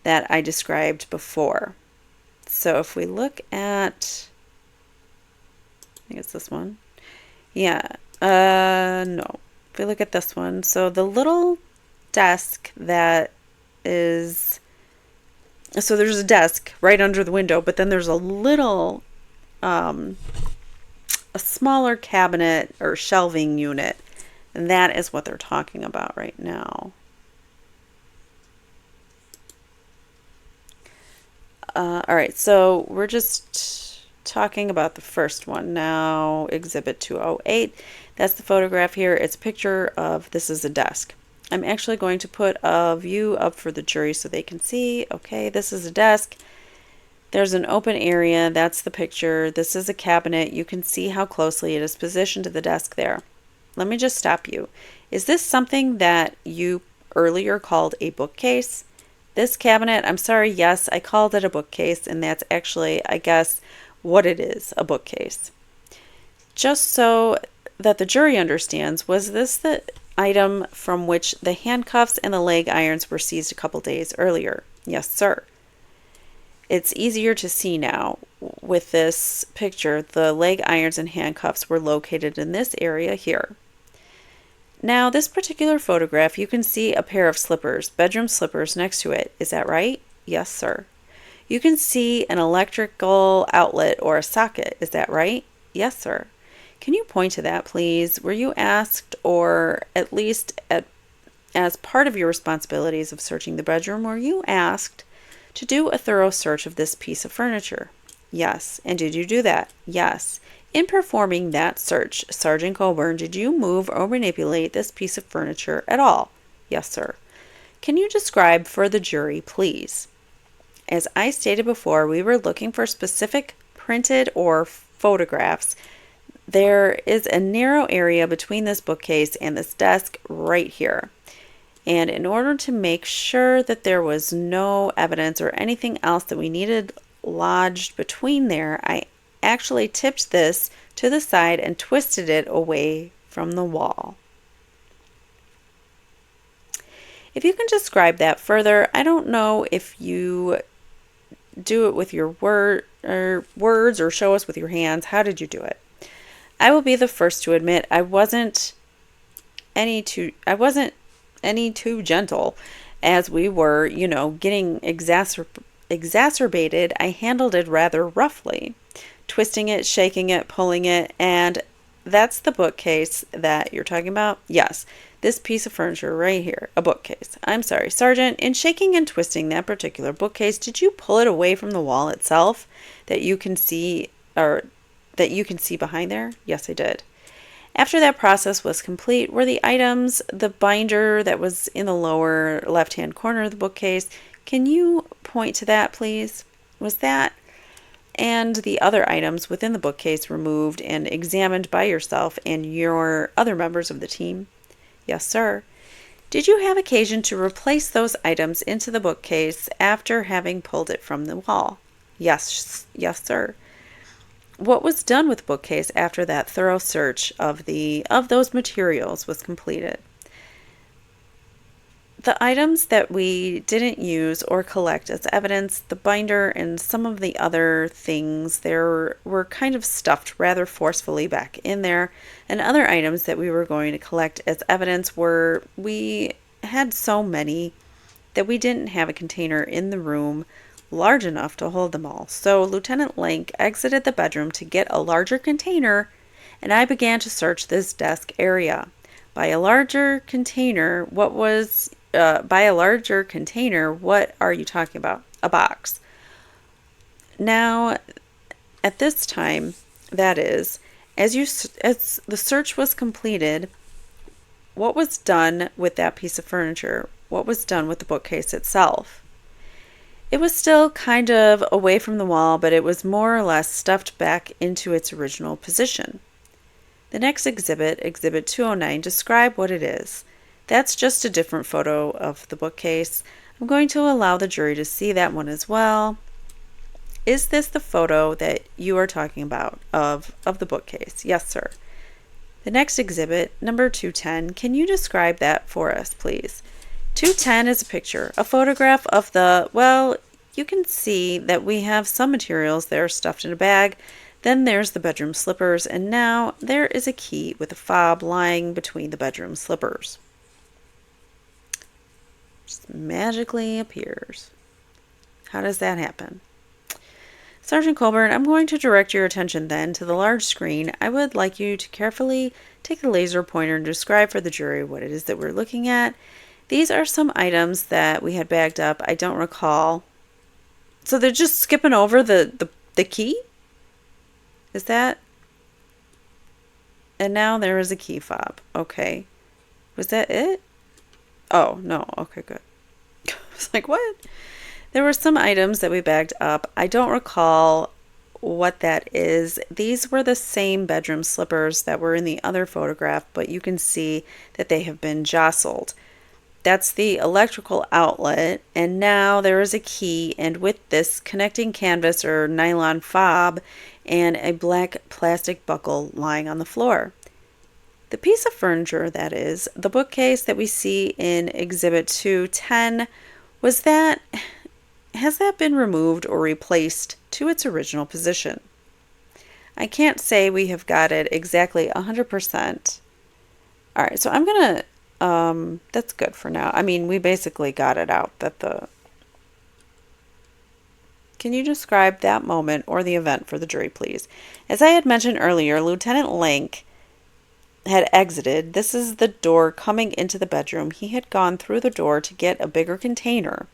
that I described before. So if we look at, I think it's this one. Yeah, no. If we look at this one, so the little desk that is, so there's a desk right under the window, but then there's a little, a smaller cabinet or shelving unit, and that is what they're talking about right now. All right, so we're just talking about the first one now, exhibit 208. That's the photograph here. It's a picture of, this is a desk. I'm actually going to put a view up for the jury so they can see. Okay, this is a desk. There's an open area. That's the picture. This is a cabinet. You can see how closely it is positioned to the desk there. Let me just stop you. Is this something that you earlier called a bookcase? This cabinet, I'm sorry, yes, I called it a bookcase, and that's actually, I guess, what it is, a bookcase. Just so that the jury understands, was this the item from which the handcuffs and the leg irons were seized a couple days earlier? Yes, sir. It's easier to see now with this picture. The leg irons and handcuffs were located in this area here. Now, this particular photograph, you can see a pair of slippers, bedroom slippers next to it. Is that right? Yes, sir. You can see an electrical outlet or a socket. Is that right? Yes, sir. Can you point to that, please? Were you asked, or at least as part of your responsibilities of searching the bedroom, were you asked to do a thorough search of this piece of furniture? Yes. And did you do that? Yes. In performing that search, Sergeant Colborn, did you move or manipulate this piece of furniture at all? Yes, sir. Can you describe for the jury, please? As I stated before, we were looking for specific printed or photographs. There is a narrow area between this bookcase and this desk right here. And in order to make sure that there was no evidence or anything else that we needed lodged between there, I actually tipped this to the side and twisted it away from the wall. If you can describe that further, I don't know if you do it with your words or show us with your hands. How did you do it? I will be the first to admit I wasn't any too gentle as we were, getting exacerbated. I handled it rather roughly, twisting it, shaking it, pulling it, and that's the bookcase that you're talking about? Yes, this piece of furniture right here, a bookcase. I'm sorry, Sergeant, in shaking and twisting that particular bookcase, did you pull it away from the wall itself that you can see behind there? Yes, I did. After that process was complete, were the items, the binder that was in the lower left-hand corner of the bookcase, can you point to that, please? Was that and the other items within the bookcase removed and examined by yourself and your other members of the team? Yes, sir. Did you have occasion to replace those items into the bookcase after having pulled it from the wall? Yes, sir. what was done with the bookcase after that thorough search of those materials was completed. The items that we didn't use or collect as evidence, the binder and some of the other things there were kind of stuffed rather forcefully back in there, and other items that we were going to collect as evidence we had so many that we didn't have a container in the room large enough to hold them all. So Lieutenant Link exited the bedroom to get a larger container, and I began to search this desk area. By a larger container, what are you talking about? A box. Now, at this time, that is, as the search was completed, what was done with that piece of furniture? What was done with the bookcase itself? It was still kind of away from the wall, but it was more or less stuffed back into its original position. The next exhibit, Exhibit 209, describe what it is. That's just a different photo of the bookcase. I'm going to allow the jury to see that one as well. Is this the photo that you are talking about of the bookcase? Yes, sir. The next exhibit, number 210, can you describe that for us, please? 210 is a picture, a photograph of you can see that we have some materials there stuffed in a bag. Then there's the bedroom slippers, and now there is a key with a fob lying between the bedroom slippers. Just magically appears. How does that happen? Sergeant Colborn, I'm going to direct your attention then to the large screen. I would like you to carefully take the laser pointer and describe for the jury what it is that we're looking at. These are some items that we had bagged up. I don't recall. So they're just skipping over the key? Is that? And now there is a key fob. Okay. Was that it? Oh, no. Okay, good. I was like, what? There were some items that we bagged up. I don't recall what that is. These were the same bedroom slippers that were in the other photograph, but you can see that they have been jostled. That's the electrical outlet, and now there is a key, and with this connecting canvas or nylon fob and a black plastic buckle lying on the floor. The piece of furniture, that is, the bookcase that we see in Exhibit 210, has that been removed or replaced to its original position? I can't say we have got it exactly 100%. All right, so I'm going to that's good for now. I mean, we basically got it out Can you describe that moment or the event for the jury, please? As I had mentioned earlier, Lieutenant Link had exited. This is the door coming into the bedroom. He had gone through the door to get a bigger container.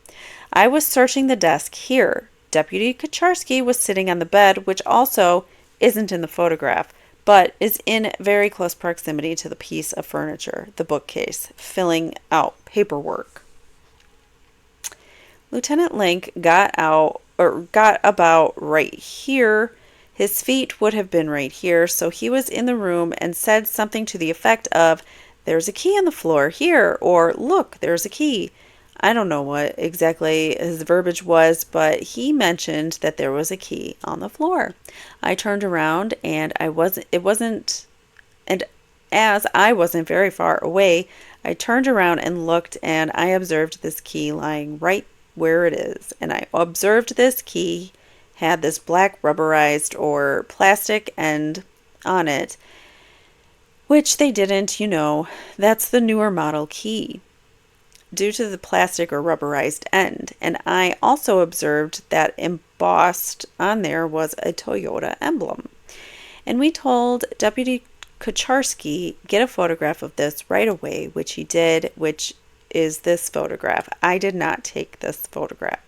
I was searching the desk here. Deputy Kucharski was sitting on the bed, which also isn't in the photograph, but is in very close proximity to the piece of furniture, the bookcase, filling out paperwork. Lieutenant Link got about right here. His feet would have been right here, so he was in the room and said something to the effect of, "There's a key on the floor here," or "Look, there's a key." I don't know what exactly his verbiage was, but he mentioned that there was a key on the floor. I turned around and as I wasn't very far away, I turned around and looked, and I observed this key lying right where it is. And I observed this key had this black rubberized or plastic end on it, which they didn't, that's the newer model key, due to the plastic or rubberized end. And I also observed that embossed on there was a Toyota emblem. And we told Deputy Kucharski get a photograph of this right away, which he did, which is this photograph. I did not take this photograph.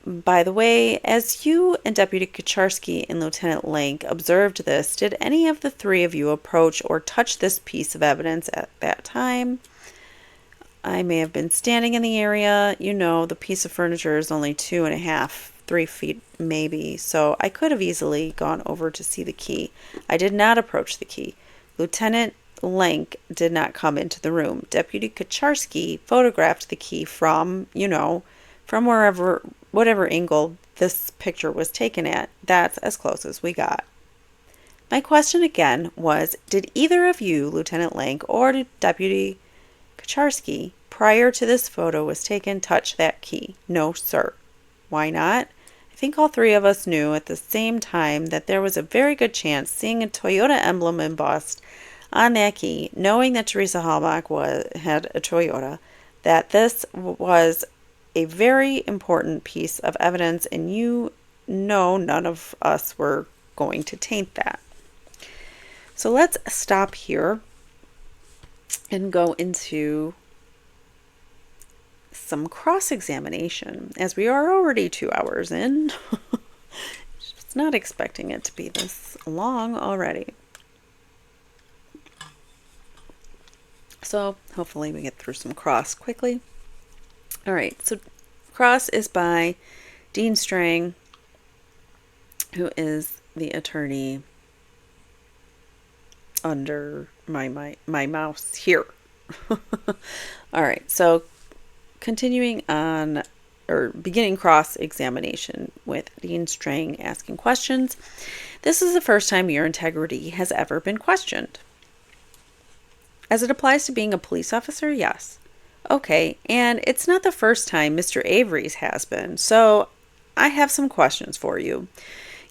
By the way, as you and Deputy Kucharski and Lieutenant Link observed this, did any of the three of you approach or touch this piece of evidence at that time? I may have been standing in the area. The piece of furniture is only 2.5, 3 feet maybe, so I could have easily gone over to see the key. I did not approach the key. Lieutenant Link did not come into the room. Deputy Kucharski photographed the key from whatever angle this picture was taken at. That's as close as we got. My question again was, did either of you, Lieutenant Lank or Deputy Kacharsky, prior to this photo was taken, touch that key? No, sir. Why not? I think all three of us knew at the same time that there was a very good chance, seeing a Toyota emblem embossed on that key, knowing that Teresa Halbach had a Toyota, that this was a very important piece of evidence, and you know none of us were going to taint that. So let's stop here and go into some cross-examination, as we are already 2 hours in. Just not expecting it to be this long already. So hopefully we get through some cross quickly. All right, so cross is by Dean Strang, who is the attorney under my mouse here. All right, so continuing on, or beginning cross-examination with Dean Strang asking questions. This is the first time your integrity has ever been questioned. As it applies to being a police officer, yes. Okay, and it's not the first time Mr. Avery's has been, so I have some questions for you.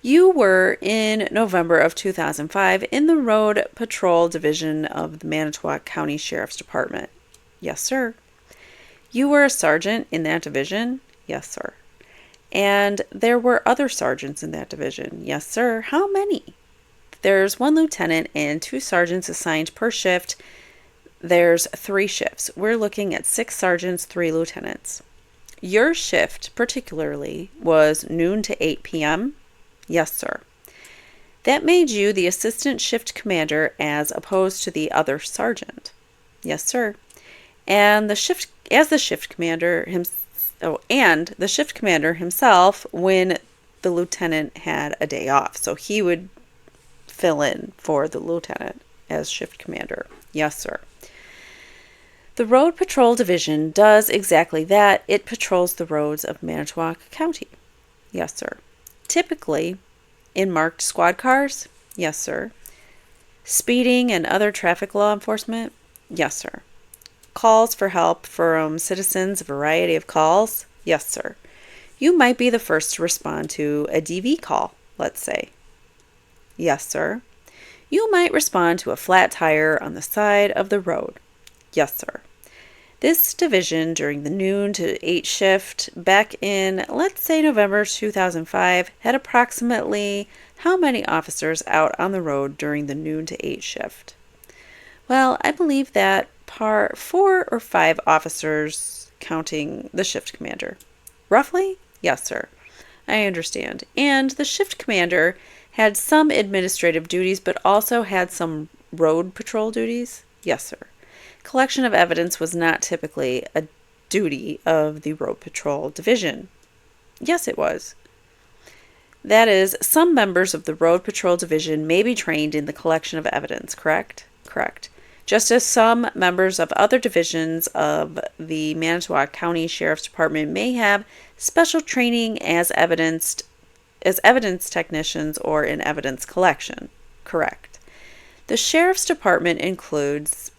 You were in November of 2005 in the Road Patrol Division of the Manitowoc County Sheriff's Department. Yes, sir. You were a sergeant in that division? Yes, sir. And there were other sergeants in that division? Yes, sir. How many? There's 1 lieutenant and 2 sergeants assigned per shift. There's 3 shifts. We're looking at 6 sergeants, 3 lieutenants. Your shift particularly was noon to 8 p.m.? Yes, sir. That made you the assistant shift commander as opposed to the other sergeant? Yes, sir. And the shift commander himself when the lieutenant had a day off, so he would fill in for the lieutenant as shift commander. Yes, sir. The Road Patrol Division does exactly that. It patrols the roads of Manitowoc County. Yes, sir. Typically in marked squad cars? Yes, sir. Speeding and other traffic law enforcement? Yes, sir. Calls for help from citizens, a variety of calls? Yes, sir. You might be the first to respond to a DV call, let's say. Yes, sir. You might respond to a flat tire on the side of the road. Yes, sir. This division during the noon to 8 shift back in, let's say, November 2005 had approximately how many officers out on the road during the noon to 8 shift? Well, I believe that 4 or 5 officers counting the shift commander. Roughly? Yes, sir. I understand. And the shift commander had some administrative duties but also had some road patrol duties? Yes, sir. Collection of evidence was not typically a duty of the Road Patrol Division. Yes, it was. That is, some members of the Road Patrol Division may be trained in the collection of evidence, correct? Correct. Just as some members of other divisions of the Manitowoc County Sheriff's Department may have special training as evidence technicians or in evidence collection, correct. The Sheriff's Department includes,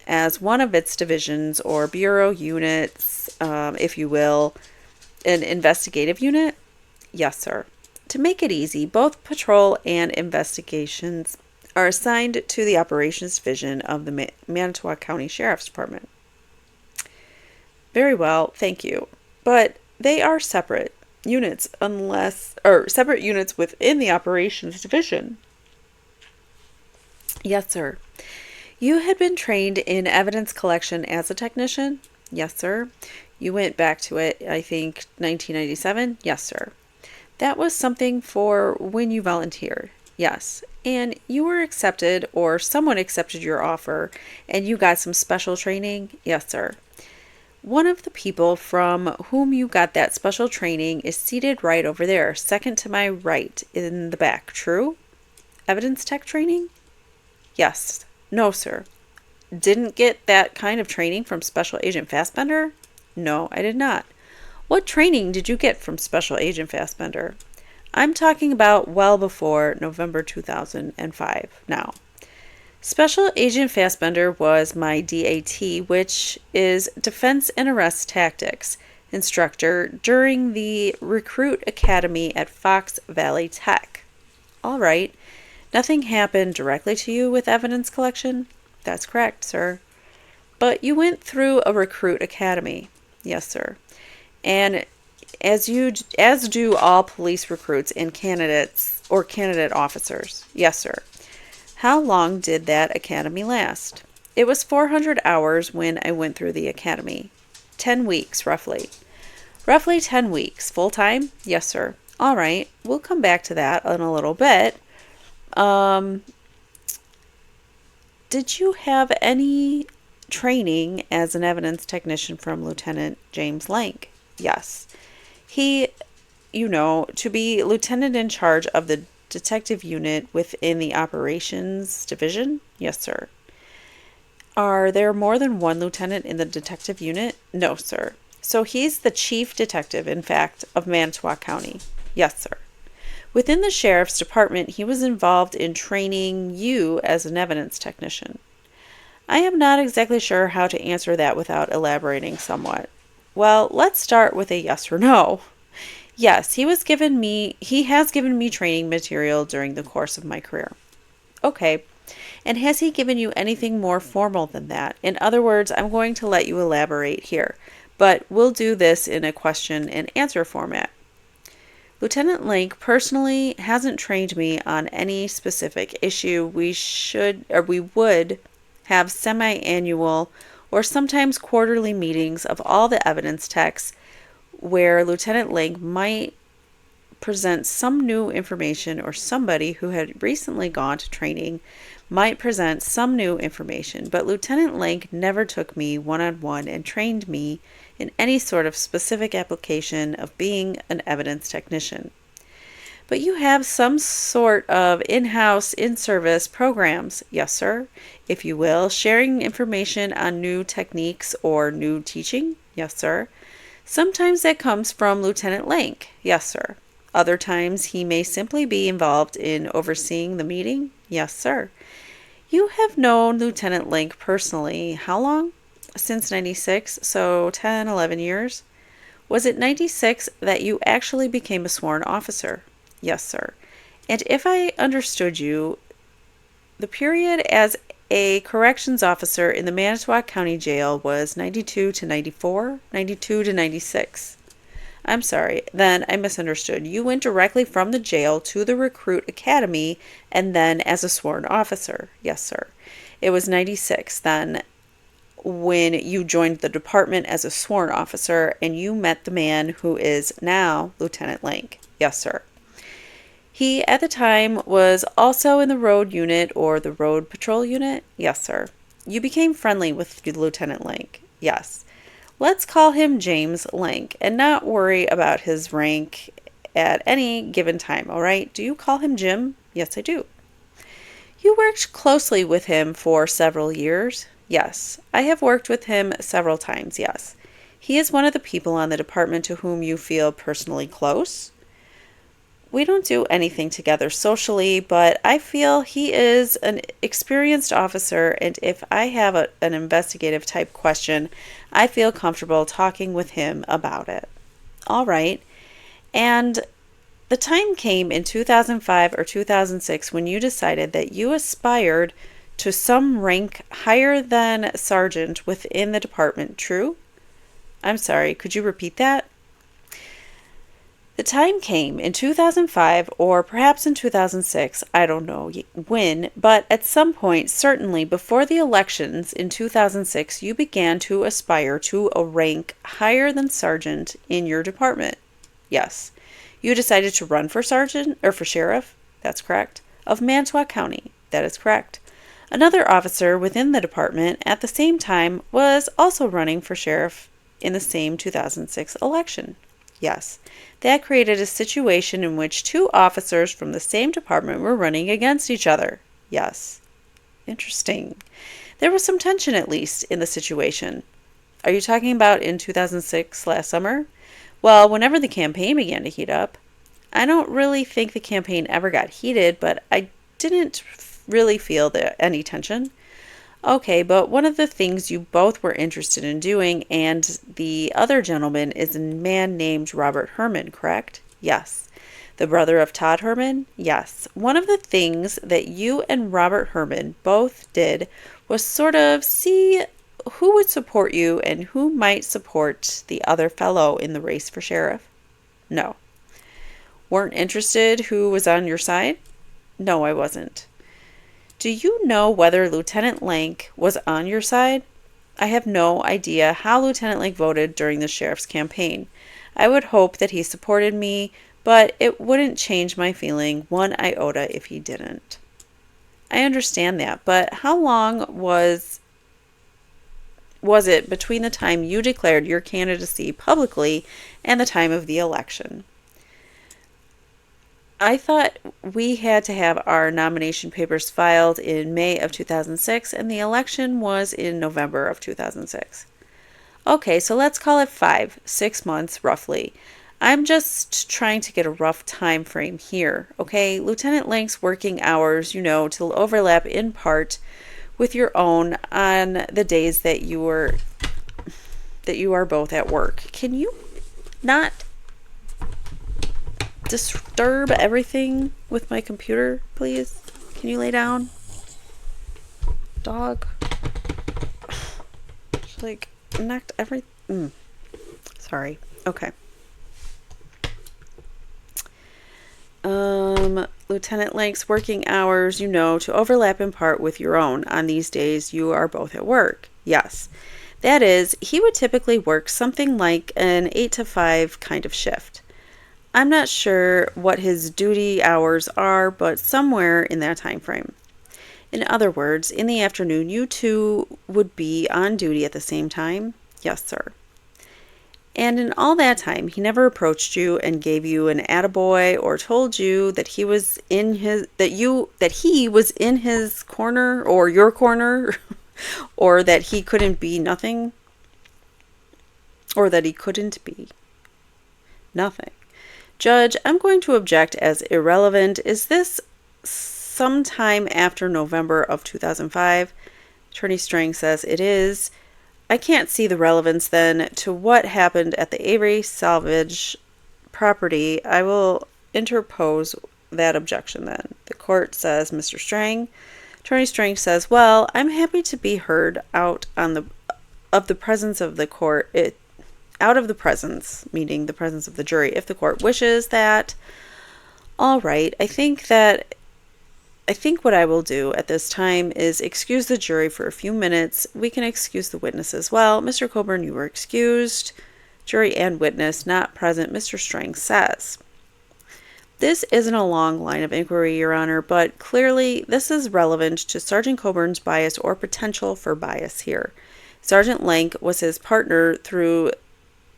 as one of its divisions or bureau units, if you will, an investigative unit? Yes, sir. To make it easy, both patrol and investigations are assigned to the Operations Division of the Manitowoc County Sheriff's Department. Very well, thank you. But they are separate units separate units within the Operations Division. Yes, sir. You had been trained in evidence collection as a technician? Yes, sir. You went back to it, I think, 1997? Yes, sir. That was something for when you volunteered? Yes. And you were accepted, or someone accepted your offer, and you got some special training? Yes, sir. One of the people from whom you got that special training is seated right over there, second to my right in the back, true? Evidence tech training? Yes. No, sir. Didn't get that kind of training from Special Agent Fassbender? No, I did not. What training did you get from Special Agent Fassbender? I'm talking about well before November 2005 now. Special Agent Fassbender was my DAT, which is Defense and Arrest Tactics instructor during the Recruit Academy at Fox Valley Tech. All right. Nothing happened directly to you with evidence collection? That's correct, sir. But you went through a recruit academy. Yes, sir. And as do all police recruits and candidates or candidate officers. Yes, sir. How long did that academy last? It was 400 hours when I went through the academy. 10 weeks, roughly. Roughly 10 weeks. Full time? Yes, sir. All right. We'll come back to that in a little bit. Did you have any training as an evidence technician from Lieutenant James Lank? Yes. He, to be lieutenant in charge of the detective unit within the operations division? Yes, sir. Are there more than one lieutenant in the detective unit? No, sir. So he's the chief detective, in fact, of Manitowoc County? Yes, sir. Within the sheriff's department, he was involved in training you as an evidence technician. I am not exactly sure how to answer that without elaborating somewhat. Well, let's start with a yes or no. Yes, he has given me training material during the course of my career. Okay. And has he given you anything more formal than that? In other words, I'm going to let you elaborate here, but we'll do this in a question and answer format. Lieutenant Link personally hasn't trained me on any specific issue. We would have semi-annual or sometimes quarterly meetings of all the evidence techs where Lieutenant Link might present some new information, or somebody who had recently gone to training might present some new information, but Lieutenant Link never took me one-on-one and trained me in any sort of specific application of being an evidence technician. But you have some sort of in-house, in-service programs, yes, sir, if you will, sharing information on new techniques or new teaching, yes, sir. Sometimes that comes from Lieutenant Link, yes, sir. Other times he may simply be involved in overseeing the meeting, yes, sir. You have known Lieutenant Link personally how long? Since 96, so 10, 11 years. Was it 96 that you actually became a sworn officer? Yes, sir. And if I understood you, the period as a corrections officer in the Manitowoc County Jail was 92 to 94, 92 to 96. I'm sorry, then I misunderstood. You went directly from the jail to the recruit academy and then as a sworn officer. Yes, sir. It was 96 then when you joined the department as a sworn officer and you met the man who is now Lieutenant Link. Yes, sir. He, at the time, was also in the road unit or the road patrol unit? Yes, sir. You became friendly with Lieutenant Link? Yes. Let's call him James Link and not worry about his rank at any given time, all right? Do you call him Jim? Yes, I do. You worked closely with him for several years? Yes. I have worked with him several times, yes. He is one of the people on the department to whom you feel personally close? We don't do anything together socially, but I feel he is an experienced officer, and if I have an investigative type question, I feel comfortable talking with him about it. All right. And the time came in 2005 or 2006 when you decided that you aspired to some rank higher than sergeant within the department, true? I'm sorry, could you repeat that? The time came in 2005 or perhaps in 2006, I don't know when, but at some point, certainly before the elections in 2006, you began to aspire to a rank higher than sergeant in your department. Yes. You decided to run for sergeant or for sheriff? That's correct. Of Manitowoc County? That is correct. Another officer within the department at the same time was also running for sheriff in the same 2006 election. Yes. That created a situation in which two officers from the same department were running against each other. Yes. Interesting. There was some tension, at least, in the situation. Are you talking about in 2006, last summer? Well, whenever the campaign began to heat up, I don't really think the campaign ever got heated, but I didn't really feel any tension. Okay, but one of the things you both were interested in doing, and the other gentleman, is a man named Robert Herman, correct? Yes. The brother of Todd Herman? Yes. One of the things that you and Robert Herman both did was sort of see who would support you and who might support the other fellow in the race for sheriff. No. Weren't interested who was on your side? No, I wasn't. Do you know whether Lieutenant Lank was on your side? I have no idea how Lieutenant Lank voted during the sheriff's campaign. I would hope that he supported me, but it wouldn't change my feeling one iota if he didn't. I understand that, but how long was it between the time you declared your candidacy publicly and the time of the election? I thought we had to have our nomination papers filed in May of 2006, and the election was in November of 2006. Okay, so let's call it 6 months roughly. I'm just trying to get a rough time frame here, okay? Lieutenant Lank's working hours, to overlap in part with your own on the days that you are both at work. Can you not disturb everything with my computer, please? Can you lay down? Dog. Just knocked everything. Sorry. Okay. Lieutenant Lank's working hours, to overlap in part with your own on these days you are both at work. Yes. That is, he would typically work something like an 8 to 5 kind of shift. I'm not sure what his duty hours are, but somewhere in that time frame. In other words, in the afternoon, you two would be on duty at the same time? Yes, sir. And in all that time, he never approached you and gave you an attaboy or told you that he was in his corner or your corner or that he couldn't be nothing or that he couldn't be nothing. Judge, I'm going to object as irrelevant. Is this sometime after November of 2005? Attorney Strang says it is. I can't see the relevance then to what happened at the Avery salvage property. I will interpose that objection then. The court says, Mr. Strang. Attorney Strang says, well, I'm happy to be heard out of the presence of the court. Out of the presence, meaning the presence of the jury, if the court wishes that. All right, I think what I will do at this time is excuse the jury for a few minutes. We can excuse the witness as well. Mr. Colborn, you were excused. Jury and witness not present, Mr. Strang says. This isn't a long line of inquiry, Your Honor, but clearly this is relevant to Sergeant Colborn's bias or potential for bias here. Sergeant Lank was his partner through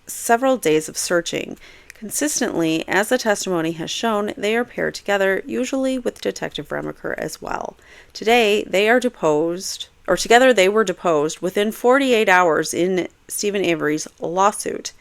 several days of searching. Consistently, as the testimony has shown, they are paired together, usually with Detective Remacher as well. Today, together they were deposed within 48 hours in Steven Avery's lawsuit.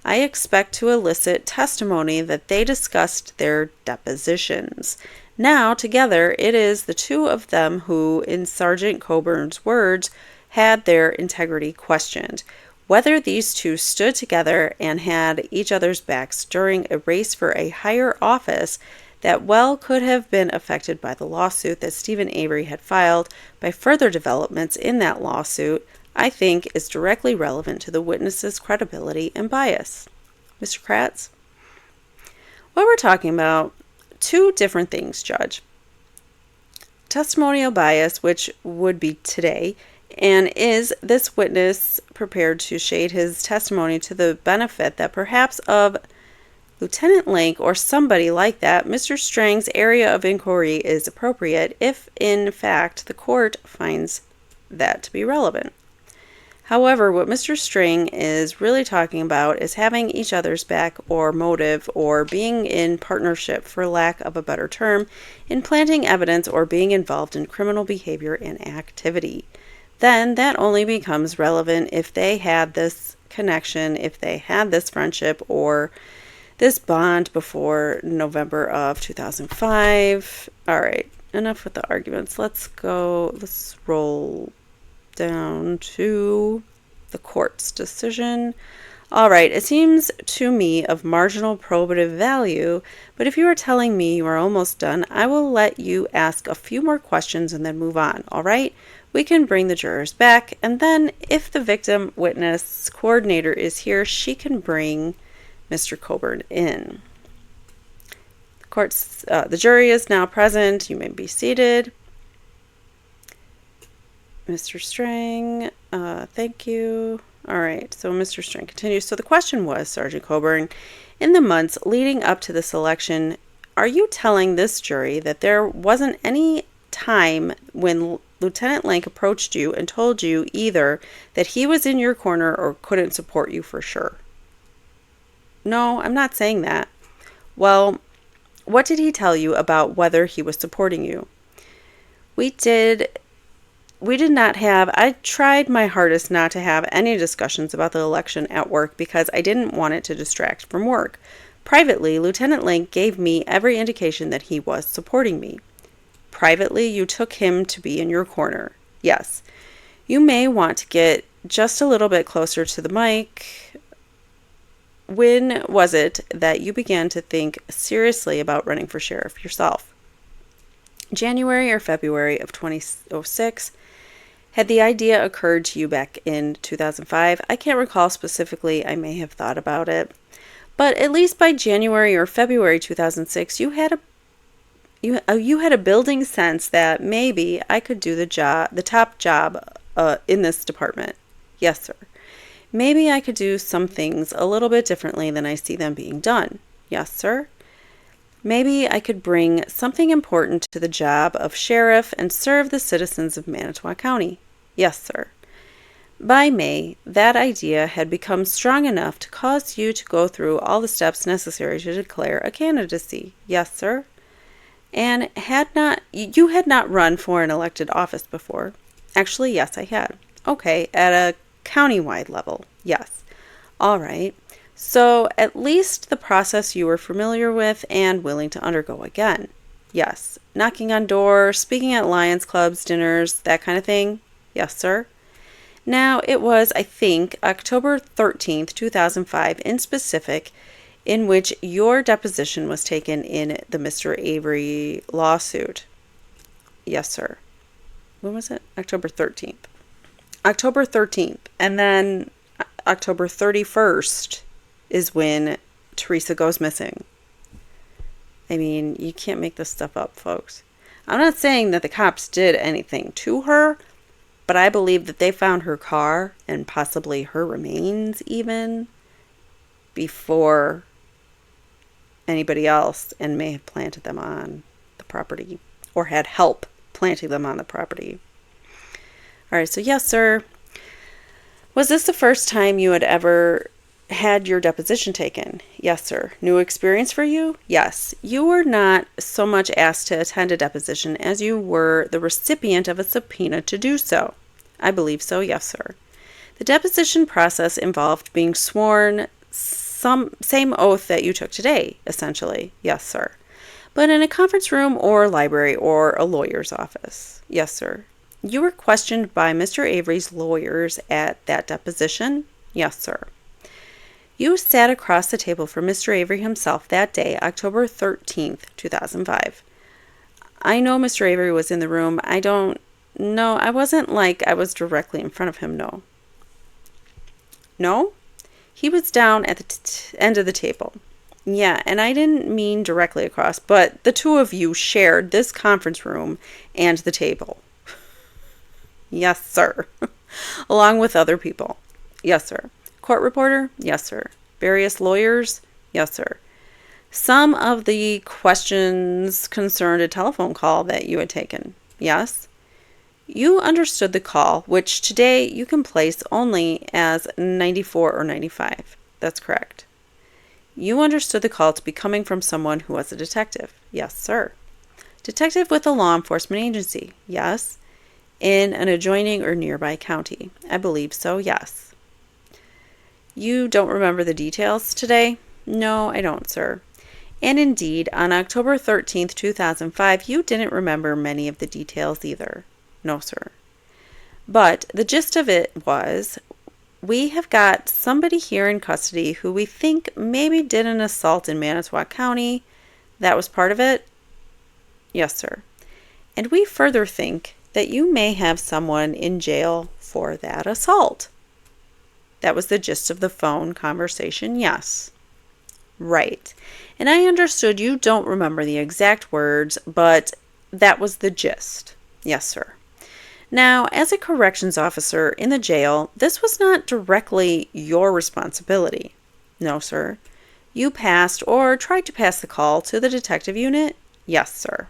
I expect to elicit testimony that they discussed their depositions. Now, together, it is the two of them who, in Sergeant Colborn's words, had their integrity questioned. Whether these two stood together and had each other's backs during a race for a higher office that well could have been affected by the lawsuit that Steven Avery had filed by further developments in that lawsuit, I think is directly relevant to the witness's credibility and bias. Mr. Kratz? What we're talking about, two different things, Judge. Testimonial bias, which would be today, and is this witness prepared to shade his testimony to the benefit that perhaps of Lieutenant Lank or somebody like that? Mr. Strang's area of inquiry is appropriate if, in fact, the court finds that to be relevant. However, what Mr. Strang is really talking about is having each other's back or motive or being in partnership, for lack of a better term, in planting evidence or being involved in criminal behavior and activity. Then that only becomes relevant if they had this connection if they had this friendship or this bond before November of 2005. All right, enough with the arguments. Let's roll down to the court's decision. All right, it seems to me of marginal probative value, but if you are telling me you are almost done, I will let you ask a few more questions and then move on, all right? We can bring the jurors back, and then if the victim witness coordinator is here, she can bring Mr. Colborn in. The jury is now present. You may be seated. Mr. Strang, thank you. All right, so Mr. Strang continues. So the question was, Sergeant Colborn, in the months leading up to this election, are you telling this jury that there wasn't any time when Lieutenant Lank approached you and told you either that he was in your corner or couldn't support you for sure? No, I'm not saying that. Well, what did he tell you about whether he was supporting you? I tried my hardest not to have any discussions about the election at work because I didn't want it to distract from work. Privately, Lieutenant Link gave me every indication that he was supporting me. Privately, you took him to be in your corner. Yes. You may want to get just a little bit closer to the mic. When was it that you began to think seriously about running for sheriff yourself? January or February of 2006? Had the idea occurred to you back in 2005? I can't recall specifically. I may have thought about it. But at least by January or February 2006, you had a building sense that maybe I could do the top job in this department. Yes, sir. Maybe I could do some things a little bit differently than I see them being done. Yes, sir. Maybe I could bring something important to the job of sheriff and serve the citizens of Manitowoc County. Yes, sir. By May, that idea had become strong enough to cause you to go through all the steps necessary to declare a candidacy. Yes, sir. And you had not run for an elected office before? Actually, yes, I had. Okay, at a county-wide level. Yes. All right. So at least the process you were familiar with and willing to undergo again. Yes. Knocking on doors, speaking at Lions clubs, dinners, that kind of thing. Yes, sir. Now, it was, I think, October 13th, 2005, in specific, in which your deposition was taken in the Mr. Avery lawsuit. Yes, sir. When was it? October 13th. October 13th. And then October 31st is when Teresa goes missing. I mean, you can't make this stuff up, folks. I'm not saying that the cops did anything to her, but I believe that they found her car and possibly her remains even before anybody else and may have planted them on the property or had help planting them on the property. All right, so yes, sir. Was this the first time you had ever had your deposition taken? Yes, sir. New experience for you? Yes. You were not so much asked to attend a deposition as you were the recipient of a subpoena to do so. I believe so, yes, sir. The deposition process involved being sworn same oath that you took today, essentially. Yes, sir. But in a conference room or library or a lawyer's office. Yes, sir. You were questioned by Mr. Avery's lawyers at that deposition? Yes, sir. You sat across the table from Mr. Avery himself that day, October 13th, 2005. I know Mr. Avery was in the room. I don't know. I wasn't like I was directly in front of him, no. No? He was down at the end of the table. Yeah, and I didn't mean directly across, but the two of you shared this conference room and the table. Yes, sir. Along with other people. Yes, sir. Court reporter? Yes, sir. Various lawyers? Yes, sir. Some of the questions concerned a telephone call that you had taken. Yes. You understood the call, which today you can place only as 94 or 95. That's correct. You understood the call to be coming from someone who was a detective. Yes, sir. Detective with a law enforcement agency. Yes. In an adjoining or nearby county. I believe so, yes. You don't remember the details today? No, I don't, sir. And indeed, on October 13th, 2005, you didn't remember many of the details either. No, sir. But the gist of it was, we have got somebody here in custody who we think maybe did an assault in Manitowoc County. That was part of it? Yes, sir. And we further think that you may have someone in jail for that assault. That was the gist of the phone conversation, yes. Right. And I understood you don't remember the exact words, but that was the gist. Yes, sir. Now, as a corrections officer in the jail, this was not directly your responsibility. No, sir. You passed or tried to pass the call to the detective unit? Yes, sir.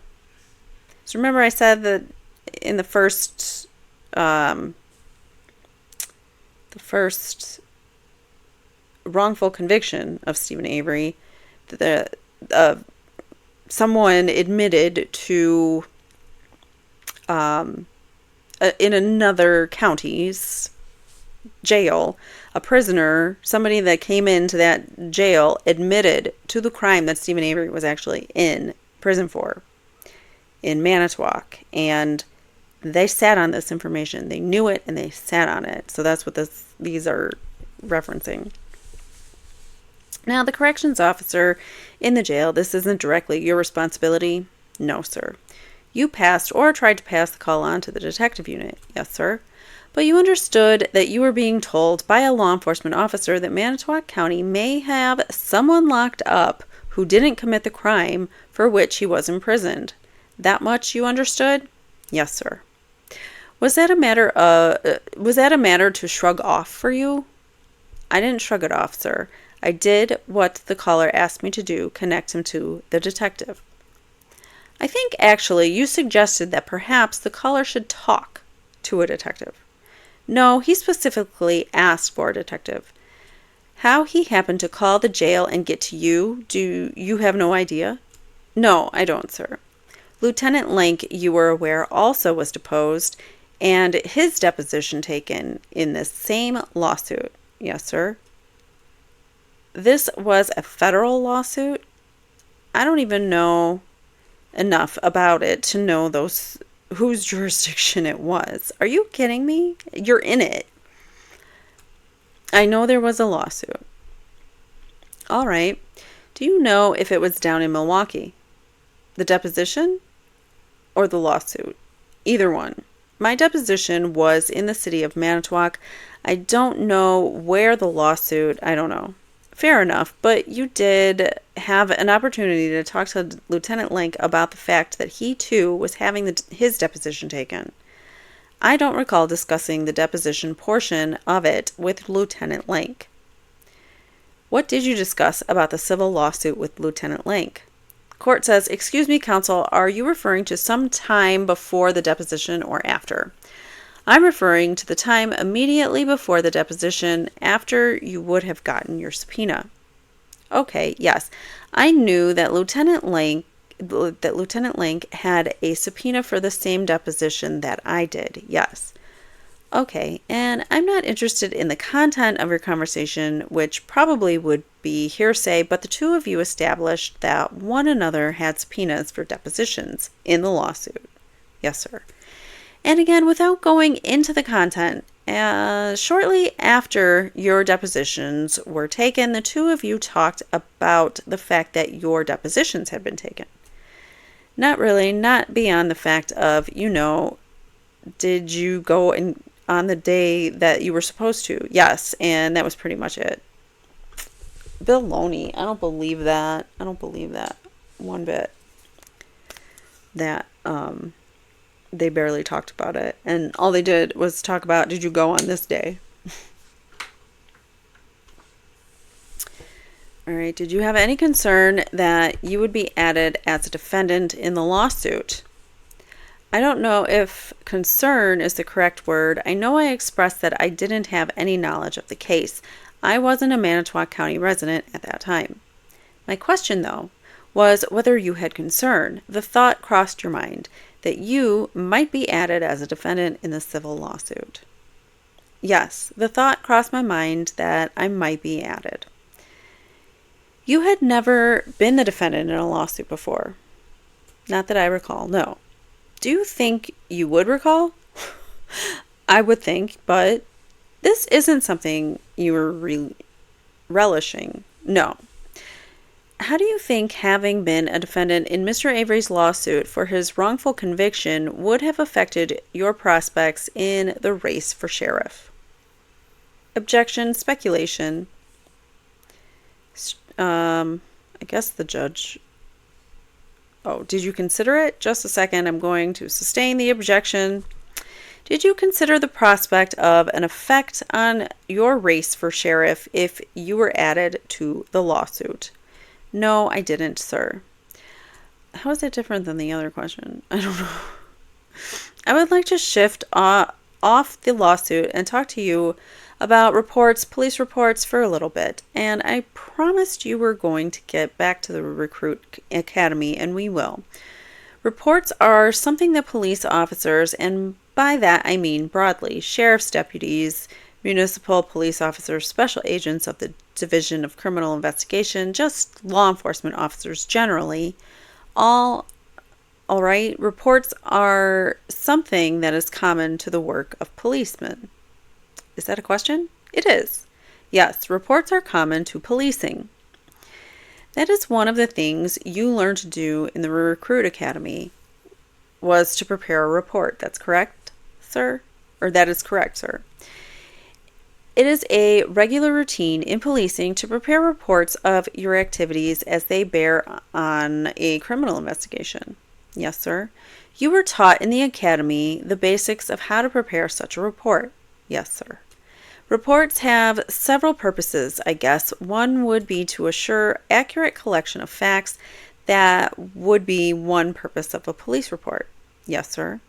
So remember I said that in the first wrongful conviction of Steven Avery, someone admitted to in another county's jail, a prisoner, somebody that came into that jail, admitted to the crime that Steven Avery was actually in prison for in Manitowoc, and they sat on this information. They knew it and they sat on it. So that's what these are referencing. Now, the corrections officer in the jail, this isn't directly your responsibility. No, sir. You passed or tried to pass the call on to the detective unit. Yes, sir. But you understood that you were being told by a law enforcement officer that Manitowoc County may have someone locked up who didn't commit the crime for which he was imprisoned. That much you understood? Yes, sir. Was that a matter to shrug off for you? I didn't shrug it off, sir. I did what the caller asked me to do, connect him to the detective. I think actually you suggested that perhaps the caller should talk to a detective. No, he specifically asked for a detective. How he happened to call the jail and get to you, do you have no idea? No, I don't, sir. Lieutenant Link, you were aware, also was deposed, and his deposition taken in this same lawsuit. Yes, sir. This was a federal lawsuit? I don't even know enough about it to know whose jurisdiction it was. Are you kidding me? You're in it. I know there was a lawsuit. All right. Do you know if it was down in Milwaukee? The deposition or the lawsuit? Either one. My deposition was in the city of Manitowoc. I don't know where the lawsuit, I don't know. Fair enough, but you did have an opportunity to talk to Lieutenant Link about the fact that he too was having his deposition taken. I don't recall discussing the deposition portion of it with Lieutenant Link. What did you discuss about the civil lawsuit with Lieutenant Link? Court says, excuse me, counsel, are you referring to some time before the deposition or after? I'm referring to the time immediately before the deposition, after you would have gotten your subpoena. Okay, yes. I knew that Lieutenant Link had a subpoena for the same deposition that I did. Yes. Okay, and I'm not interested in the content of your conversation, which probably would be hearsay, but the two of you established that one another had subpoenas for depositions in the lawsuit. Yes, sir. And again, without going into the content, shortly after your depositions were taken, the two of you talked about the fact that your depositions had been taken. Not really, not beyond the fact of, did you go on the day that you were supposed to? Yes, and that was pretty much it. Baloney. I don't believe that. I don't believe that one bit. That, they barely talked about it. And all they did was talk about, did you go on this day? All right. Did you have any concern that you would be added as a defendant in the lawsuit? I don't know if concern is the correct word. I know I expressed that I didn't have any knowledge of the case. I wasn't a Manitowoc County resident at that time. My question, though, was whether you had concern. The thought crossed your mind that you might be added as a defendant in the civil lawsuit. Yes, the thought crossed my mind that I might be added. You had never been the defendant in a lawsuit before. Not that I recall, no. Do you think you would recall? I would think, but this isn't something you were relishing. No. How do you think having been a defendant in Mr. Avery's lawsuit for his wrongful conviction would have affected your prospects in the race for sheriff? Objection, speculation. I guess the judge. Oh, did you consider it? Just a second, I'm going to sustain the objection. Did you consider the prospect of an effect on your race for sheriff if you were added to the lawsuit? No, I didn't, sir. How is that different than the other question? I don't know. I would like to shift off the lawsuit and talk to you about reports, police reports, for a little bit. And I promised you were going to get back to the recruit academy, and we will. Reports are something that police officers, and by that I mean broadly, sheriff's deputies, municipal police officers, special agents of the Division of Criminal Investigation, just law enforcement officers generally, all right, reports are something that is common to the work of policemen. Is that a question? It is. Yes, reports are common to policing. That is one of the things you learned to do in the Recruit Academy, was to prepare a report. That's correct, sir? Or that is correct, sir. It is a regular routine in policing to prepare reports of your activities as they bear on a criminal investigation. Yes, sir. You were taught in the academy the basics of how to prepare such a report. Yes, sir. Reports have several purposes, I guess. One would be to assure accurate collection of facts. That would be one purpose of a police report. Yes, sir.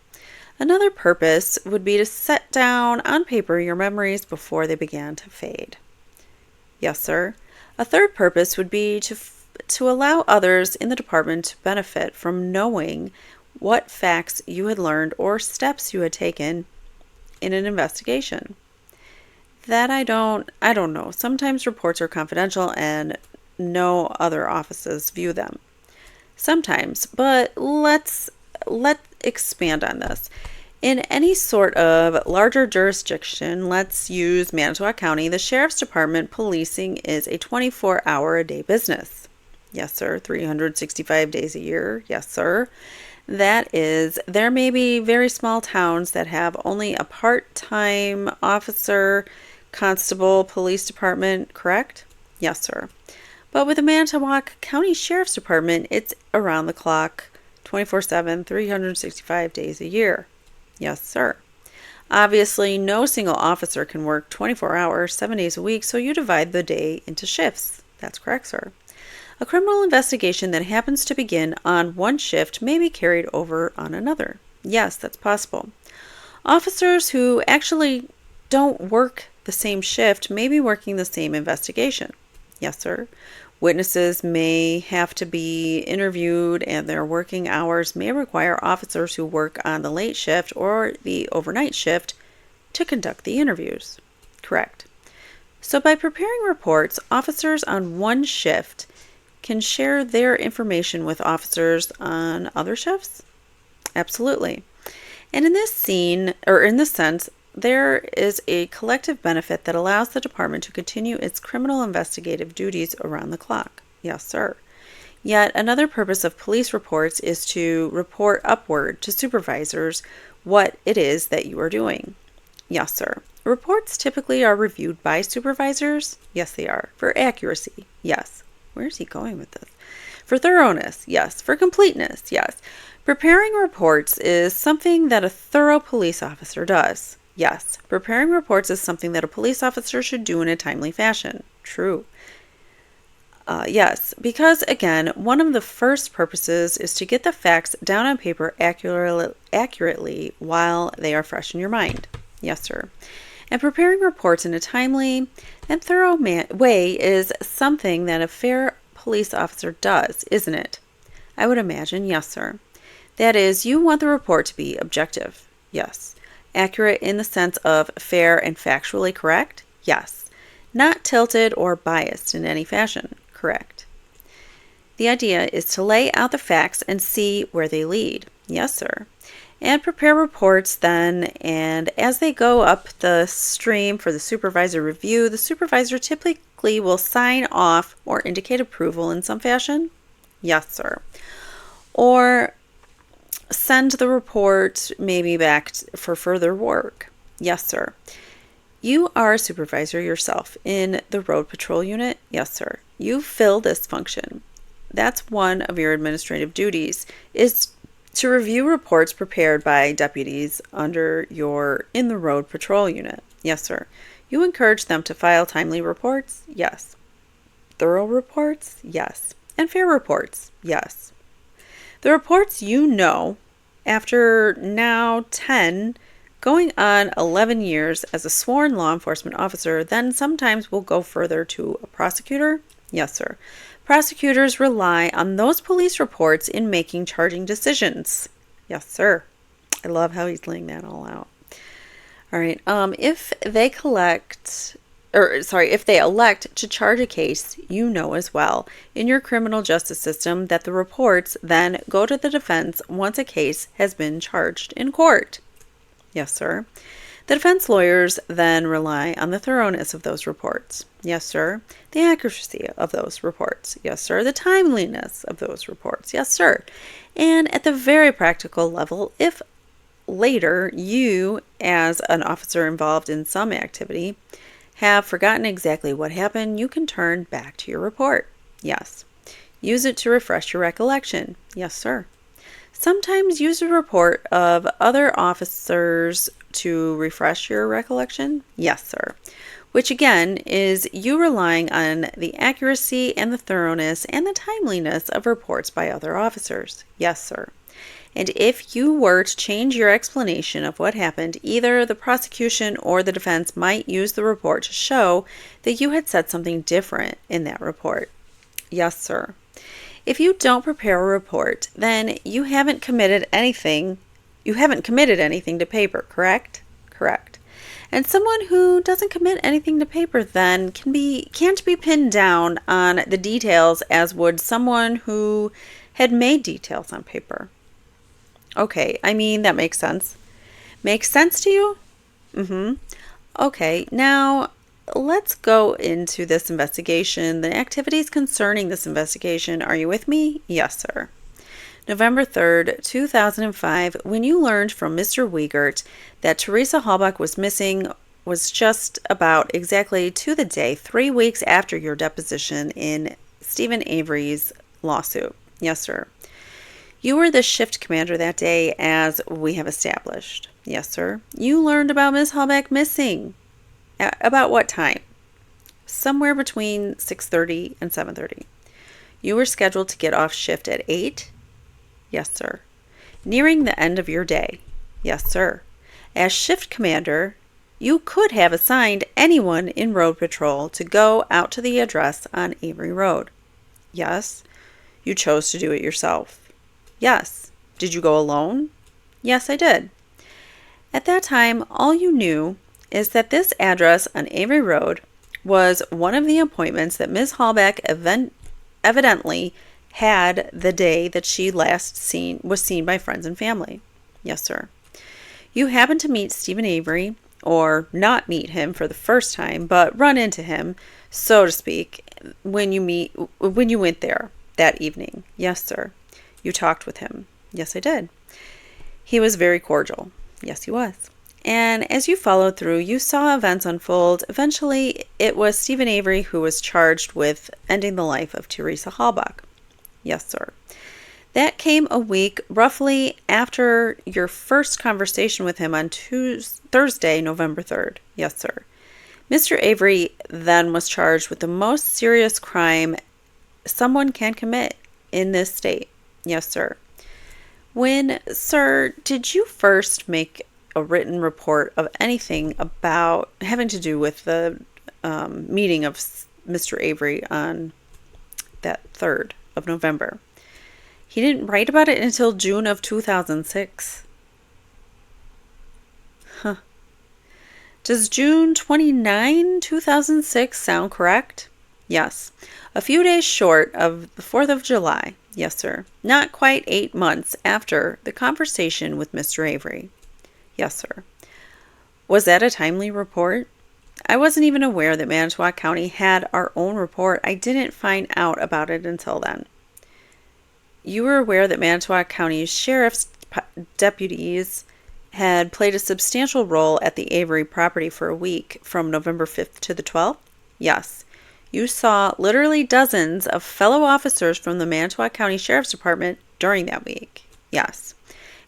Another purpose would be to set down on paper your memories before they began to fade. Yes, sir. A third purpose would be to allow others in the department to benefit from knowing what facts you had learned or steps you had taken in an investigation. That I don't know. Sometimes reports are confidential and no other offices view them. Sometimes, but let's expand on this. In any sort of larger jurisdiction, let's use Manitowoc County, the Sheriff's Department policing is a 24-hour-a-day business. Yes, sir. 365 days a year. Yes, sir. That is, there may be very small towns that have only a part-time officer, constable, police department, correct? Yes, sir. But with the Manitowoc County Sheriff's Department, it's around the clock, 24/7, 365 days a year. Yes, sir. Obviously, no single officer can work 24 hours, 7 days a week, so you divide the day into shifts. That's correct, sir. A criminal investigation that happens to begin on one shift may be carried over on another. Yes, that's possible. Officers who actually don't work the same shift may be working the same investigation. Yes, sir. Witnesses may have to be interviewed, and their working hours may require officers who work on the late shift or the overnight shift to conduct the interviews. Correct. So by preparing reports, officers on one shift can share their information with officers on other shifts? Absolutely. And in this sense, there is a collective benefit that allows the department to continue its criminal investigative duties around the clock. Yes, sir. Yet another purpose of police reports is to report upward to supervisors what it is that you are doing. Yes, sir. Reports typically are reviewed by supervisors. Yes, they are. For accuracy. Yes. Where is he going with this? For thoroughness. Yes. For completeness. Yes. Preparing reports is something that a thorough police officer does. Yes, preparing reports is something that a police officer should do in a timely fashion. True. Yes, because again, one of the first purposes is to get the facts down on paper accurately while they are fresh in your mind. Yes, sir. And preparing reports in a timely and thorough way is something that a fair police officer does, isn't it? I would imagine, yes, sir. That is, you want the report to be objective. Yes. Accurate in the sense of fair and factually correct? Yes. Not tilted or biased in any fashion? Correct. The idea is to lay out the facts and see where they lead. Yes, sir. And prepare reports then, and as they go up the stream for the supervisor review, the supervisor typically will sign off or indicate approval in some fashion. Yes, sir. Or send the report maybe back for further work. Yes, sir. You are a supervisor yourself in the road patrol unit. Yes, sir. You fill this function. That's one of your administrative duties, is to review reports prepared by deputies under your in the road patrol unit. Yes, sir. You encourage them to file timely reports? Yes. Thorough reports? Yes. And fair reports? Yes. The reports you know, after now 10, going on 11 years as a sworn law enforcement officer, then sometimes will go further to a prosecutor? Yes, sir. Prosecutors rely on those police reports in making charging decisions. Yes, sir. I love how he's laying that all out. All right. If they elect to charge a case, you know as well in your criminal justice system that the reports then go to the defense once a case has been charged in court. Yes, sir. The defense lawyers then rely on the thoroughness of those reports. Yes, sir. The accuracy of those reports. Yes, sir. The timeliness of those reports. Yes, sir. And at the very practical level, if later you, as an officer involved in some activity, have forgotten exactly what happened, you can turn back to your report. Yes. Use it to refresh your recollection. Yes, sir. Sometimes use a report of other officers to refresh your recollection. Yes, sir. Which again is you relying on the accuracy and the thoroughness and the timeliness of reports by other officers. Yes, sir. And if you were to change your explanation of what happened, either the prosecution or the defense might use the report to show that you had said something different in that report. Yes, sir. If you don't prepare a report, then you haven't committed anything to paper, correct? Correct. And someone who doesn't commit anything to paper then can't be pinned down on the details as would someone who had made details on paper. Okay, that makes sense. Makes sense to you? Mm-hmm. Okay, now let's go into this investigation, the activities concerning this investigation. Are you with me? Yes, sir. November 3rd, 2005, when you learned from Mr. Wiegert that Teresa Halbach was missing, was just about exactly to the day 3 weeks after your deposition in Steven Avery's lawsuit. Yes, sir. You were the shift commander that day, as we have established. Yes, sir. You learned about Miss Halbach missing. About what time? Somewhere between 6:30 and 7:30. You were scheduled to get off shift at 8? Yes, sir. Nearing the end of your day? Yes, sir. As shift commander, you could have assigned anyone in road patrol to go out to the address on Avery Road. Yes. You chose to do it yourself. Yes. Did you go alone? Yes, I did. At that time, all you knew is that this address on Avery Road was one of the appointments that Ms. Halbach evidently had the day that she was seen by friends and family. Yes, sir. You happened to meet Steven Avery, or not meet him for the first time, but run into him, so to speak, when you went there that evening. Yes, sir. You talked with him. Yes, I did. He was very cordial. Yes, he was. And as you followed through, you saw events unfold. Eventually, it was Steven Avery who was charged with ending the life of Teresa Halbach. Yes, sir. That came a week roughly after your first conversation with him on Thursday, November 3rd. Yes, sir. Mr. Avery then was charged with the most serious crime someone can commit in this state. Yes, sir. Sir, did you first make a written report of anything about having to do with the meeting of Mr. Avery on that 3rd of November? He didn't write about it until June of 2006. Does June 29, 2006 sound correct? Yes. A few days short of the 4th of July. Yes, sir. Not quite 8 months after the conversation with Mr. Avery. Yes, sir. Was that a timely report? I wasn't even aware that Manitowoc County had our own report. I didn't find out about it until then. You were aware that Manitowoc County's sheriff's deputies had played a substantial role at the Avery property for a week from November 5th to the 12th? Yes. You saw literally dozens of fellow officers from the Manitowoc County Sheriff's Department during that week? Yes.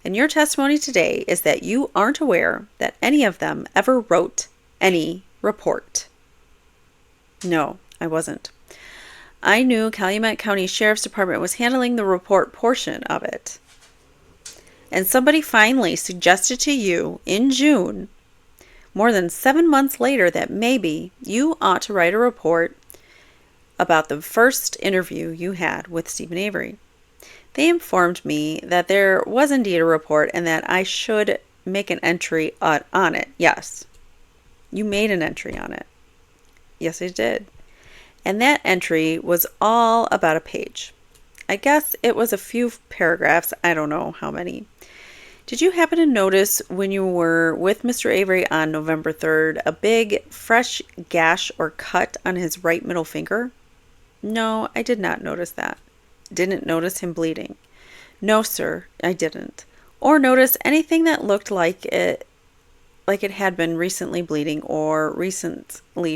And your testimony today is that you aren't aware that any of them ever wrote any report? No, I wasn't. I knew Calumet County Sheriff's Department was handling the report portion of it. And somebody finally suggested to you in June, more than 7 months later, that maybe you ought to write a report about the first interview you had with Steven Avery. They informed me that there was indeed a report and that I should make an entry on it. Yes. You made an entry on it. Yes, I did. And that entry was all about a page. I guess it was a few paragraphs. I don't know how many. Did you happen to notice when you were with Mr. Avery on November 3rd a big, fresh gash or cut on his right middle finger? No, I did not notice that. Didn't notice him bleeding. No, sir, I didn't. Or notice anything that looked like it had been recently bleeding or recently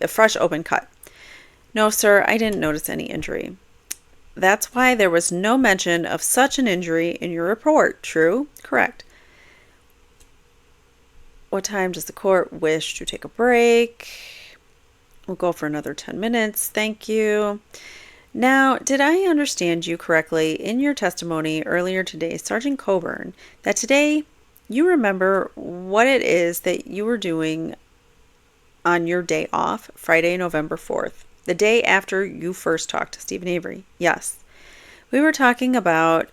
a fresh open cut. No, sir, I didn't notice any injury. That's why there was no mention of such an injury in your report. True? Correct. What time does the court wish to take a break? We'll go for another 10 minutes. Thank you. Now, did I understand you correctly in your testimony earlier today, Sergeant Colborn, that today you remember what it is that you were doing on your day off, Friday, November 4th, the day after you first talked to Steven Avery? Yes. We were talking about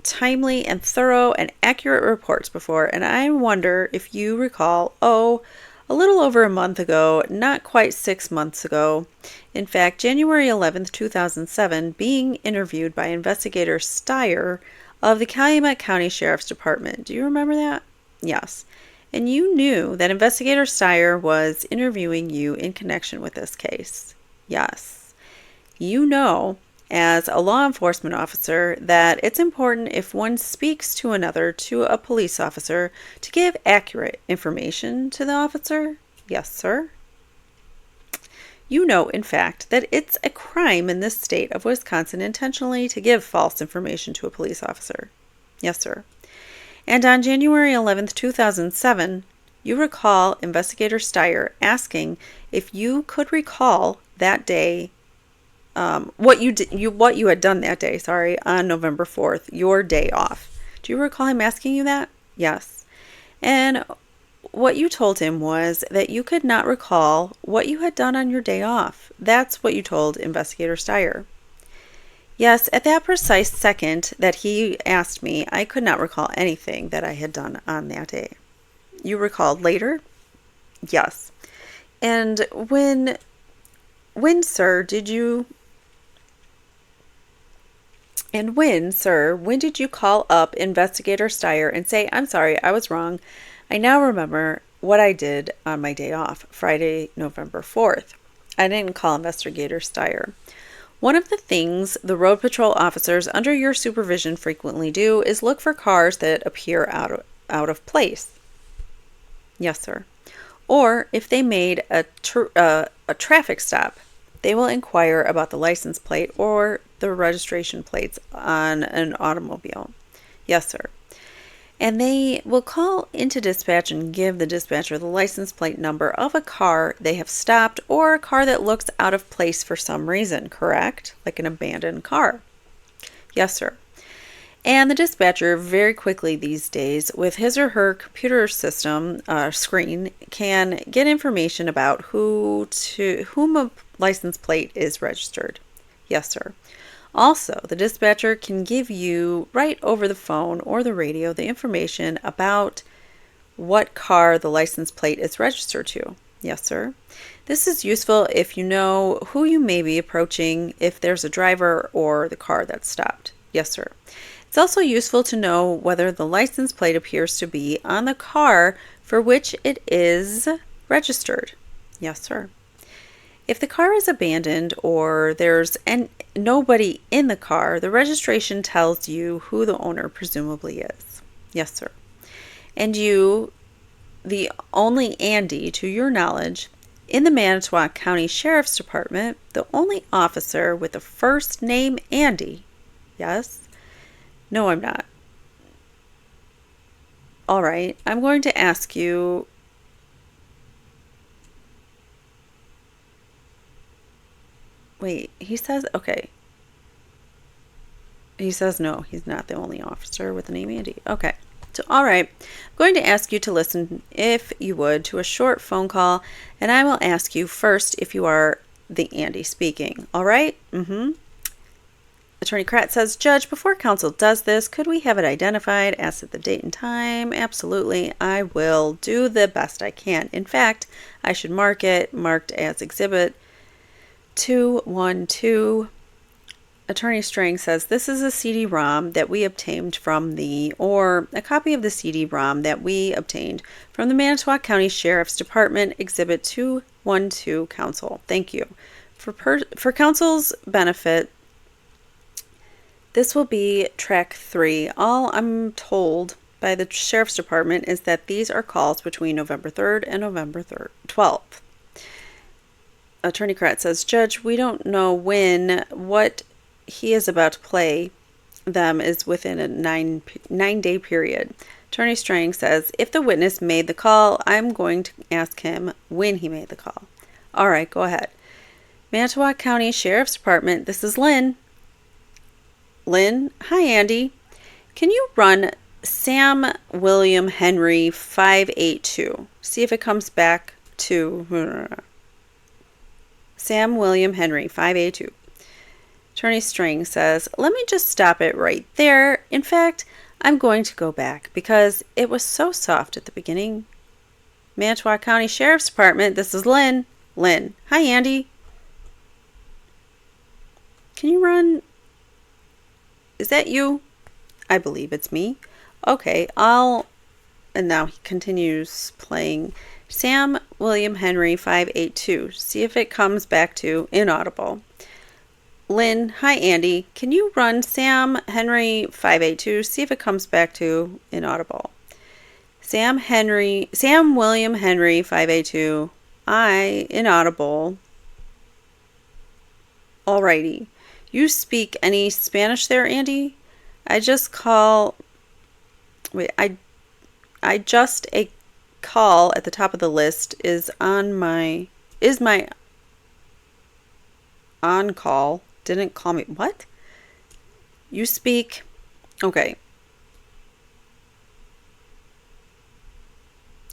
timely and thorough and accurate reports before, and I wonder if you recall, a little over a month ago, not quite 6 months ago, in fact, January 11th, 2007, being interviewed by Investigator Steyer of the Calumet County Sheriff's Department. Do you remember that? Yes. And you knew that Investigator Steyer was interviewing you in connection with this case. Yes. You know, as a law enforcement officer, that it's important if one speaks to another, to a police officer, to give accurate information to the officer? Yes, sir. You know, in fact, that it's a crime in this state of Wisconsin intentionally to give false information to a police officer. Yes, sir. And on January 11th, 2007, you recall Investigator Steyer asking if you could recall that day, what you had done that day, on November 4th, your day off. Do you recall him asking you that? Yes. And what you told him was that you could not recall what you had done on your day off. That's what you told Investigator Steyer. Yes, at that precise second that he asked me, I could not recall anything that I had done on that day. You recalled later? Yes. And when, sir, did you call up Investigator Steyer and say, I'm sorry, I was wrong. I now remember what I did on my day off, Friday, November 4th. I didn't call Investigator Steyer. One of the things the road patrol officers under your supervision frequently do is look for cars that appear out of place. Yes, sir. Or if they made a traffic stop, they will inquire about the license plate or the registration plates on an automobile. Yes, sir. And they will call into dispatch and give the dispatcher the license plate number of a car they have stopped or a car that looks out of place for some reason, correct? Like an abandoned car. Yes, sir. And the dispatcher very quickly these days, with his or her computer system screen, can get information about whom a license plate is registered. Yes, sir. Also, the dispatcher can give you right over the phone or the radio the information about what car the license plate is registered to. Yes, sir. This is useful if you know who you may be approaching, if there's a driver or the car that's stopped. Yes, sir. It's also useful to know whether the license plate appears to be on the car for which it is registered. Yes, sir. If the car is abandoned or there's nobody in the car, the registration tells you who the owner presumably is. Yes, sir. And you, the only Andy to your knowledge, in the Manitowoc County Sheriff's Department, the only officer with the first name Andy. Yes? No, I'm not. All right, I'm going to ask you. Wait, he says, okay. He says no, he's not the only officer with the name Andy. Okay. So, all right, I'm going to ask you to listen, if you would, to a short phone call, and I will ask you first if you are the Andy speaking. All right? Attorney Kratz says, Judge, before counsel does this, could we have it identified, asked at the date and time? Absolutely. I will do the best I can. In fact, I should mark it, marked as Exhibit 212. Attorney Strang says, this is a CD-ROM that we obtained from or a copy of the CD-ROM that we obtained from the Manitowoc County Sheriff's Department, Exhibit 212, counsel. Thank you. For counsel's benefit, this will be track 3. All I'm told by the Sheriff's Department is that these are calls between November 3rd and November 12th. Attorney Kratz says, Judge, we don't know what he is about to play them is within a nine-day period. Attorney Strang says, if the witness made the call, I'm going to ask him when he made the call. All right, go ahead. Manitowoc County Sheriff's Department, this is Lynn. Lynn, hi, Andy. Can you run Sam William Henry 582? See if it comes back to Sam William Henry 582. Attorney Strang says, let me just stop it right there. In fact, I'm going to go back because it was so soft at the beginning. Manitowoc County Sheriff's Department, this is Lynn. Lynn, hi, Andy. Can you run? Is that you? I believe it's me. Okay, and now he continues playing Sam William Henry 582. See if it comes back to inaudible. Lynn, hi, Andy. Can you run Sam Henry 582? See if it comes back to inaudible. Sam William Henry 582. Inaudible. Alrighty. You speak any Spanish there, Andy? A call at the top of the list is my on call. Didn't call me. What? You speak. Okay.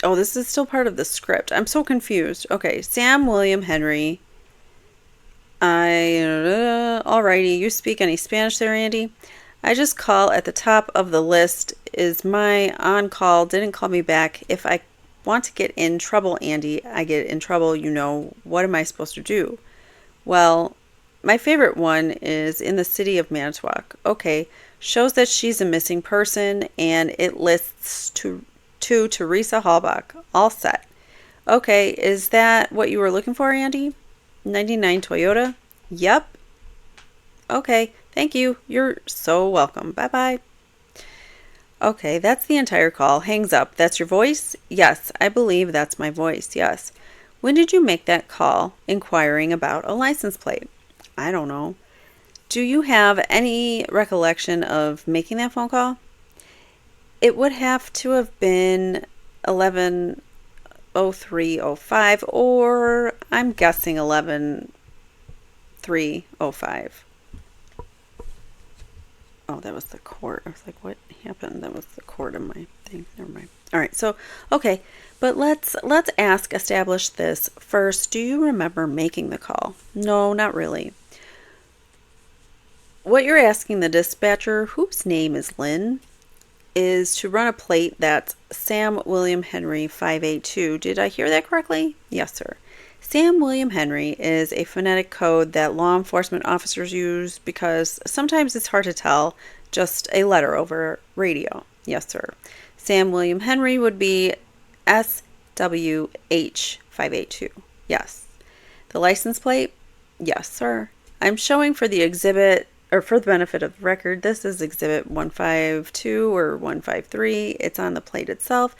Oh, this is still part of the script. I'm so confused. Okay. Sam William Henry. Alrighty. You speak any Spanish there, Andy? I just call at the top of the list is my on call. Didn't call me back. If I want to get in trouble, Andy, I get in trouble. What am I supposed to do? Well, my favorite one is in the city of Manitowoc. Okay, shows that she's a missing person, and it lists to Teresa Halbach. All set. Okay, is that what you were looking for, Andy? 99 Toyota? Yep. Okay, thank you. You're so welcome. Bye-bye. Okay, that's the entire call. Hangs up. That's your voice? Yes, I believe that's my voice. Yes. When did you make that call inquiring about a license plate? I don't know. Do you have any recollection of making that phone call? It would have to have been 11:03:05, or I'm guessing 11:03:05. Oh, that was the court. I was like, what happened? That was the court in my thing. Never mind. All right. So, okay. But let's establish this first. Do you remember making the call? No, not really. what you're asking the dispatcher, whose name is Lynn, is to run a plate that's Sam William Henry 582. Did I hear that correctly? Yes, sir. Sam William Henry is a phonetic code that law enforcement officers use because sometimes it's hard to tell just a letter over radio. Yes, sir. Sam William Henry would be SWH 582. Yes. The license plate? Yes, sir. I'm showing for the exhibit, or for the benefit of the record, this is exhibit 152 or 153. It's on the plate itself.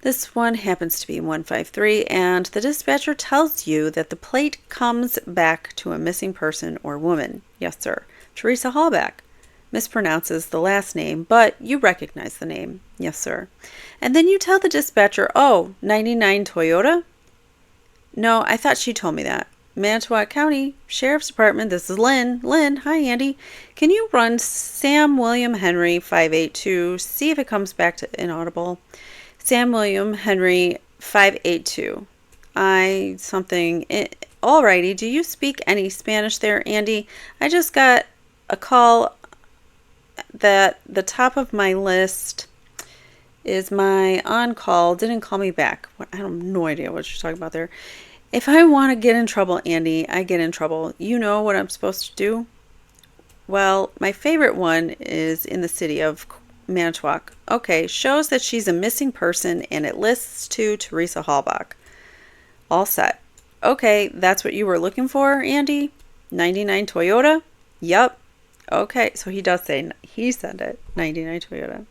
This one happens to be 153, and the dispatcher tells you that the plate comes back to a missing person or woman. Yes, sir. Teresa Halbach. Mispronounces the last name, but you recognize the name. Yes, sir. And then you tell the dispatcher, oh, 99 Toyota? No, I thought she told me that. Manitowoc County Sheriff's Department, this is Lynn. Lynn, hi Andy. Can you run Sam William Henry 582, see if it comes back to inaudible? Sam William Henry 582. Alrighty, do you speak any Spanish there, Andy? I just got a call that the top of my list is my on-call, didn't call me back. I have no idea what you're talking about there. If I want to get in trouble, Andy, I get in trouble. You know what I'm supposed to do? Well, my favorite one is in the city of Manitowoc. Okay, shows that she's a missing person and it lists to Teresa Halbach. All set. Okay, that's what you were looking for, Andy? 99 Toyota? Yup. Okay, so he does say, he said it, 99 Toyota.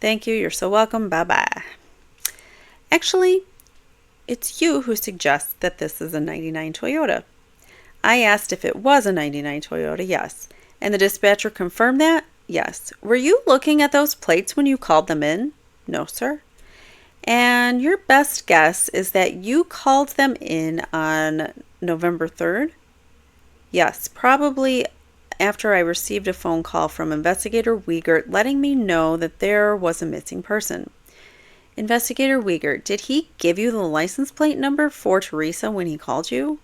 Thank you, you're so welcome, bye-bye. Actually, it's you who suggests that this is a 99 Toyota. I asked if it was a 99 Toyota, yes. And the dispatcher confirmed that? Yes. Were you looking at those plates when you called them in? No, sir. And your best guess is that you called them in on November 3rd? Yes, probably after I received a phone call from Investigator Wiegert letting me know that there was a missing person. Investigator Wiegert, did he give you the license plate number for Teresa when he called you?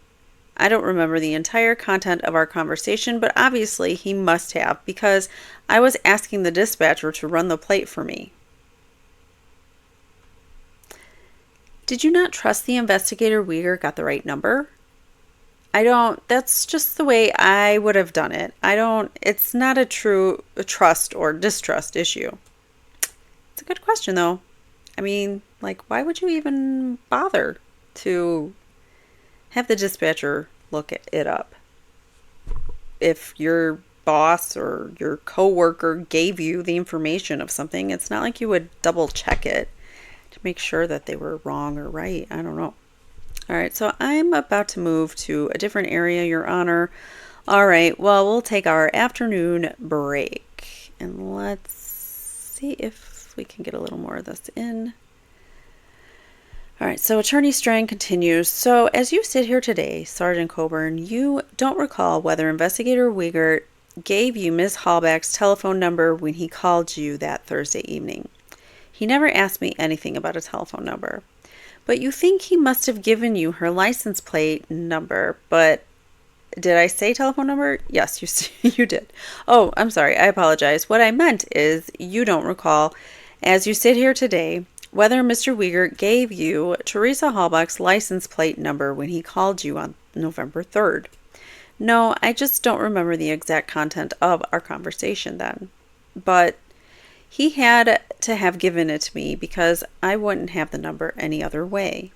I don't remember the entire content of our conversation, but obviously he must have because I was asking the dispatcher to run the plate for me. Did you not trust the Investigator Wiegert got the right number? That's just the way I would have done it. It's not a true trust or distrust issue. It's a good question though. I mean, why would you even bother to have the dispatcher look it up? If your boss or your coworker gave you the information of something, it's not like you would double check it to make sure that they were wrong or right. I don't know. All right, so I'm about to move to a different area, Your Honor. All right, well, we'll take our afternoon break. And let's see if we can get a little more of this in. All right, so Attorney Strang continues. So as you sit here today, Sergeant Colborn, you don't recall whether Investigator Wiegert gave you Ms. Halbach's telephone number when he called you that Thursday evening. He never asked me anything about a telephone number. But you think he must have given you her license plate number, but did I say telephone number? Yes, you did. Oh, I'm sorry. I apologize. What I meant is you don't recall, as you sit here today, whether Mr. Wiegert gave you Teresa Halbach's license plate number when he called you on November 3rd. No, I just don't remember the exact content of our conversation then. But he had to have given it to me because I wouldn't have the number any other way.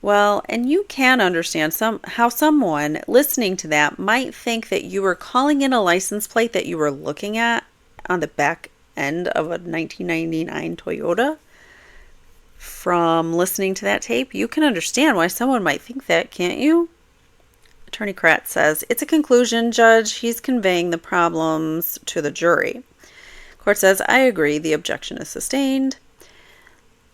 Well, and you can understand how someone listening to that might think that you were calling in a license plate that you were looking at on the back end of a 1999 Toyota. From listening to that tape, you can understand why someone might think that, can't you? Attorney Kratz says, it's a conclusion, Judge. He's conveying the problems to the jury. Court says, I agree. The objection is sustained.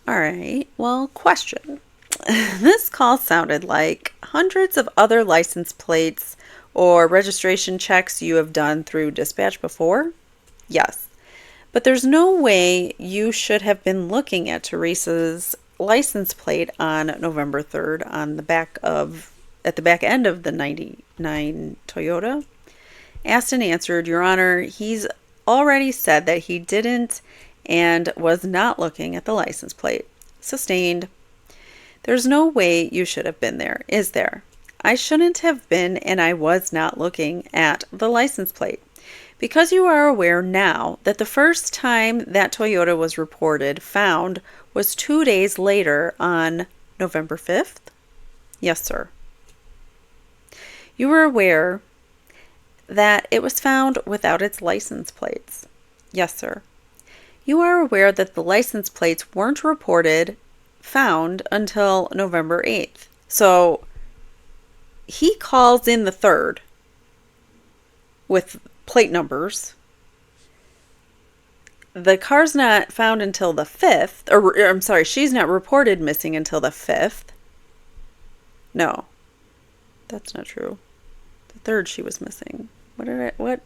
All right. Well, question. This call sounded like hundreds of other license plates or registration checks you have done through dispatch before? Yes. But there's no way you should have been looking at Teresa's license plate on November 3rd at the back end of the 99 Toyota. Asked and answered, Your Honor, he's already said that he didn't and was not looking at the license plate. Sustained. There's no way you should have been there, is there? I shouldn't have been, and I was not looking at the license plate. Because you are aware now that the first time that Toyota was reported found was 2 days later on November 5th? Yes, sir. You were aware that it was found without its license plates? Yes, sir. You are aware that the license plates weren't found until November 8th. So he calls in the 3rd with plate numbers. The car's not found until the 5th, or I'm sorry, she's not reported missing until the 5th. No, that's not true. The 3rd she was missing. What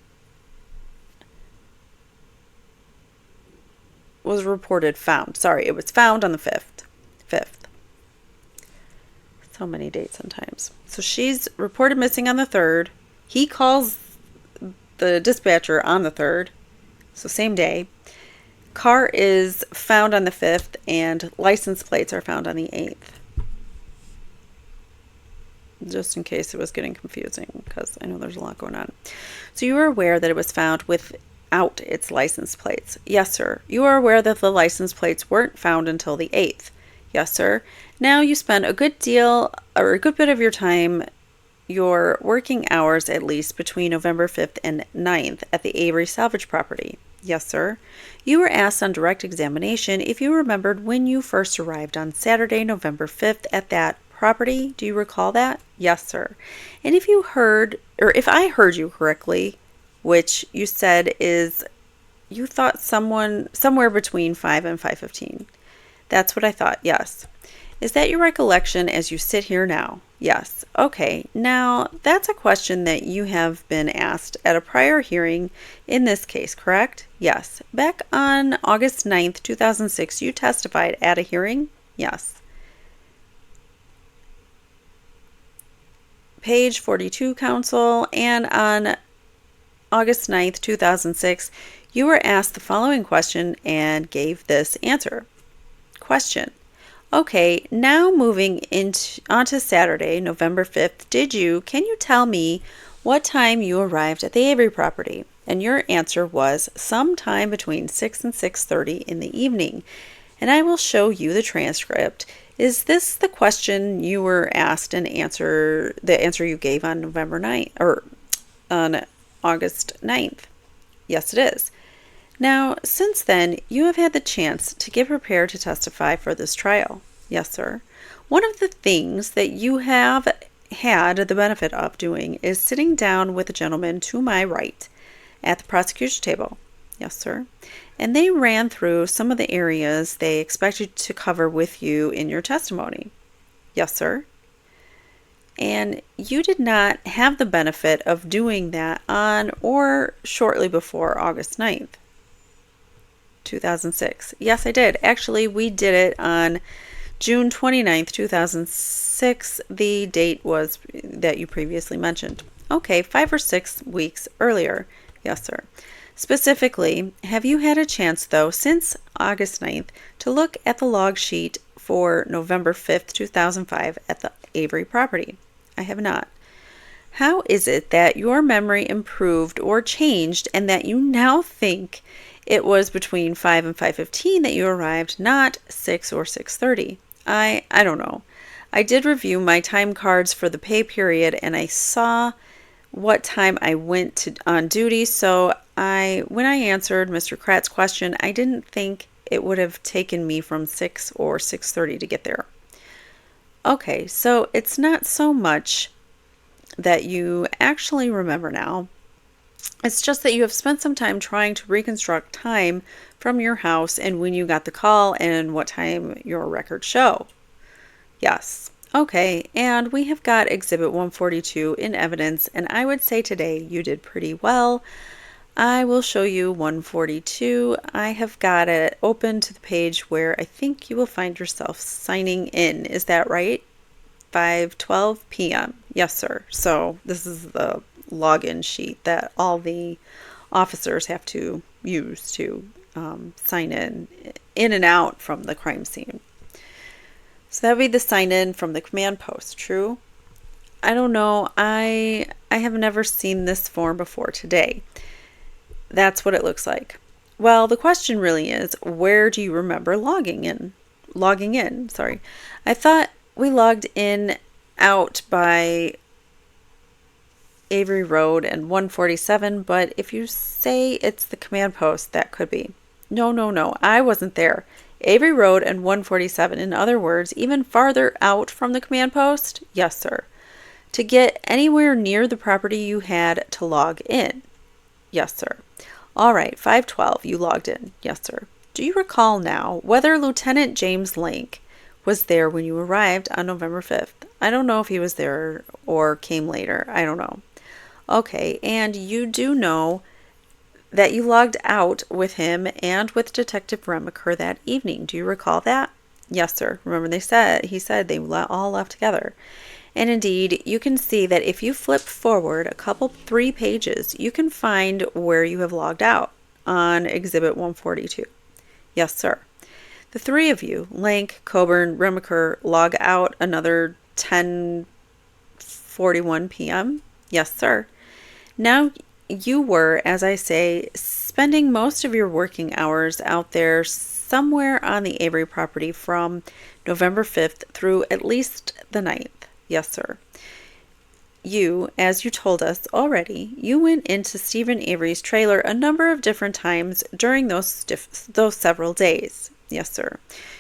was reported found? Sorry, it was found on the 5th. So many dates sometimes. So she's reported missing on the 3rd. He calls the dispatcher on the 3rd. So same day. Car is found on the 5th and license plates are found on the 8th. Just in case it was getting confusing, because I know there's a lot going on. So you are aware that it was found without its license plates? Yes, sir. You are aware that the license plates weren't found until the 8th? Yes, sir. Now you spend a good bit of your time, your working hours at least, between November 5th and 9th at the Avery salvage property? Yes, sir. You were asked on direct examination if you remembered when you first arrived on Saturday, November 5th at that property. Do you recall that? Yes, sir. And if I heard you correctly, which you said is you thought somewhere between 5 and 5:15. That's what I thought, yes. Is that your recollection as you sit here now? Yes. Okay, now that's a question that you have been asked at a prior hearing in this case, correct? Yes. Back on August 9th, 2006, you testified at a hearing? Yes. Page 42, counsel, and on August 9th, 2006, you were asked the following question and gave this answer. Question. Okay, now moving onto Saturday, November 5th, can you tell me what time you arrived at the Avery property? And your answer was sometime between 6 and 6:30 in the evening. And I will show you the transcript. Is this the question you were asked and the answer you gave on November 9th or on August 9th? Yes, it is. Now, since then, you have had the chance to get prepared to testify for this trial. Yes, sir. One of the things that you have had the benefit of doing is sitting down with a gentleman to my right at the prosecution table. Yes, sir. And they ran through some of the areas they expected to cover with you in your testimony. Yes, sir. And you did not have the benefit of doing that on or shortly before August 9th. 2006. Yes, I did. Actually, we did it on June 29th, 2006. The date was that you previously mentioned. Okay, 5 or 6 weeks earlier. Yes, sir. Specifically, have you had a chance, though, since August 9th, to look at the log sheet for November 5th, 2005 at the Avery property? I have not. How is it that your memory improved or changed and that you now think it was between 5 and 5:15 that you arrived, not 6 or 6:30? I don't know. I did review my time cards for the pay period and I saw what time I went on duty, so when I answered Mr. Kratt's question, I didn't think it would have taken me from 6 or 6:30 to get there. Okay, so it's not so much that you actually remember now. It's just that you have spent some time trying to reconstruct time from your house and when you got the call and what time your records show. Yes. Okay, and we have got Exhibit 142 in evidence, and I would say today you did pretty well. I will show you 142. I have got it open to the page where I think you will find yourself signing in. Is that right? 5:12 p.m. Yes, sir. So this is the login sheet that all the officers have to use to sign in and out from the crime scene. So that would be the sign in from the command post, true? I don't know. I have never seen this form before today. That's what it looks like. Well, the question really is, where do you remember logging in? Sorry. I thought we logged in out by Avery Road and 147, but if you say it's the command post, that could be. No, I wasn't there. Avery Road and 147, in other words, even farther out from the command post? Yes, sir. To get anywhere near the property you had to log in? Yes, sir. All right, 512, you logged in. Yes, sir. Do you recall now whether Lieutenant James Link was there when you arrived on November 5th? I don't know if he was there or came later. I don't know. Okay, and you do know that you logged out with him and with Detective Remacher that evening. Do you recall that? Yes, sir. Remember he said they all left together. And indeed, you can see that if you flip forward a 3 pages, you can find where you have logged out on Exhibit 142. Yes, sir. The 3 of you, Link, Colborn, Remacher, log out another 10:41 p.m. Yes, sir. Now you were, as I say, spending most of your working hours out there somewhere on the Avery property from November 5th through at least the 9th. Yes, sir. You, as you told us already, you went into Steven Avery's trailer a number of different times during those several days. Yes, sir.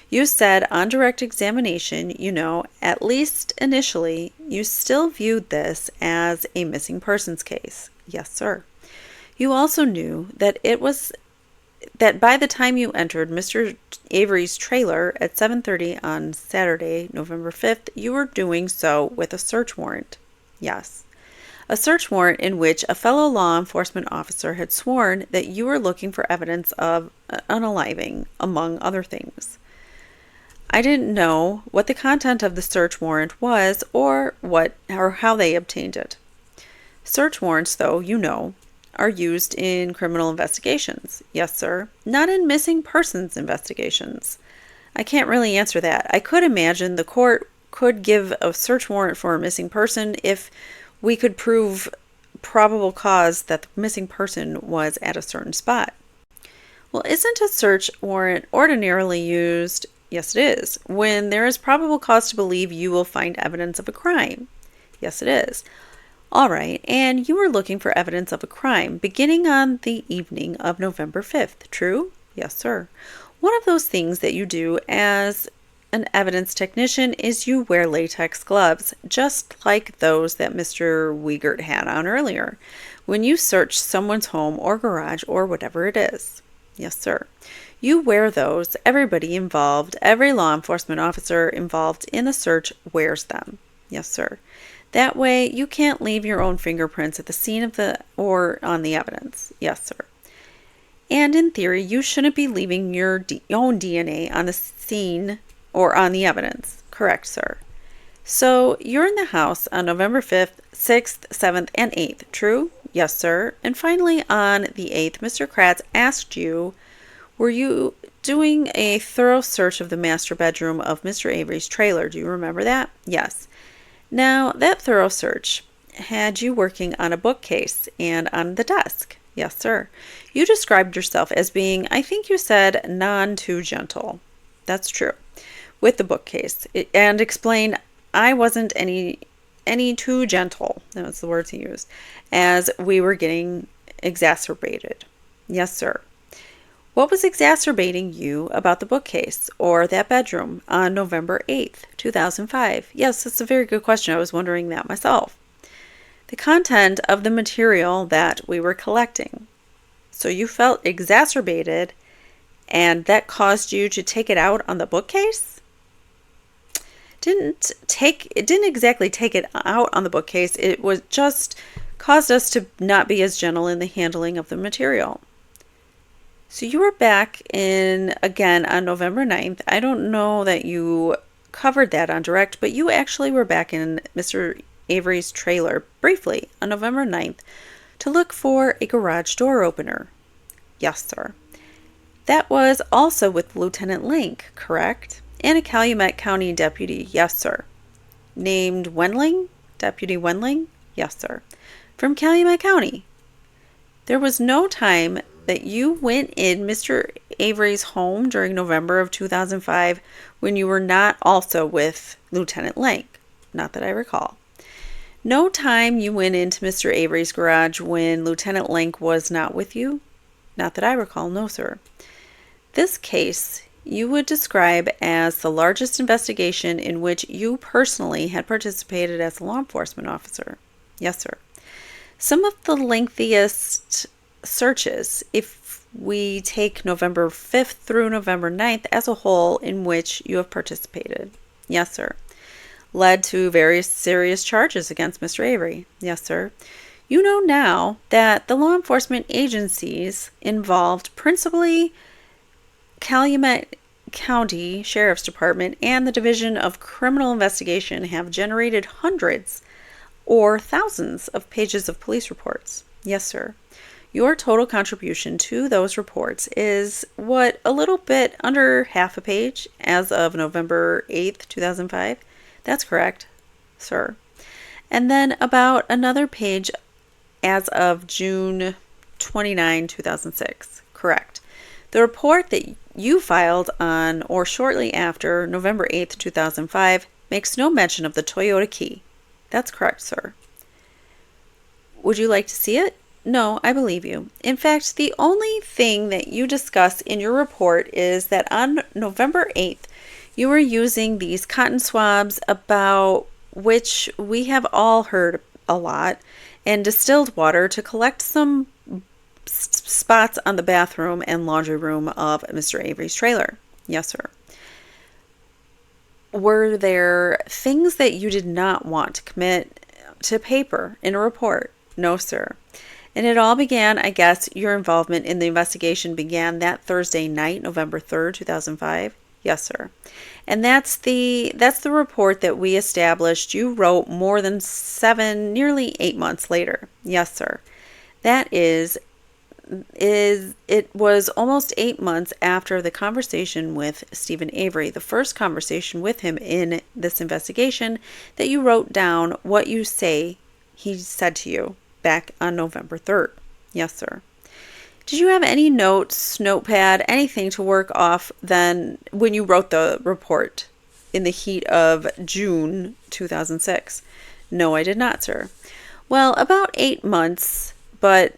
You said on direct examination, at least initially, you still viewed this as a missing persons case. Yes, sir. You also knew that that by the time you entered Mr. Avery's trailer at 7:30 on Saturday, November 5th, you were doing so with a search warrant. Yes. A search warrant in which a fellow law enforcement officer had sworn that you were looking for evidence of unaliving, among other things. I didn't know what the content of the search warrant was or how they obtained it. Search warrants, though, are used in criminal investigations. Yes, sir. Not in missing persons investigations. I can't really answer that. I could imagine the court could give a search warrant for a missing person if we could prove probable cause that the missing person was at a certain spot. Well, isn't a search warrant ordinarily used? Yes, it is. When there is probable cause to believe you will find evidence of a crime. Yes, it is. All right, and you were looking for evidence of a crime beginning on the evening of November 5th, true? Yes, sir. One of those things that you do as an evidence technician is you wear latex gloves, just like those that Mr. Wiegert had on earlier, when you search someone's home or garage or whatever it is. Yes, sir. You wear those. Everybody involved, every law enforcement officer involved in the search wears them. Yes, sir. That way, you can't leave your own fingerprints at the scene or on the evidence. Yes, sir. And in theory, you shouldn't be leaving your own DNA on the scene or on the evidence. Correct, sir. So, you're in the house on November 5th, 6th, 7th, and 8th, true? Yes, sir. And finally, on the 8th, Mr. Kratz asked you, were you doing a thorough search of the master bedroom of Mr. Avery's trailer? Do you remember that? Yes. Now, that thorough search had you working on a bookcase and on the desk. Yes, sir. You described yourself as being, I think you said, none too gentle. That's true. With the bookcase. And explained, I wasn't any too gentle. That's the words he used. As we were getting exacerbated. Yes, sir. What was exacerbating you about the bookcase or that bedroom on November 8th, 2005? Yes, that's a very good question. I was wondering that myself. The content of the material that we were collecting. So you felt exacerbated and that caused you to take it out on the bookcase? It didn't exactly take it out on the bookcase. It was just caused us to not be as gentle in the handling of the material. So you were back in, again, on November 9th. I don't know that you covered that on direct, but you actually were back in Mr. Avery's trailer briefly on November 9th to look for a garage door opener? Yes, sir. That was also with Lieutenant Link, correct? And a Calumet County deputy? Yes, sir. Named Wendling? Deputy Wendling? Yes, sir. From Calumet County. There was no time that you went in Mr. Avery's home during November of 2005 when you were not also with Lieutenant Link. Not that I recall. No time you went into Mr. Avery's garage when Lieutenant Link was not with you? Not that I recall, no, sir. This case you would describe as the largest investigation in which you personally had participated as a law enforcement officer? Yes, sir. Some of the lengthiest searches, if we take November 5th through November 9th as a whole, in which you have participated? Yes, sir. Led to various serious charges against Mr. Avery? Yes, sir. You know now that the law enforcement agencies involved, principally Calumet County Sheriff's Department and the Division of Criminal Investigation, have generated hundreds or thousands of pages of police reports? Yes, sir. Your total contribution to those reports is what, a little bit under half a page as of November 8th, 2005? That's correct, sir. And then about another page as of June 29, 2006. Correct. The report that you filed on or shortly after November 8th, 2005 makes no mention of the Toyota key. That's correct, sir. Would you like to see it? No, I believe you. In fact, the only thing that you discuss in your report is that on November 8th, you were using these cotton swabs, about which we have all heard a lot, and distilled water to collect some spots on the bathroom and laundry room of Mr. Avery's trailer. Yes, sir. Were there things that you did not want to commit to paper in a report? No, sir. And it all began, I guess, your involvement in the investigation began that Thursday night, November 3rd, 2005? Yes, sir. And that's the report that we established you wrote more than 7, nearly 8 months later. Yes, sir. That it was almost 8 months after the conversation with Steven Avery, the first conversation with him in this investigation, that you wrote down what you say he said to you back on November 3rd. Yes, sir. Did you have any notes, notepad, anything to work off then when you wrote the report in the heat of June 2006? No, I did not, sir. Well, about 8 months, but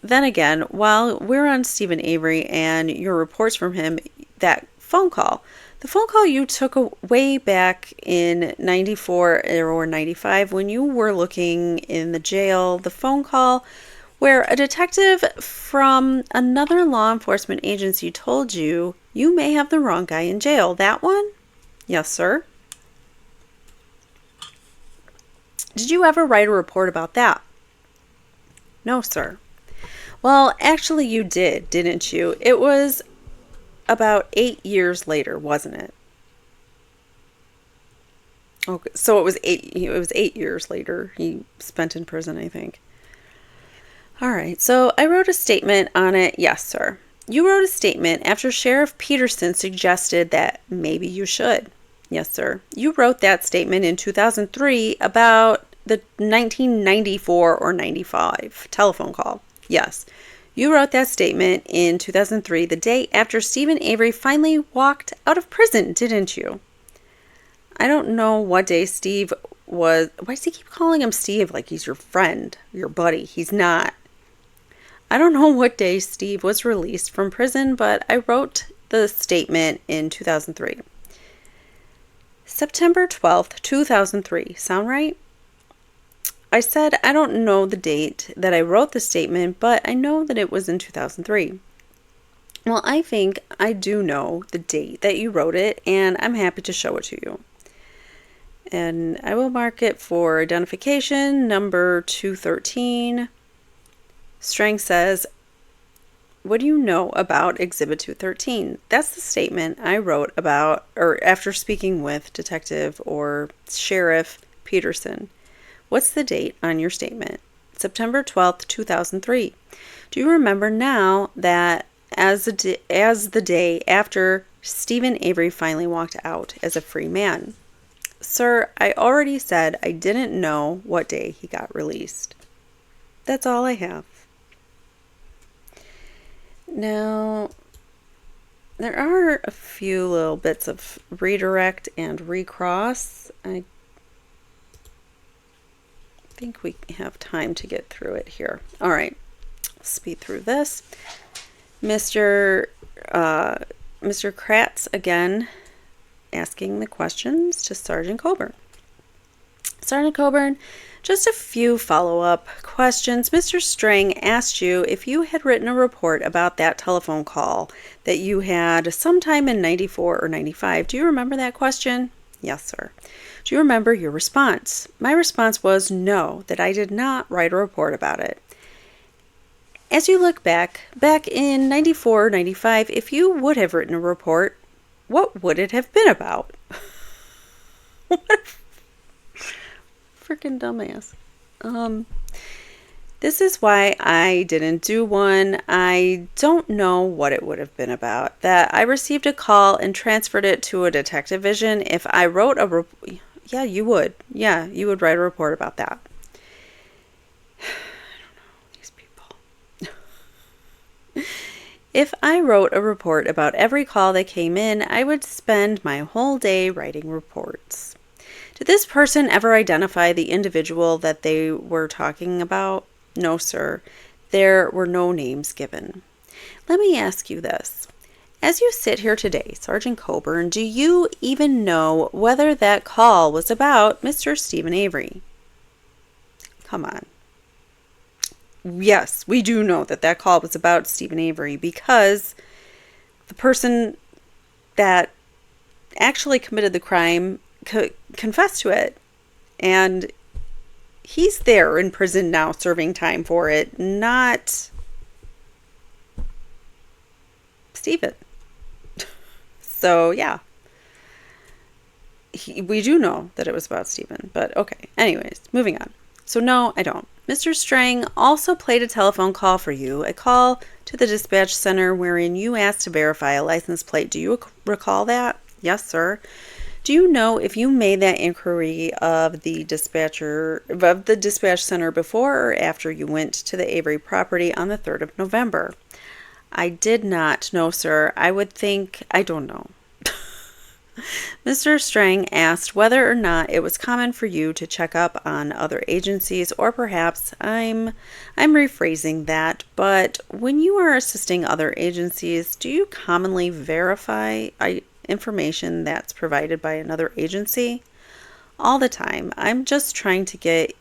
then again, while we're on Steven Avery and your reports from him, that phone call, the phone call you took way back in 94 or 95 when you were looking in the jail, the phone call where a detective from another law enforcement agency told you you may have the wrong guy in jail. That one? Yes, sir. Did you ever write a report about that? No, sir. Well, actually you did, didn't you? It was about 8 years later, wasn't it? Okay, so it was 8 years later he spent in prison, I think. All right, so I wrote a statement on it. Yes, sir. You wrote a statement after Sheriff Peterson suggested that maybe you should. Yes, sir. You wrote that statement in 2003 about the 1994 or 95 telephone call. Yes. You wrote that statement in 2003, the day after Steven Avery finally walked out of prison, didn't you? I don't know what day Steve was. Why does he keep calling him Steve like he's your friend, your buddy? He's not. I don't know what day Steve was released from prison, but I wrote the statement in 2003. September 12th, 2003. Sound right? I said I don't know the date that I wrote the statement, but I know that it was in 2003. Well, I think I do know the date that you wrote it, and I'm happy to show it to you. And I will mark it for identification, number 213. Strang says, what do you know about Exhibit 213? That's the statement I wrote about, or after speaking with Detective or Sheriff Peterson. What's the date on your statement? September 12th, 2003. Do you remember now that as the day after Steven Avery finally walked out as a free man? Sir, I already said I didn't know what day he got released. That's all I have. Now, there are a few little bits of redirect and recross. I think we have time to get through it here. All right, speed through this. Mr. Kratz again asking the questions to Sergeant Colborn. Sergeant Colborn, just a few follow-up questions. Mr. Strang asked you if you had written a report about that telephone call that you had sometime in 94 or 95. Do you remember that question? Yes, sir. Do you remember your response? My response was no, that I did not write a report about it. As you look back in 94 or 95, if you would have written a report, what would it have been about? What a freaking dumbass. This is why I didn't do one. I don't know what it would have been about. That I received a call and transferred it to a detective vision. If I wrote a report, yeah, you would. Yeah, you would write a report about that. I don't know these people. If I wrote a report about every call that came in, I would spend my whole day writing reports. Did this person ever identify the individual that they were talking about? No, sir. There were no names given. Let me ask you this. As you sit here today, Sergeant Colborn, do you even know whether that call was about Mr. Steven Avery? Come on. Yes, we do know that that call was about Steven Avery because the person that actually committed the crime confessed to it. And he's there in prison now serving time for it, not Steven. So, yeah. We do know that it was about Steven, but okay. Anyways, moving on. So, no, I don't. Mr. Strang also played a telephone call for you, a call to the dispatch center wherein you asked to verify a license plate. Do you recall that? Yes, sir. Do you know if you made that inquiry of the dispatch center before or after you went to the Avery property on the 3rd of November? I did not. No, sir. I would think, I don't know. Mr. Strang asked whether or not it was common for you to check up on other agencies, or perhaps I'm rephrasing that, but when you are assisting other agencies, do you commonly verify information that's provided by another agency? All the time. I'm just trying to get,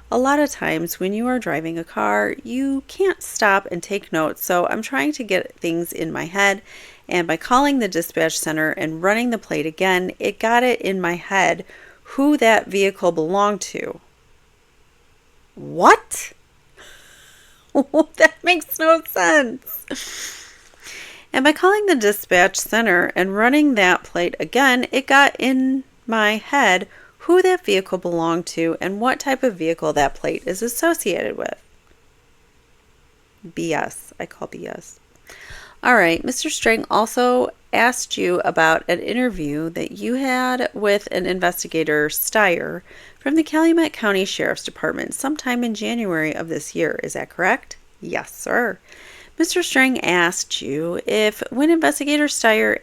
a lot of times when you are driving a car, you can't stop and take notes, so I'm trying to get things in my head. And by calling the dispatch center and running the plate again, it got it in my head who that vehicle belonged to. What? That makes no sense. And by calling the dispatch center and running that plate again, it got in my head who that vehicle belonged to and what type of vehicle that plate is associated with. BS. I call BS. All right, Mr. Strang also asked you about an interview that you had with an investigator, Steyer, from the Calumet County Sheriff's Department sometime in January of this year. Is that correct? Yes, sir. Mr. Strang asked you if, when Investigator Steyer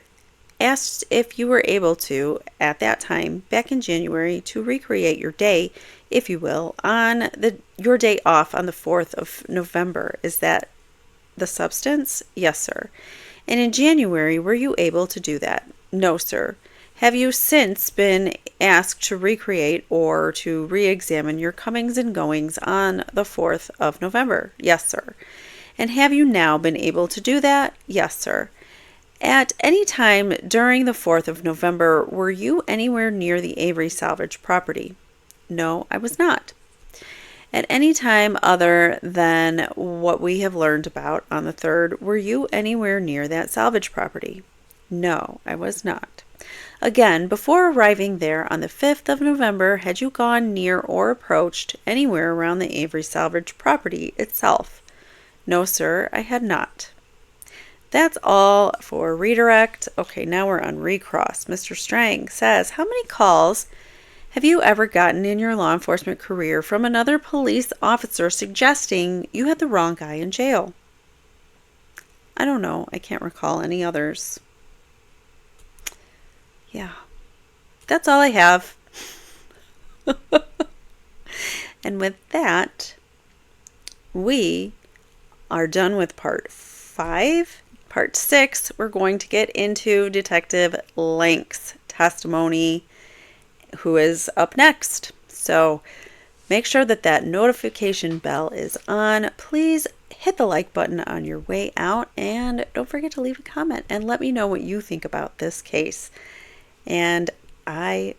asked if you were able to, at that time, back in January, to recreate your day, if you will, on your day off on the 4th of November. Is that the substance? Yes, sir. And in January, were you able to do that? No, sir. Have you since been asked to recreate or to re-examine your comings and goings on the 4th of November? Yes, sir. And have you now been able to do that? Yes, sir. At any time during the 4th of November, were you anywhere near the Avery salvage property? No, I was not. At any time other than what we have learned about on the 3rd, were you anywhere near that salvage property? No, I was not. Again, before arriving there on the 5th of November, had you gone near or approached anywhere around the Avery salvage property itself? No, sir, I had not. That's all for redirect. Okay, now we're on recross. Mr. Strang says, how many calls have you ever gotten in your law enforcement career from another police officer suggesting you had the wrong guy in jail? I don't know. I can't recall any others. Yeah, that's all I have. And with that, we are done with part 5. Part 6, we're going to get into Detective Lank's testimony, who is up next. So make sure that notification bell is on. Please hit the like button on your way out, and don't forget to leave a comment and let me know what you think about this case. And I,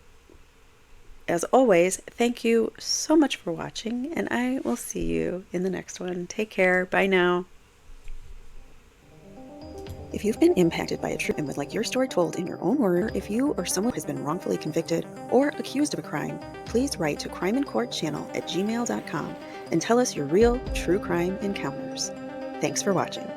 as always, thank you so much for watching, and I will see you in the next one. Take care. Bye now. If you've been impacted by a true and would like your story told in your own words, or if you or someone has been wrongfully convicted or accused of a crime, please write to crimeincourtchannel@gmail.com and tell us your real true crime encounters. Thanks for watching.